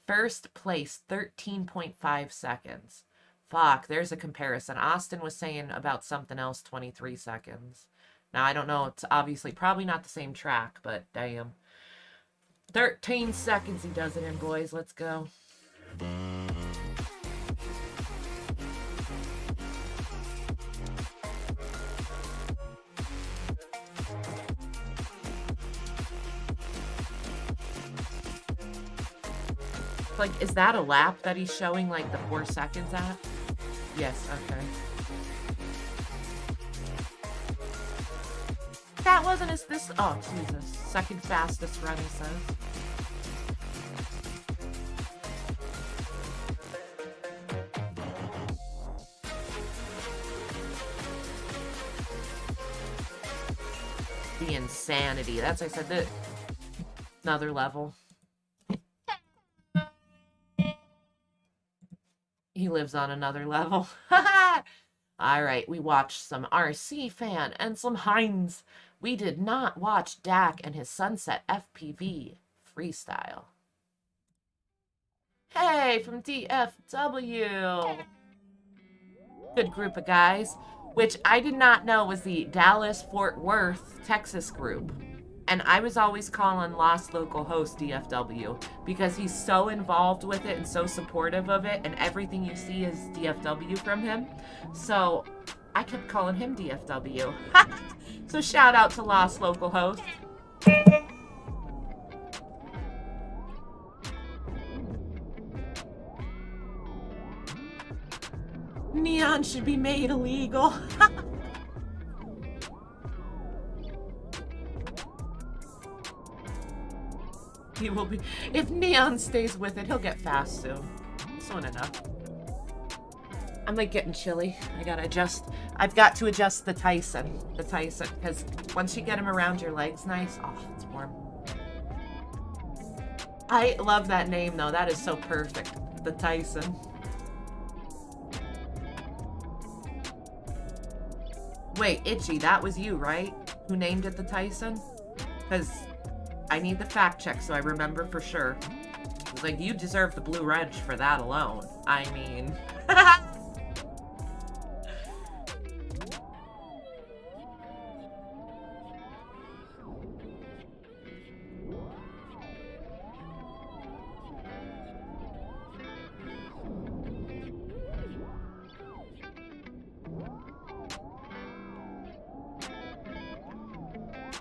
First place, 13.5 seconds. Fuck, there's a comparison. Austin was saying about something else, 23 seconds. Now, I don't know. It's obviously probably not the same track, but damn. 13 seconds he does it in, boys. Let's go. Like, is that a lap that he's showing, like, the 4 seconds at? Yes, okay. That wasn't his, oh, Jesus. Second fastest run, he says. The insanity. That's, I said, that another level. He lives on another level. All right, we watched some RC Fan and some Heinz. We did not watch Dak and his Sunset FPV freestyle. Hey, from DFW. Good group of guys, which I did not know was the Dallas-Fort Worth, Texas group. And I was always calling Lost Local Host DFW because he's so involved with it and so supportive of it, and everything you see is DFW from him. So I kept calling him DFW. So shout out to Lost Local Host. Neon should be made illegal. He will be. If Neon stays with it, he'll get fast soon. Soon enough. I'm like getting chilly. I gotta adjust. I've got to adjust the Tyson. Because once you get him around your legs nice, oh, it's warm. I love that name though. That is so perfect. The Tyson. Wait, Itchy, that was you, right? Who named it the Tyson? Because I need the fact check so I remember for sure. It's like, you deserve the blue wrench for that alone. I mean...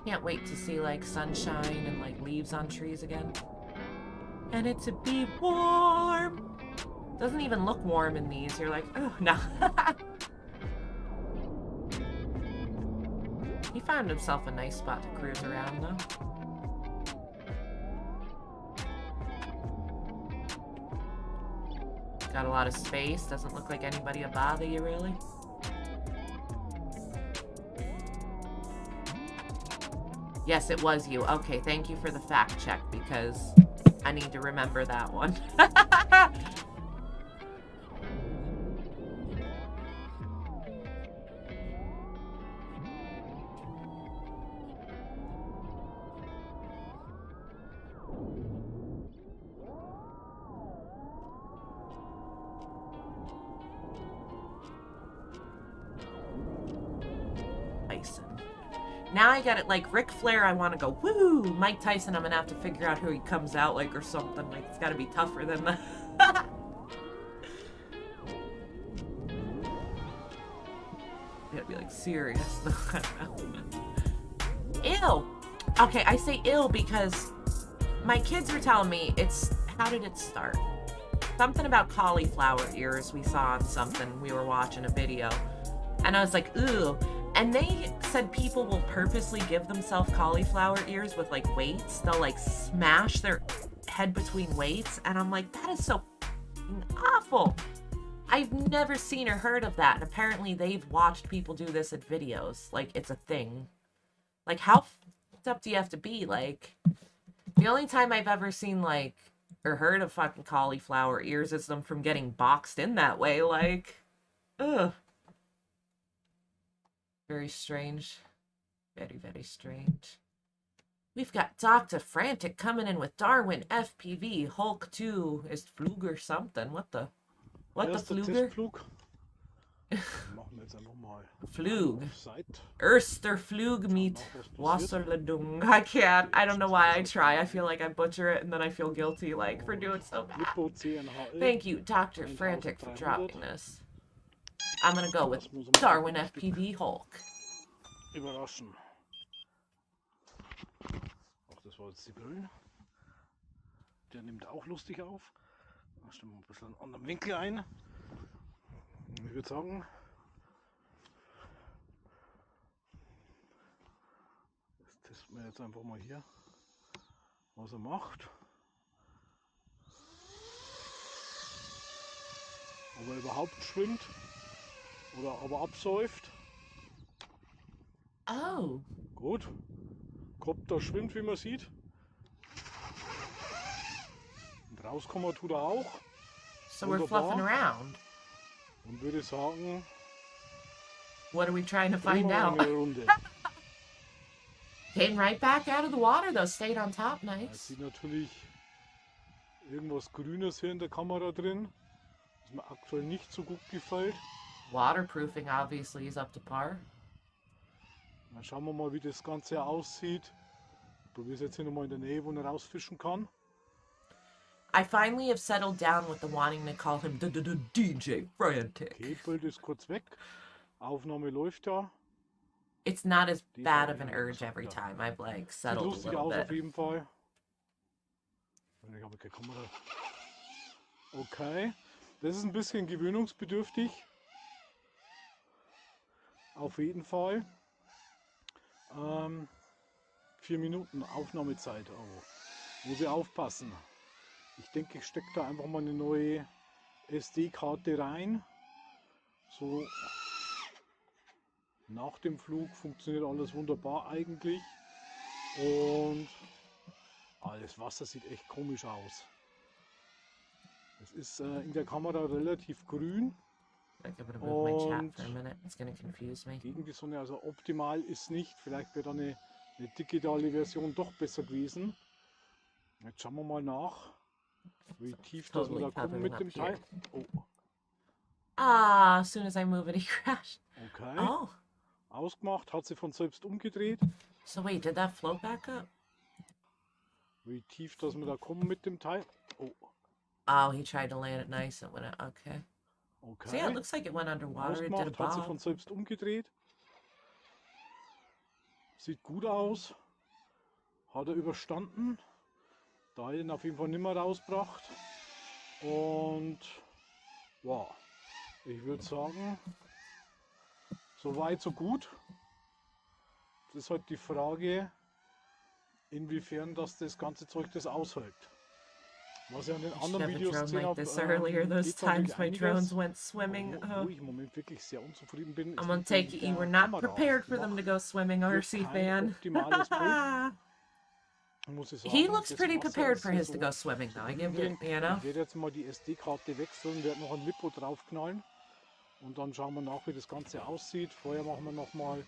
Can't wait to see like sunshine and like leaves on trees again. And it to be warm. Doesn't even look warm in these. You're like, oh, no. He found himself a nice spot to cruise around, though. Got a lot of space. Doesn't look like anybody will bother you, really. Yes, it was you. Okay, thank you for the fact check, because I need to remember that one. Now I got it like Ric Flair, I want to go, woo! Mike Tyson, I'm going to have to figure out who he comes out like or something. Like, it's got to be tougher than that. You gotta be like serious. I don't know. Ill! Okay, I say ill because my kids were telling me how did it start? Something about cauliflower ears we saw on something. We were watching a video. And I was like, ooh. And they said people will purposely give themselves cauliflower ears with like weights. They'll like smash their head between weights. And I'm like, that is so awful. I've never seen or heard of that. And apparently they've watched people do this in videos. Like, it's a thing. Like, how fucked up do you have to be? Like, the only time I've ever seen like, or heard of fucking cauliflower ears is them from getting boxed in that way. Like, ugh. Very strange. Very, very strange. We've got Dr. Frantic coming in with Darwin, FPV, Hulk 2, is Fluger something. What the Fluger? Flug. Erster Flug mit Wasserladung. I can't. I don't know why I try. I feel like I butcher it and then I feel guilty like for doing so bad. Thank you, Dr. Frantic, for dropping this. I'm gonna go with Darwin FPV Hulk. Überraschen. Ach, das war jetzt die Grün. Der nimmt auch lustig auf. Da stellen wir ein bisschen einen anderen Winkel ein. Ich würde sagen, das testen wir jetzt einfach mal hier, was er macht. Ob er überhaupt schwimmt. Oder aber absäuft. Oh. Gut. Kopter schwimmt, wie man sieht. Und rauskommen tut er auch. So we're fluffing around. Und würde sagen, what are we trying to find out? Came right back out of the water though, stayed on top, nice. Es sieht natürlich irgendwas Grünes hier in der Kamera drin, was mir aktuell nicht so gut gefällt. Waterproofing obviously is up to par. Dann schauen wir mal, wie das Ganze aussieht. Ich probiere es jetzt hier nochmal in der Nähe, wo er rausfischen kann. I finally have settled down with the wanting to call him the DJ Frantic. Okay, Bild ist kurz weg. Aufnahme läuft ja. It's not as bad of an urge every time. I've like settled a lustig little aus bit. auf jeden Fall. Ich habe keine Kamera. Okay, das ist ein bisschen gewöhnungsbedürftig. Auf jeden Fall. 4 Minuten Aufnahmezeit. Oh. Muss ich aufpassen. Ich denke, ich stecke da einfach mal eine neue SD-Karte rein. So. Nach dem Flug funktioniert alles wunderbar eigentlich. Und das Wasser sieht echt komisch aus. Es ist in der Kamera relativ grün. Und gegen die Sonne, also optimal ist nicht. Vielleicht wäre da eine digitale Version doch besser gewesen. Jetzt schauen wir mal nach, wie tief das wir da kommen mit dem Teil. Oh. Ah, as soon as I move it, he crashed. Okay. Oh. Ausgemacht, hat sie von selbst umgedreht. So wait, did that float back up? Wie tief das wir da kommen mit dem Teil. Oh. Oh, he tried to land it nice and went out. Okay. Okay. So yeah, it looks like it went underwater. It did a Ausgemacht, hat sie bob. von selbst umgedreht. Sieht gut aus. Hat er überstanden. Da hat ihn auf jeden Fall nicht mehr rausgebracht. Und Ja, ich würde sagen, so weit, so gut. Das ist halt die Frage, inwiefern das ganze Zeug das aushält. Was ich an den I should anderen have a Videos drone gesehen like habe, this earlier. Those geht natürlich times my einiges. drones went swimming. Wo ich im Moment wirklich sehr unzufrieden bin, I'm ist gonna mit take it you der were not Kamera. prepared for them to go swimming, RC fan. Optimales Bild, muss ich He sagen. looks Das pretty Wasser prepared ist for hier his so to go swimming, though. I give you, you know. Ich werde jetzt mal die SD-Karte wechseln, werde noch ein Lipo draufknallen und dann schauen wir nach, wie das Ganze aussieht. Vorher machen wir noch mal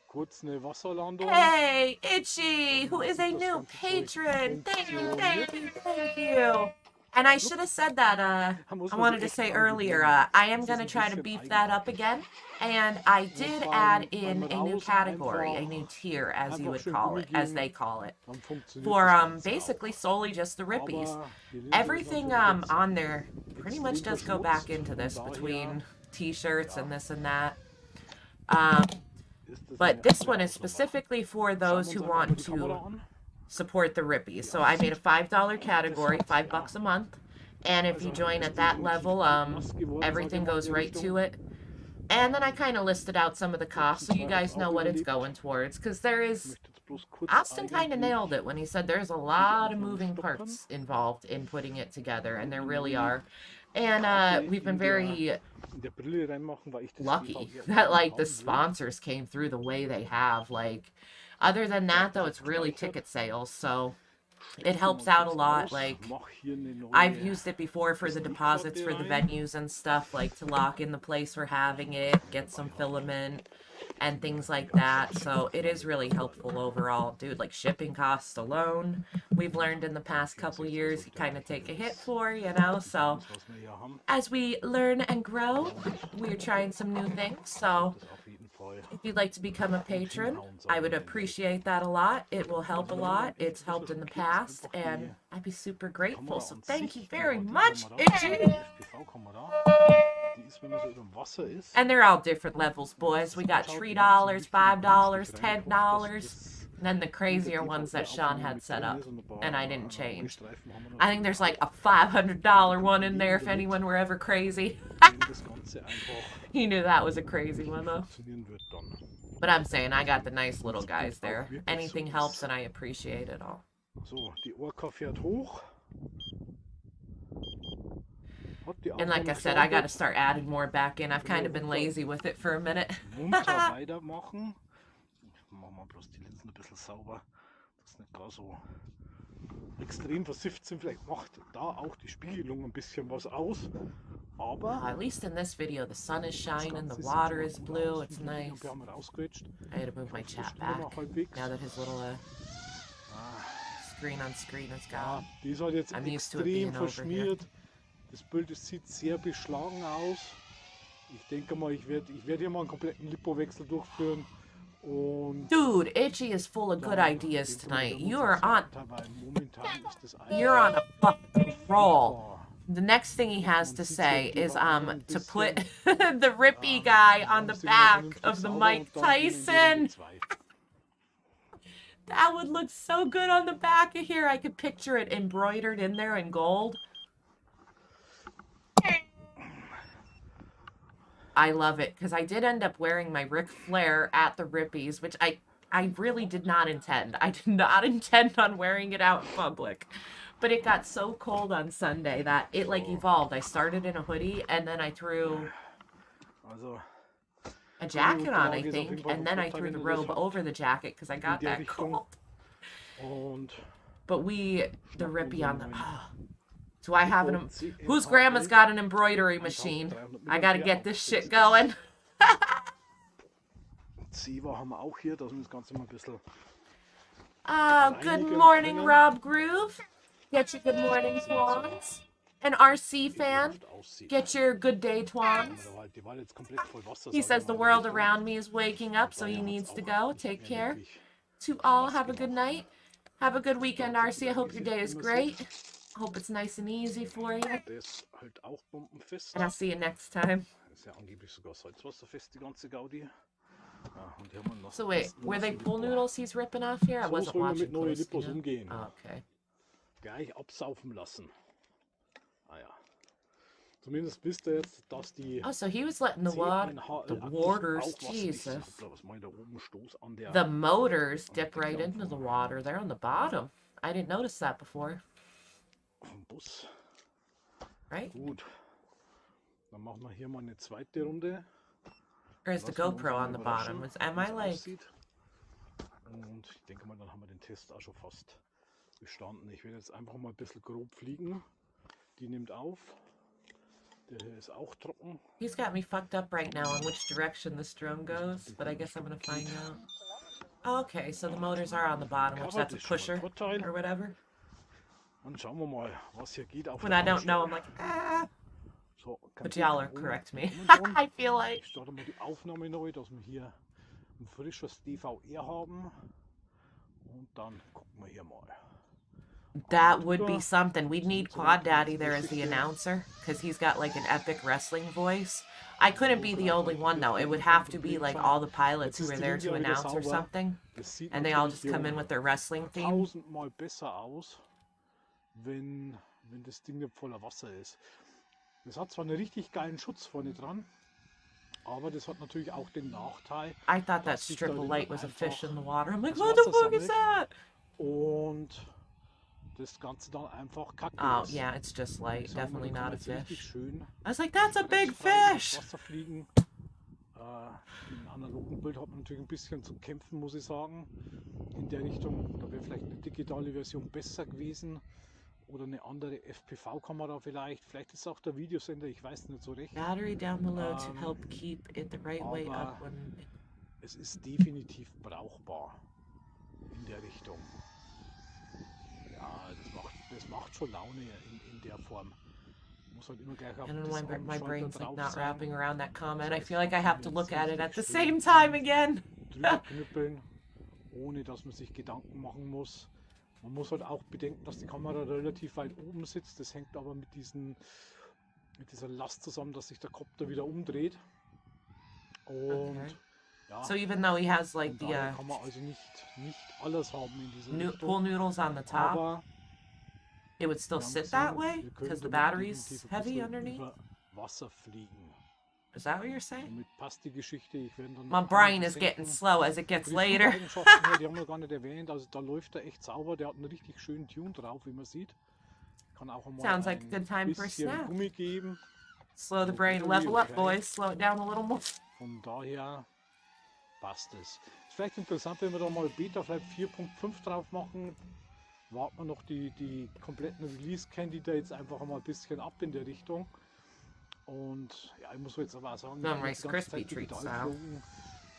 kurz eine Wasserlandung. Hey, Itchy, who is a new patron. Thank you, thank you, thank you. And I should have said that, I wanted to say earlier, I am going to try to beef that up again. And I did add in a new category, a new tier, as you would call it, as they call it, for basically solely just the Rippies. Everything on there pretty much does go back into this, between t-shirts and this and that. But this one is specifically for those who want to support the Rippies. So I made a $5 category, $5 a month. And if you join at that level, everything goes right to it. And then I kind of listed out some of the costs so you guys know what it's going towards. Because there is... Austin kind of nailed it when he said there's a lot of moving parts involved in putting it together. And there really are. And we've been very lucky that, like, the sponsors came through the way they have. Like, other than that, though, it's really ticket sales. So it helps out a lot. Like, I've used it before for the deposits for the venues and stuff, like to lock in the place we're having it, get some filament and things like that. So it is really helpful overall. Dude, like shipping costs alone, we've learned in the past couple years, you kind of take a hit for, you know. So as we learn and grow, we're trying some new things. So if you'd like to become a patron, I would appreciate that a lot. It will help a lot. It's helped in the past, and I'd be super grateful. So thank you very much, Itchy. And they're all different levels, boys. We got $3, $5, $10, and then the crazier ones that Sean had set up, and I didn't change. I think there's like a $500 one in there if anyone were ever crazy. He knew that was a crazy one, though. But I'm saying I got the nice little guys there. Anything helps, and I appreciate it all. And like I said, I got to start adding more back in. I've kind of been lazy with it for a minute. Extrem versifft sind, vielleicht macht da auch die Spiegelung ein bisschen was aus. Aber at least in this video, the sun is shining, the water is blue, it's nice. I had to move my chat back now that his little screen on screen is gone. Die ist halt jetzt I'm used to it being over here. Das Bild sieht sehr beschlagen aus. Ich denke mal, ich werde hier mal einen kompletten Lipo-Wechsel durchführen. Und dude, Itchy is full of good ideas tonight. You're on a fucking roll. The next thing he has to say is to put the Rippie guy on the back of the Mike Tyson. That would look so good on the back of here. I could picture it embroidered in there in gold. I love it, because I did end up wearing my Ric Flair at the Rippies, which I really did not intend. I did not intend on wearing it out in public. But it got so cold on Sunday that it, like, evolved. I started in a hoodie, and then I threw a jacket on, I think, and then I threw the robe over the jacket, because I got that cold. But the Rippie on the... Do I have an... Whose grandma's got an embroidery machine? I gotta get this shit going. Good morning, Rob Groove. Get your good morning, Twans. An RC fan, get your good day, Twans. He says the world around me is waking up, so he needs to go. Take care. To all, have a good night. Have a good weekend, RC. I hope your day is great. Hope it's nice and easy for you. And I'll see you next time. So wait, were they pool noodles he's ripping off here? I wasn't watching close, you know? Oh, okay. Gleich absaufen lassen. Zumindest wisst ihr jetzt, dass die Oh, so he was letting the HL-Akkus waters, auch wasserdicht sind. Jesus. Hoppla, was mache ich da oben? Stoß an der... The motors dip right into the water. They're on the bottom. I didn't notice that before. Vom Bus. Right? Gut. Dann machen wir hier mal eine zweite Runde. Or is the GoPro on the bottom? Am I like... Und ich denke mal, dann haben wir den Test auch schon fast bestanden. Ich werde jetzt einfach mal ein bisschen grob fliegen. Die nimmt auf. Der hier ist auch trocken. He's got me fucked up right now on which direction this drone goes, but I guess I'm gonna find out. Oh, okay, so the motors are on the bottom, which that's a pusher or whatever. Und schauen wir mal, was hier geht auf When der I don't know, I'm like, ah. But y'all are correct me. I feel like. Ich starte mal die Aufnahme neu, dass wir hier ein frisches DVR haben. Und dann gucken wir hier mal. That would be something. We'd need Quad Daddy there as the announcer, because he's got like an epic wrestling voice. I couldn't be the only one though. It would have to be like all the pilots who are there to announce or something. And they all just come in with their wrestling theme. Tausendmal besser aus, wenn das Ding nicht voller Wasser ist. Das hat zwar einen richtig geilen Schutz vorne dran, aber das hat natürlich auch den Nachteil. I thought that strip of light was a fish in the water. I'm like, what the fuck is that? Und das Ganze dann einfach kacke Oh, ist. yeah, it's just light. Definitely not a fish. Schön I was like, that's a big fish! Wasser fliegen. Im analogen Bild hat man natürlich ein bisschen zu kämpfen, muss ich sagen. In der Richtung, da wäre vielleicht eine digitale Version besser gewesen. Oder eine andere FPV-Kamera vielleicht. Vielleicht ist es auch der Videosender, ich weiß nicht so recht. Battery down below to help keep it the right way up when... Es ist definitiv brauchbar in der Richtung. Ja, das macht schon Laune in der Form. Muss halt immer gleich auf And my brain's like not wrapping around that comment. I feel like I have to look at it at the same time again. Drüber knüppeln, ohne dass man sich Gedanken machen muss. Man muss halt auch bedenken, dass die Kamera relativ weit oben sitzt. Das hängt aber mit dieser Last zusammen, dass sich der Kopter wieder umdreht. Und ja, so even though he has like the kann man also nicht alles haben in dieser Richtung. pool noodles on the top, Aber it would still sit that way because the battery's heavy underneath. Über Wasser fliegen. Is that what you're saying? Somit passt die Geschichte. Ich werde dann My brain is getting slow as it gets later. Die haben wir gar nicht erwähnt. Also da läuft er echt sauber. Der hat einen richtig schönen Tune drauf, wie man sieht. Kann auch mal Sounds like a good time for a bisschen snack. Gummi geben. Slow the brain, level up, boys. Slow it down a little more. Von daher passt es. Ist vielleicht interessant, wenn wir da mal Beta vielleicht 4.5 drauf machen. Warten wir noch die kompletten Release-Candidates einfach mal ein bisschen ab in der Richtung. Und ja, ich muss jetzt aber auch sagen, Some Rice Krispie Treats now.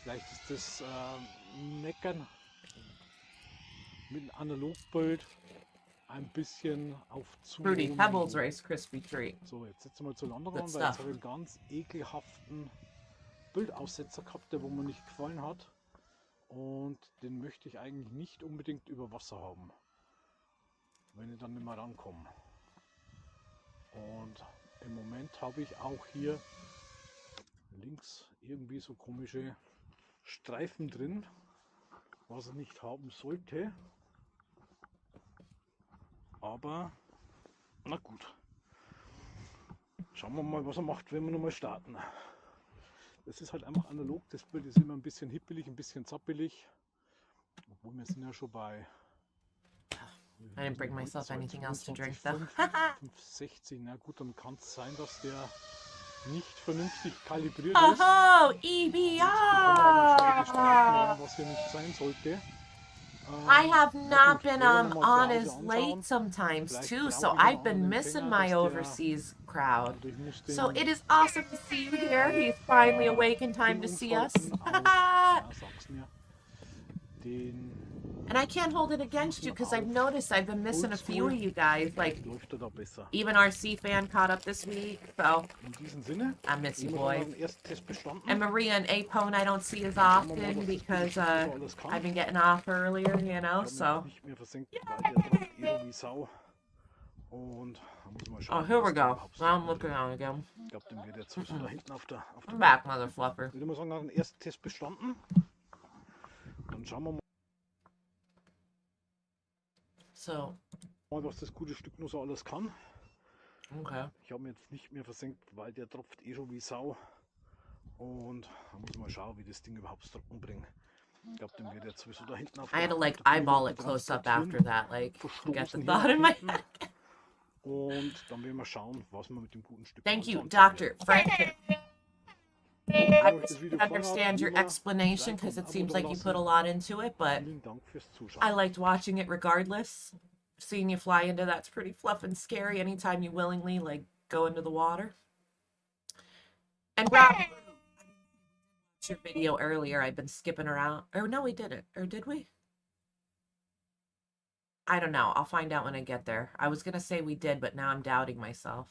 Vielleicht ist das Meckern mit einem Analogbild ein bisschen auf zu Fruity Pebbles Rice Krispie Treat. So, jetzt setzen wir zur Landung Good an, weil jetzt stuff. habe ich einen ganz ekelhaften Bildaussetzer gehabt, der wo mir nicht gefallen hat. Und den möchte ich eigentlich nicht unbedingt über Wasser haben, wenn ich dann nicht mehr rankomme. Und im Moment habe ich auch hier links irgendwie so komische Streifen drin, was er nicht haben sollte. Aber na gut. Schauen wir mal, was er macht, wenn wir nochmal starten. Das ist halt einfach analog. Das Bild ist immer ein bisschen hippelig, ein bisschen zappelig. Obwohl wir sind ja schon bei... I didn't bring myself anything else to drink though. 560, na gut, dann kann es sein, dass der nicht vernünftig kalibriert ist. Oh, Jetzt EBR! was hier nicht sein sollte. I have not been on as late sometimes too, so I've been missing my overseas crowd. So it is awesome to see you here. He's finally awake in time to see us. And I can't hold it against you because I've noticed I've been missing a few of you guys. Like, even our C fan caught up this week, so I miss you boys. And Maria and Apone I don't see as often because I've been getting off earlier, you know, so. Oh, here we go. Now I'm looking on again. I'm back, mother fluffer. Ich würde mal sagen, nach dem ersten Test bestanden. Dann schauen wir So. mal, was das gute Stück nur so alles kann. Okay. Ich habe ihn jetzt nicht mehr versenkt, weil der tropft eh schon wie Sau. Und da muss man schauen, wie das Ding überhaupt zum Trocken bringt. Ich glaube, den wird jetzt sowieso da hinten auf I had to like der Bühne eyeball it close up after that, like get the thought in my head. Und dann werden wir schauen, was wir mit dem guten Stück Thank you, anfangen Dr. werden. Franken. Wenn I euch das Video just gefallen hat, understand wie your immer, explanation Like because und it Abo seems like you dalassen. put a lot into it, but Vielen Dank fürs Zuschauen. I liked watching it regardless. Seeing you fly into that's pretty fluff and scary anytime you willingly like go into the water. And Rob, your video earlier, I've been skipping around. Or no, we didn't. Or did we? I don't know. I'll find out when I get there. I was gonna say we did, but now I'm doubting myself.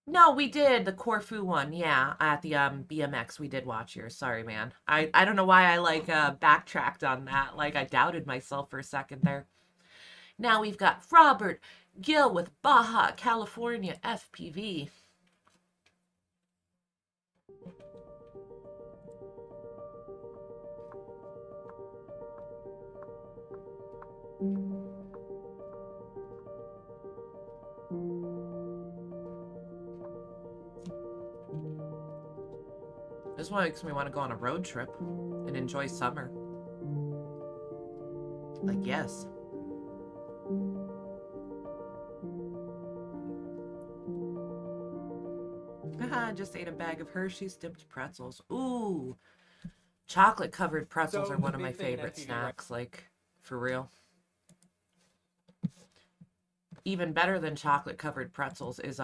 No, we did the Corfu one. Yeah, at the BMX we did watch yours. Sorry, man. I don't know why I like backtracked on that. Like I doubted myself for a second there. Now we've got Robert Gill with Baja California FPV. This one makes me want to go on a road trip and enjoy summer. Like, yes. I just ate a bag of Hershey's dipped pretzels. Ooh. Chocolate covered pretzels So are one the of my big thing in favorite FPV, snacks, like, for real. Even better than chocolate covered pretzels is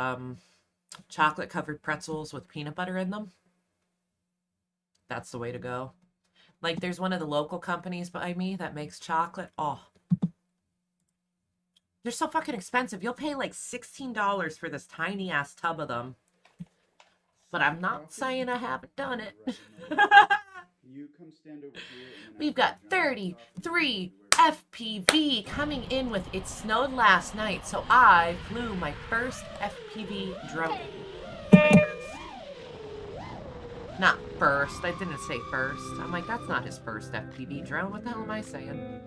chocolate covered pretzels with peanut butter in them. That's the way to go. Like, there's one of the local companies by me that makes chocolate. Oh. They're so fucking expensive. You'll pay like $16 for this tiny ass tub of them. But I'm not saying I haven't done it. You come stand over here. We've got 33 FPV coming in with It Snowed Last Night, so I flew my first FPV drone. Not first. I didn't say first. I'm like, that's not his first FPV drone. What the hell am I saying?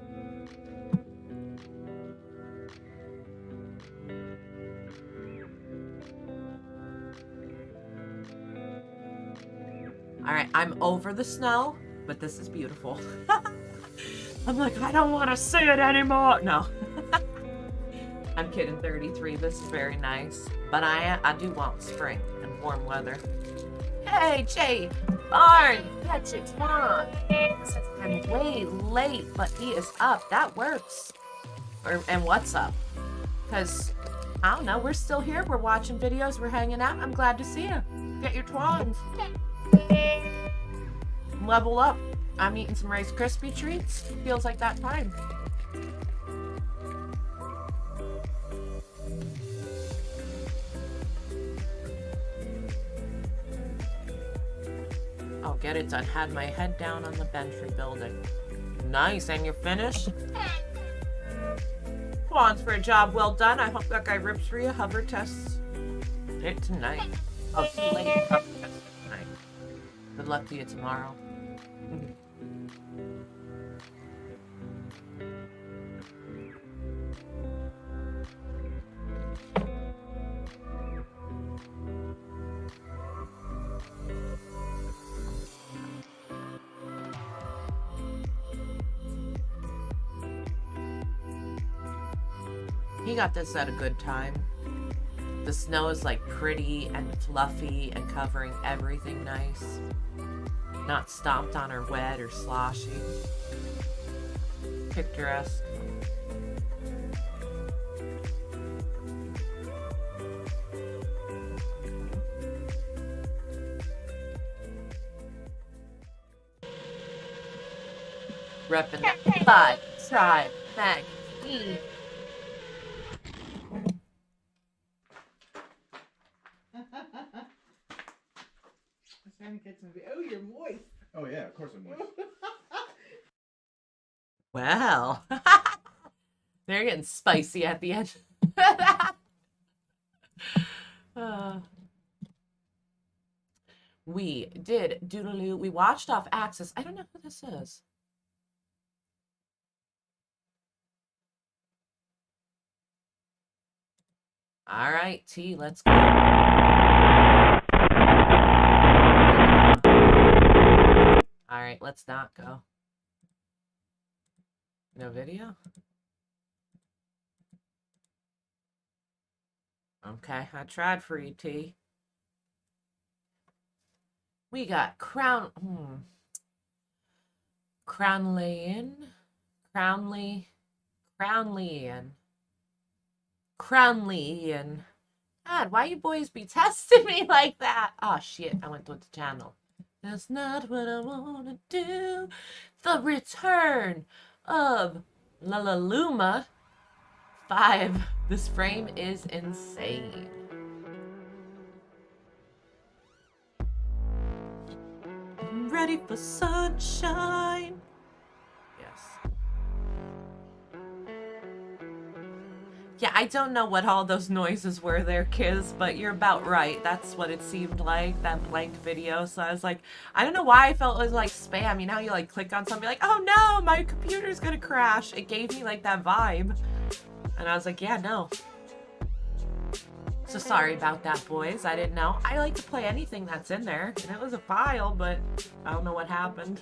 All right, I'm over the snow, but this is beautiful. I'm like, I don't want to see it anymore. No. I'm kidding, 33. This is very nice. But I do want spring and warm weather. Hey, Jay Barn, catch it, Twan. I'm way late, but he is up. That works. And what's up? Because, I don't know, we're still here. We're watching videos. We're hanging out. I'm glad to see you. Get your Twans. Level up. I'm eating some Rice Krispie treats. Feels like that time. I'll get it done. Had my head down on the bench rebuilding. Nice, and you're finished? Twans for a job well done. I hope that guy rips for you. Hover tests it tonight. Oh, too late. Hover test it tonight. Good luck to you tomorrow. He got this at a good time. The snow is like pretty and fluffy and covering everything nice. Not stomped on or wet or sloshy. Picturesque. Reppin' that 5 Tribe magazine. Oh, you're moist. Oh yeah, of course I'm moist. Well, they're getting spicy at the end. We did Doodaloo. We watched off Axis. I don't know who this is. All right, T, let's go. All right, let's not go. No video? Okay, I tried for you, T. We got Crownleyan. God, why you boys be testing me like that? Oh, shit, I went to the channel. That's not what I want to do. The return of Lalaluma 5. This frame is insane. I'm ready for sunshine. Yes. Yeah, I don't know what all those noises were there, kids, but you're about right. That's what it seemed like, that blank video. So I was like, I don't know why I felt it was like spam. You know how you like click on something like, oh no, my computer's gonna crash. It gave me like that vibe. And I was like, yeah, no. So sorry about that, boys. I didn't know. I like to play anything that's in there. And it was a file, but I don't know what happened.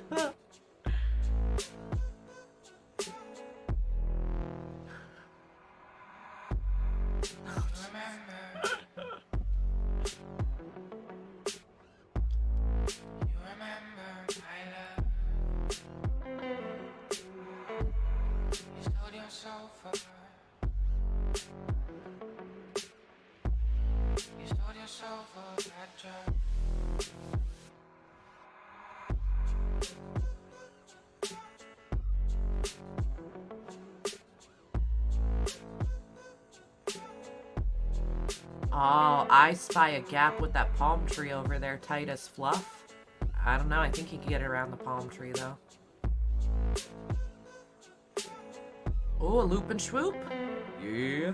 Oh, I spy a gap with that palm tree over there, tight as fluff. I don't know. I think you can get around the palm tree, though. Oh, a loop and swoop. Yeah.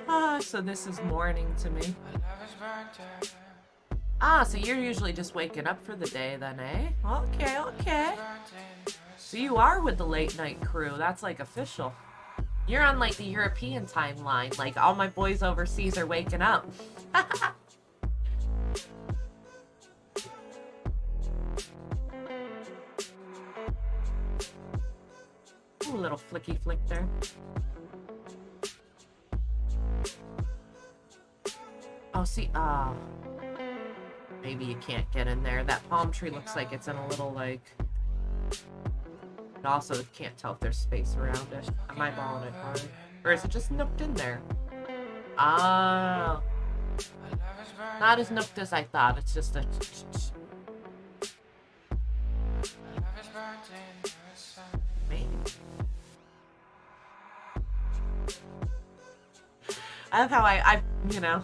Ah, so this is morning to me. Ah, so you're usually just waking up for the day then, eh? Okay, okay. So you are with the late night crew. That's like official. You're on like the European timeline. Like all my boys overseas are waking up. Ooh, a little flicky flick there. Oh, see, maybe you can't get in there. That palm tree looks like it's in a little, like... But also, can't tell if there's space around it. Am I eyeballing it hard? Or is it just nooked in there? Oh. Not as nooked as I thought. It's just a... Maybe. I love how I you know,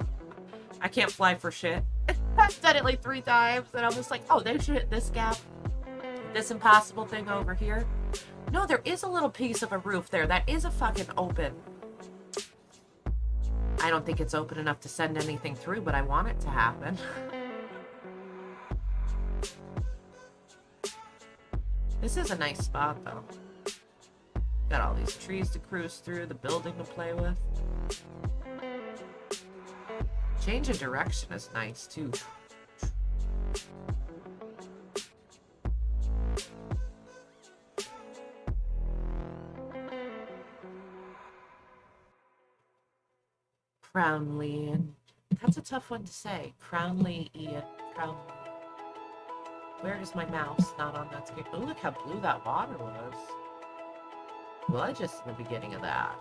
I can't fly for shit. I've done it like 3 times, and I'm just like, oh, there's this gap. This impossible thing over here. No, there is a little piece of a roof there. That is a fucking open. I don't think it's open enough to send anything through, but I want it to happen. This is a nice spot, though. Got all these trees to cruise through, the building to play with. Change of direction is nice, too. Crownleyan. That's a tough one to say. Crownleyan. Crown. Where is my mouse? Not on that screen. Oh, look how blue that water was. Well, I just in the beginning of that.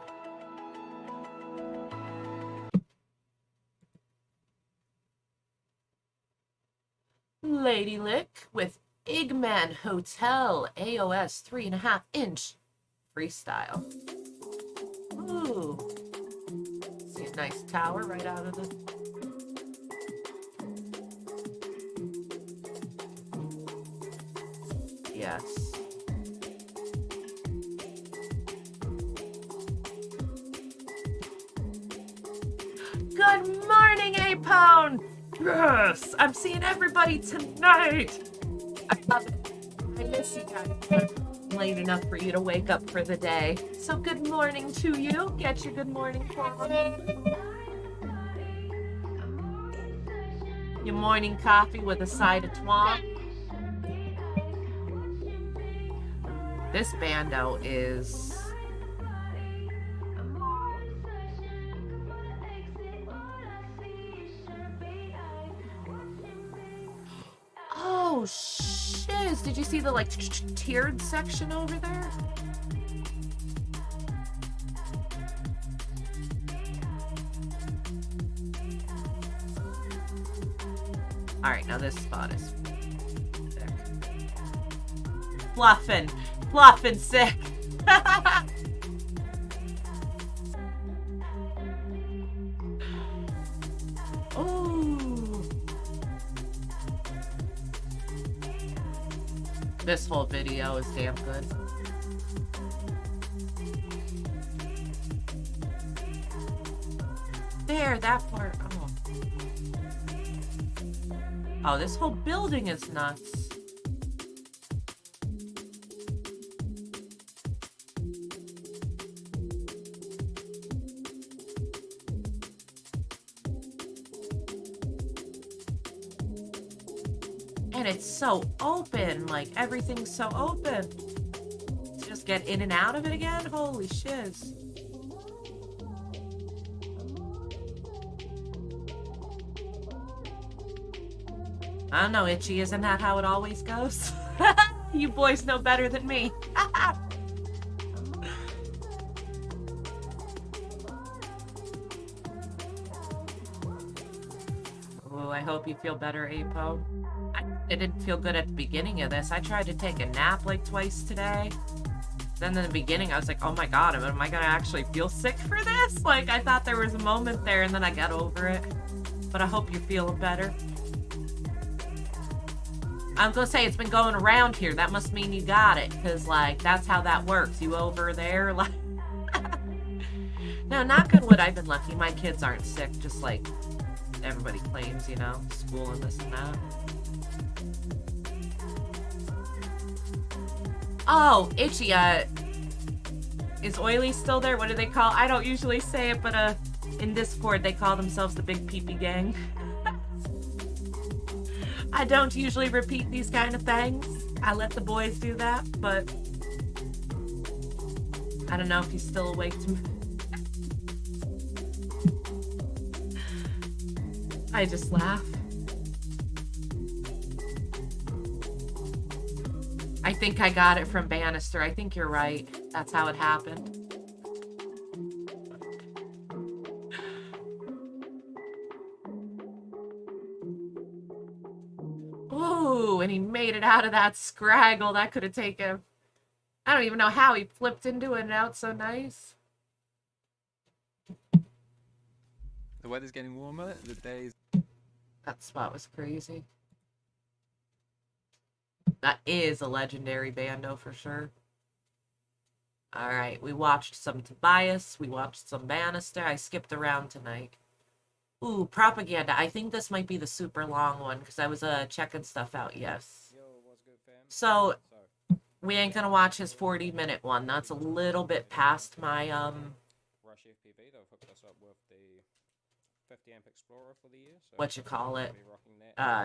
Lady Lick with Eggman Hotel AOS 3.5-inch freestyle. Ooh. See a nice tower right out of the... Yes. Good morning, Apone! Yes! I'm seeing everybody tonight! love it. I miss you guys. Late enough for you to wake up for the day. So good morning to you. Get your good morning coffee. Your morning coffee with a side of Twan. This bando is... Oh, shiz. Did you see the, like, tiered section over there? Alright, now this spot is sick. Fluffin'. Fluffin' sick. Ooh. This whole video is damn good. There, that part. Oh. Oh, this whole building is nuts. And it's so open, like everything's so open. To just get in and out of it again? Holy shiz. I don't know, Itchy, isn't that how it always goes? You boys know better than me. Oh, I hope you feel better, Apo. I didn't feel good at the beginning of this. I tried to take a nap like twice today. Then in the beginning, I was like, oh my god, am I gonna actually feel sick for this? Like, I thought there was a moment there, and then I got over it. But I hope you're feeling better. I'm gonna say it's been going around here. That must mean you got it, because, like, that's how that works. You over there, like... No, knock on wood, I've been lucky. My kids aren't sick, just like everybody claims, you know, school and this and that. Oh, Itchy, is Oily still there? What do they call? I don't usually say it, but, in Discord, they call themselves the Big Peepee Gang. I don't usually repeat these kind of things. I let the boys do that, but I don't know if he's still awake to me. I just laugh. I think I got it from Bannister. I think you're right. That's how it happened. Ooh, and he made it out of that scraggle. That could have taken... I don't even know how he flipped into it and out so nice. The weather's getting warmer. The days... That spot was crazy. That is a legendary bando for sure. Alright, we watched some Tobias. We watched some Bannister. I skipped around tonight. Ooh, Propaganda. I think this might be the super long one because I was checking stuff out, yes. So, we ain't gonna watch his 40-minute one. That's a little bit past my, Rush FPV, they've hooked us up with the 50 amp Explorer for the year. So what you call it,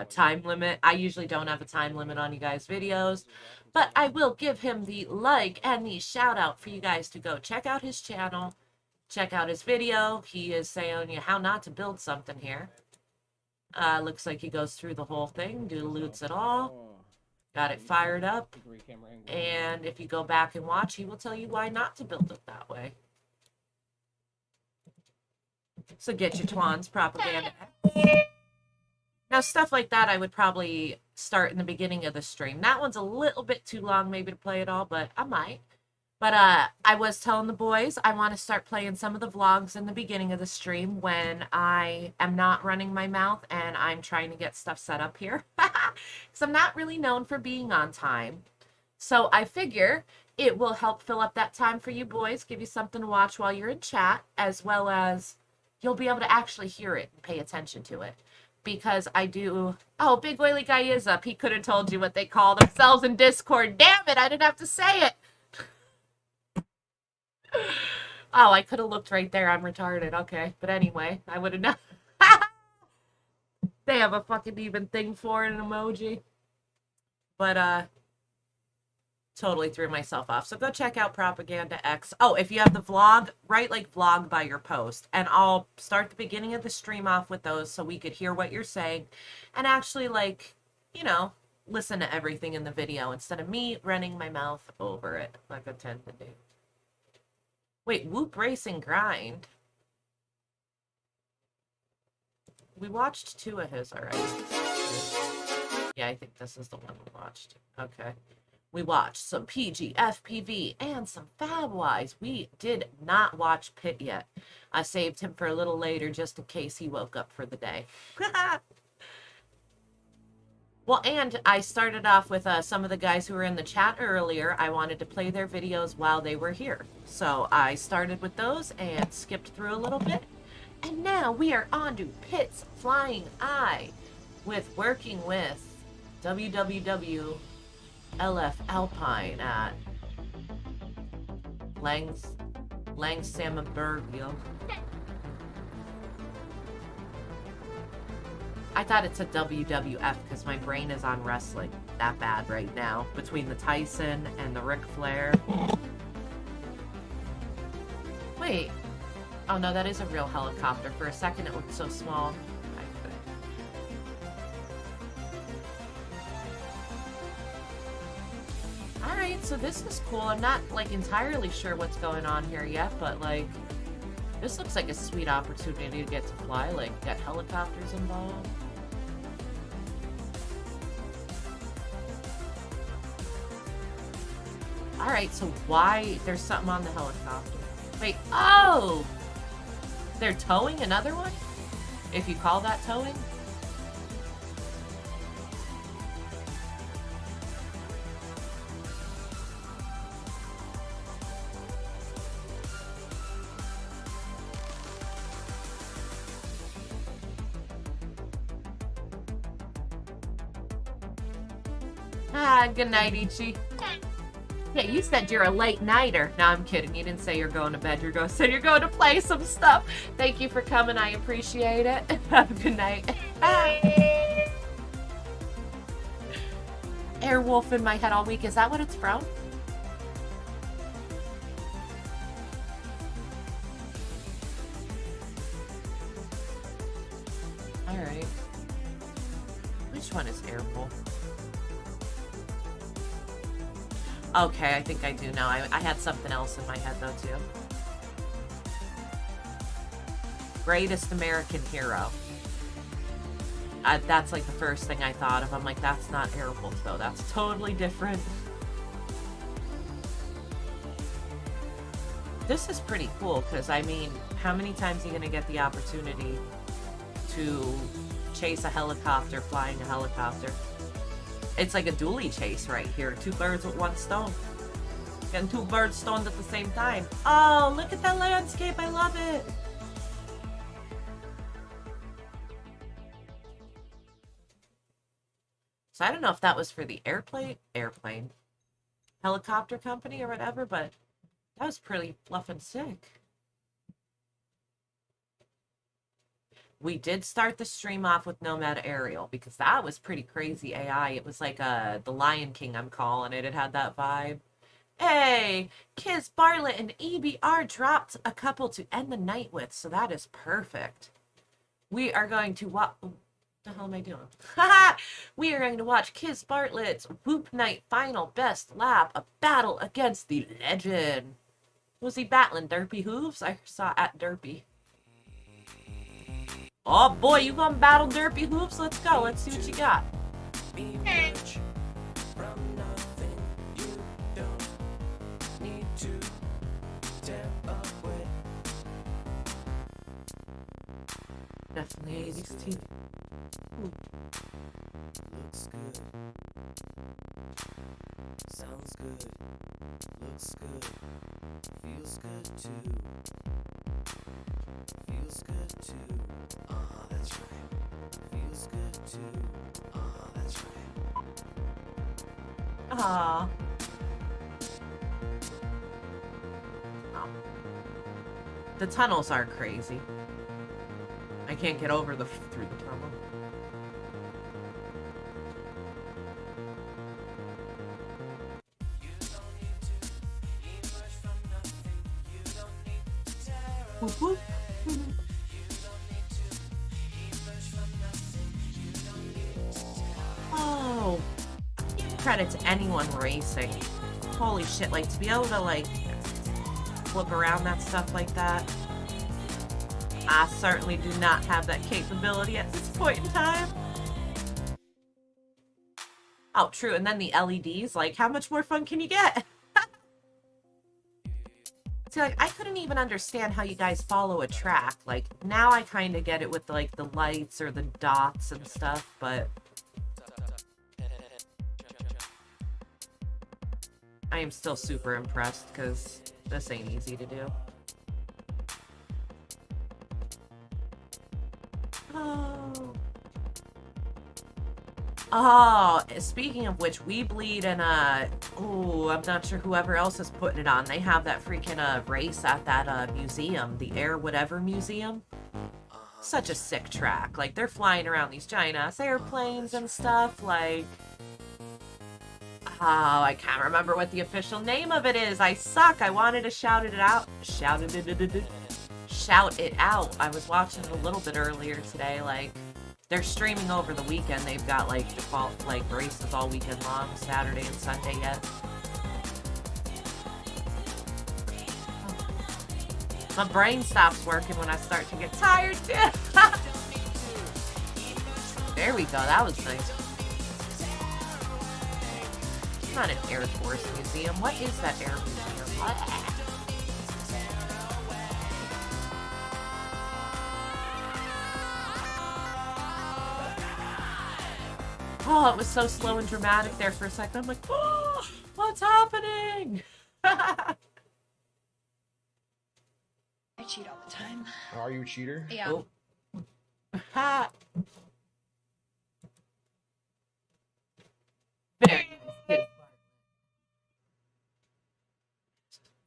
time limit. I usually don't have a time limit on you guys' videos, but I will give him the like and the shout out for you guys to go check out his channel, check out his video. He is saying you how not to build something here. Looks like he goes through the whole thing, doodaloots it all, got it fired up, and if you go back and watch, he will tell you why not to build it that way. So get your Twan's Propaganda. Now, stuff like that I would probably start in the beginning of the stream. That one's a little bit too long maybe to play it all, but I might. But I was telling the boys I want to start playing some of the vlogs in the beginning of the stream when I am not running my mouth and I'm trying to get stuff set up here. Because I'm not really known for being on time. So I figure it will help fill up that time for you boys, give you something to watch while you're in chat, as well as you'll be able to actually hear it and pay attention to it. because I do... Oh, Big Oily Guy is up. He could have told you what they call themselves in Discord. Damn it, I didn't have to say it. Oh, I could have looked right there. I'm retarded. Okay. But anyway, I would have known. They have a fucking even thing for an emoji. But, totally threw myself off. So go check out Propaganda X. Oh, if you have the vlog, write like vlog by your post. And I'll start the beginning of the stream off with those so we could hear what you're saying. And actually, like, you know, listen to everything in the video instead of me running my mouth over it like I tend to do. Wait, Whoop Racing Grind. We watched 2 of his already. Yeah, I think this is the one we watched. Okay. We watched some PG, FPV, and some FabWise. We did not watch Pit yet. I saved him for a little later just in case he woke up for the day. Well, and I started off with some of the guys who were in the chat earlier. I wanted to play their videos while they were here. So I started with those and skipped through a little bit. And now we are on to Pit's Flying Eye with working with www. LF Alpine at Langsammerbergville. I thought it's a WWF because my brain is on wrestling that bad right now between the Tyson and the Ric Flair. Wait. Oh no, that is a real helicopter. For a second it looked so small. Alright, so this is cool. I'm not, like, entirely sure what's going on here yet, but, like, this looks like a sweet opportunity to get to fly, like, get helicopters involved. Alright, so why... There's something on the helicopter. Wait, oh! They're towing another one? If you call that towing? Good night, Ichi. Yeah, you said you're a late nighter. No, I'm kidding. You didn't say you're going to bed. You're going to play some stuff. Thank you for coming. I appreciate it. Have a good night. Airwolf in my head all week. Is that what it's from? All right. Which one is Airwolf? Okay, I think I do now. I had something else in my head, though, too. Greatest American Hero. That's, like, the first thing I thought of. I'm like, that's not Airwolf, though. That's totally different. This is pretty cool, because, I mean, how many times are you going to get the opportunity to chase a helicopter flying a helicopter? It's like a dually chase right here. 2 birds with 1 stone. Getting 2 birds stoned at the same time. Oh, look at that landscape. I love it. So I don't know if that was for the airplane, helicopter company or whatever, but that was pretty fluffin' sick. We did start the stream off with Nomad Aerial because that was pretty crazy AI. It was like the Lion King, I'm calling it. It had that vibe. Hey, Kiz Bartlett and EBR dropped a couple to end the night with, so that is perfect. We are going to watch... What the hell am I doing? Haha! We are going to watch Kiz Bartlett's Whoop Night Final Best Lap, a battle against the legend. Was he battling Derpy Hooves? I saw at Derpy. Oh boy, you gonna battle Derpy Hoops? Let's go. Let's see what you got. Definitely 80s too. Looks good. Sounds good. Looks good. Feels good too. Feels good too. That's right. Feels Aww. The tunnels are crazy. I can't get over through the tunnel. Whoop, whoop. Oh, credit to anyone racing. Holy shit, like to be able to like flip around that stuff like that. I certainly do not have that capability at this point in time. Oh, true, and then the LEDs, like how much more fun can you get? See, like, I couldn't even understand how you guys follow a track. Like, now I kind of get it with, like, the lights or the dots and stuff, but... I am still super impressed, because this ain't easy to do. Oh... Oh, speaking of which, We Bleed and, oh, I'm not sure whoever else is putting it on. They have that freaking, race at that, museum, the Air Whatever Museum. Such a sick track. Like, they're flying around these giant-ass airplanes and stuff, like... Oh, I can't remember what the official name of it is. I suck. I wanted to shout it out. Shout it out. I was watching it a little bit earlier today, like... They're streaming over the weekend. They've got, like, default, like, races all weekend long, Saturday and Sunday yet. My brain stops working when I start to get tired, too. There we go. That was nice. It's not an Air Force museum. What is that Air Museum? What? Oh, it was so slow and dramatic there for a second. I'm like, oh, what's happening? I cheat all the time. Are you a cheater? Yeah. Oh. Ha. Very good.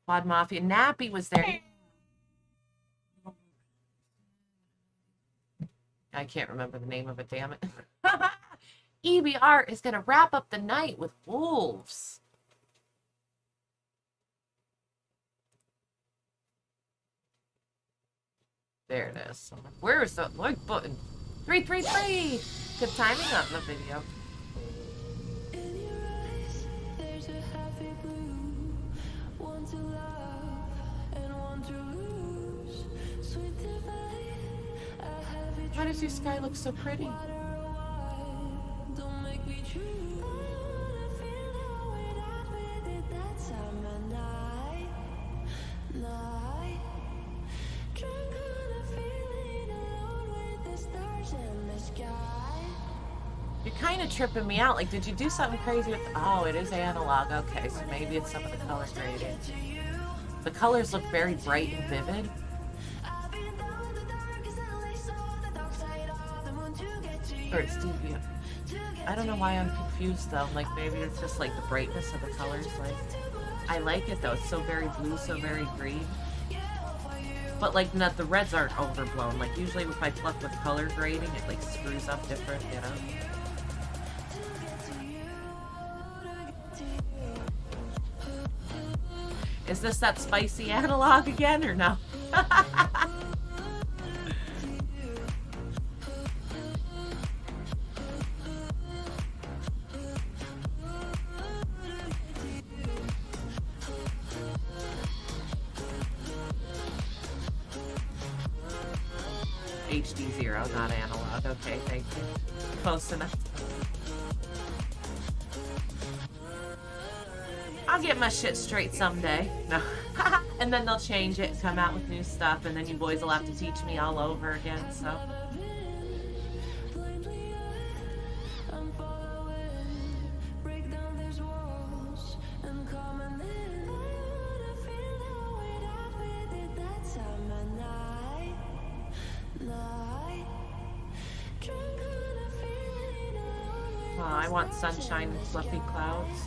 Quad Mafia. Nappy was there. I can't remember the name of it, damn it. EBR is going to wrap up the night with wolves. There it is. Where is the like button? 333! Good timing on the video. There's a happy blue, one to love and one to lose. Sweet divine, I have it. Why does your sky look so pretty? Don't make me choose. I wanna feel how without with it that summer night. Drunk on a feeling alone with the stars in the sky. You're kind of tripping me out. Like, did you do something crazy with... Oh, it is analog. Okay, so maybe it's some of the color grading. The colors look very bright and vivid. Or it's deviant. I don't know why I'm confused though. Like maybe it's just like the brightness of the colors. Like I like it though. It's so very blue, so very green. But like not the reds aren't overblown. Like usually if I pluck with color grading, it like screws up different, you know. Is this that spicy analog again or no? HD 0, not analog. Okay, thank you. Close enough. I'll get my shit straight someday. No. And then they'll change it and come out with new stuff, and then you boys will have to teach me all over again, so. Oh, I want sunshine and fluffy clouds.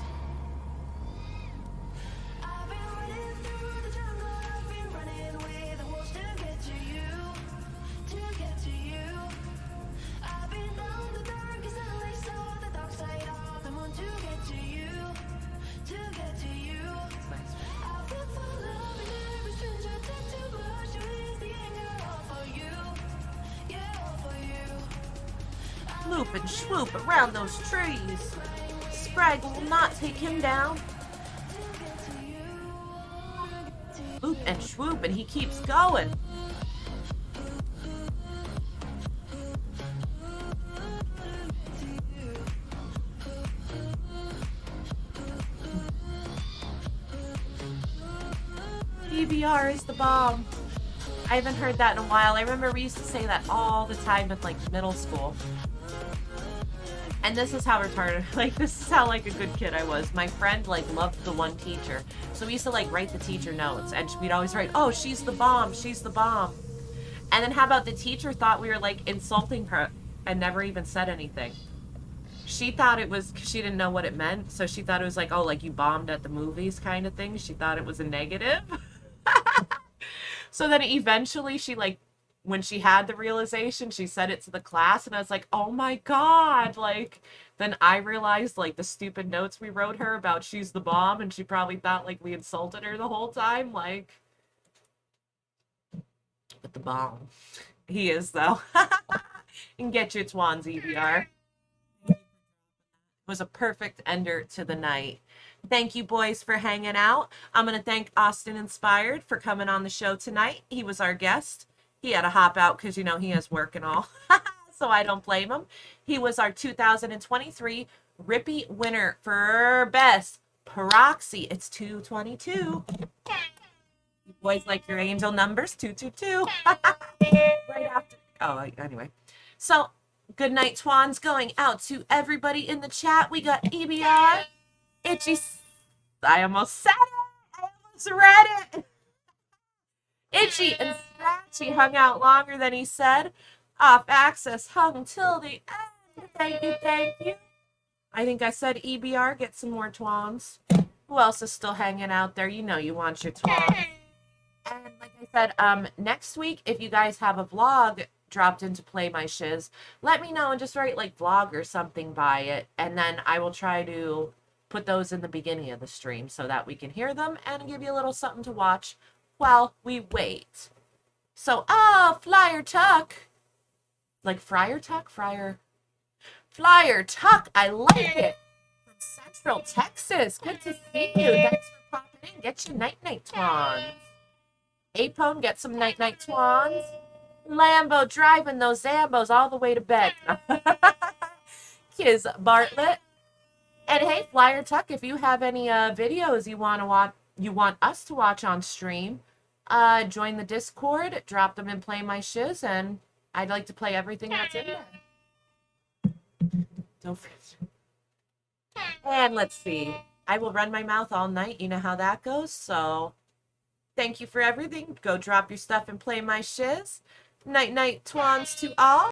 Loop and swoop around those trees. Spraggle will not take him down. Loop and swoop, and he keeps going. EBR is the bomb. I haven't heard that in a while. I remember we used to say that all the time in like middle school. And this is how retarded, like this is how like a good kid I was. My friend like loved the one teacher. So we used to like write the teacher notes and we'd always write, oh, she's the bomb, she's the bomb. And then how about the teacher thought we were like insulting her and never even said anything. She thought it was, cause she didn't know what it meant. So she thought it was like, oh, like you bombed at the movies kind of thing. She thought it was a negative. So then eventually she like, when she had the realization, she said it to the class and I was like, oh my God. Like, then I realized like the stupid notes we wrote her about she's the bomb and she probably thought like we insulted her the whole time. Like, but the bomb. He is though. And get your Twan's EBR. It was a perfect ender to the night. Thank you, boys, for hanging out. I'm going to thank Austin Inspired for coming on the show tonight. He was our guest. He had to hop out because, you know, he has work and all. So I don't blame him. He was our 2023 Rippie Winner for Best Proxy. It's 222. You boys like your angel numbers? 222. Right after. Oh, anyway. So, good night, Twan's going out to everybody in the chat. We got EBR. Itchy. I almost said it. I almost read it. Itchy and Scratchy hung out longer than he said. Off Access hung till the end. Thank you, thank you. I think I said EBR, get some more Twans. Who else is still hanging out there? You know you want your Twan. And like I said, next week, if you guys have a vlog dropped into Play My Shiz, let me know and just write like vlog or something by it. And then I will try to put those in the beginning of the stream so that we can hear them and give you a little something to watch while we wait. So, Flyer Tuck. Like Friar Tuck? Flyer Tuck. I like it. From Central Texas. Good to see you. Thanks for popping in. Get your night-night Twans. Apone, get some night-night Twans. Lambo driving those Zambos all the way to bed. Kiz Bartlett. And hey, Flyer Tuck, if you have any videos you want to watch, you want us to watch on stream, join the Discord, drop them in Play My Shiz, and I'd like to play everything that's in there. Don't forget. And let's see. I will run my mouth all night. You know how that goes. So thank you for everything. Go drop your stuff and Play My Shiz. Night-night Twans to all.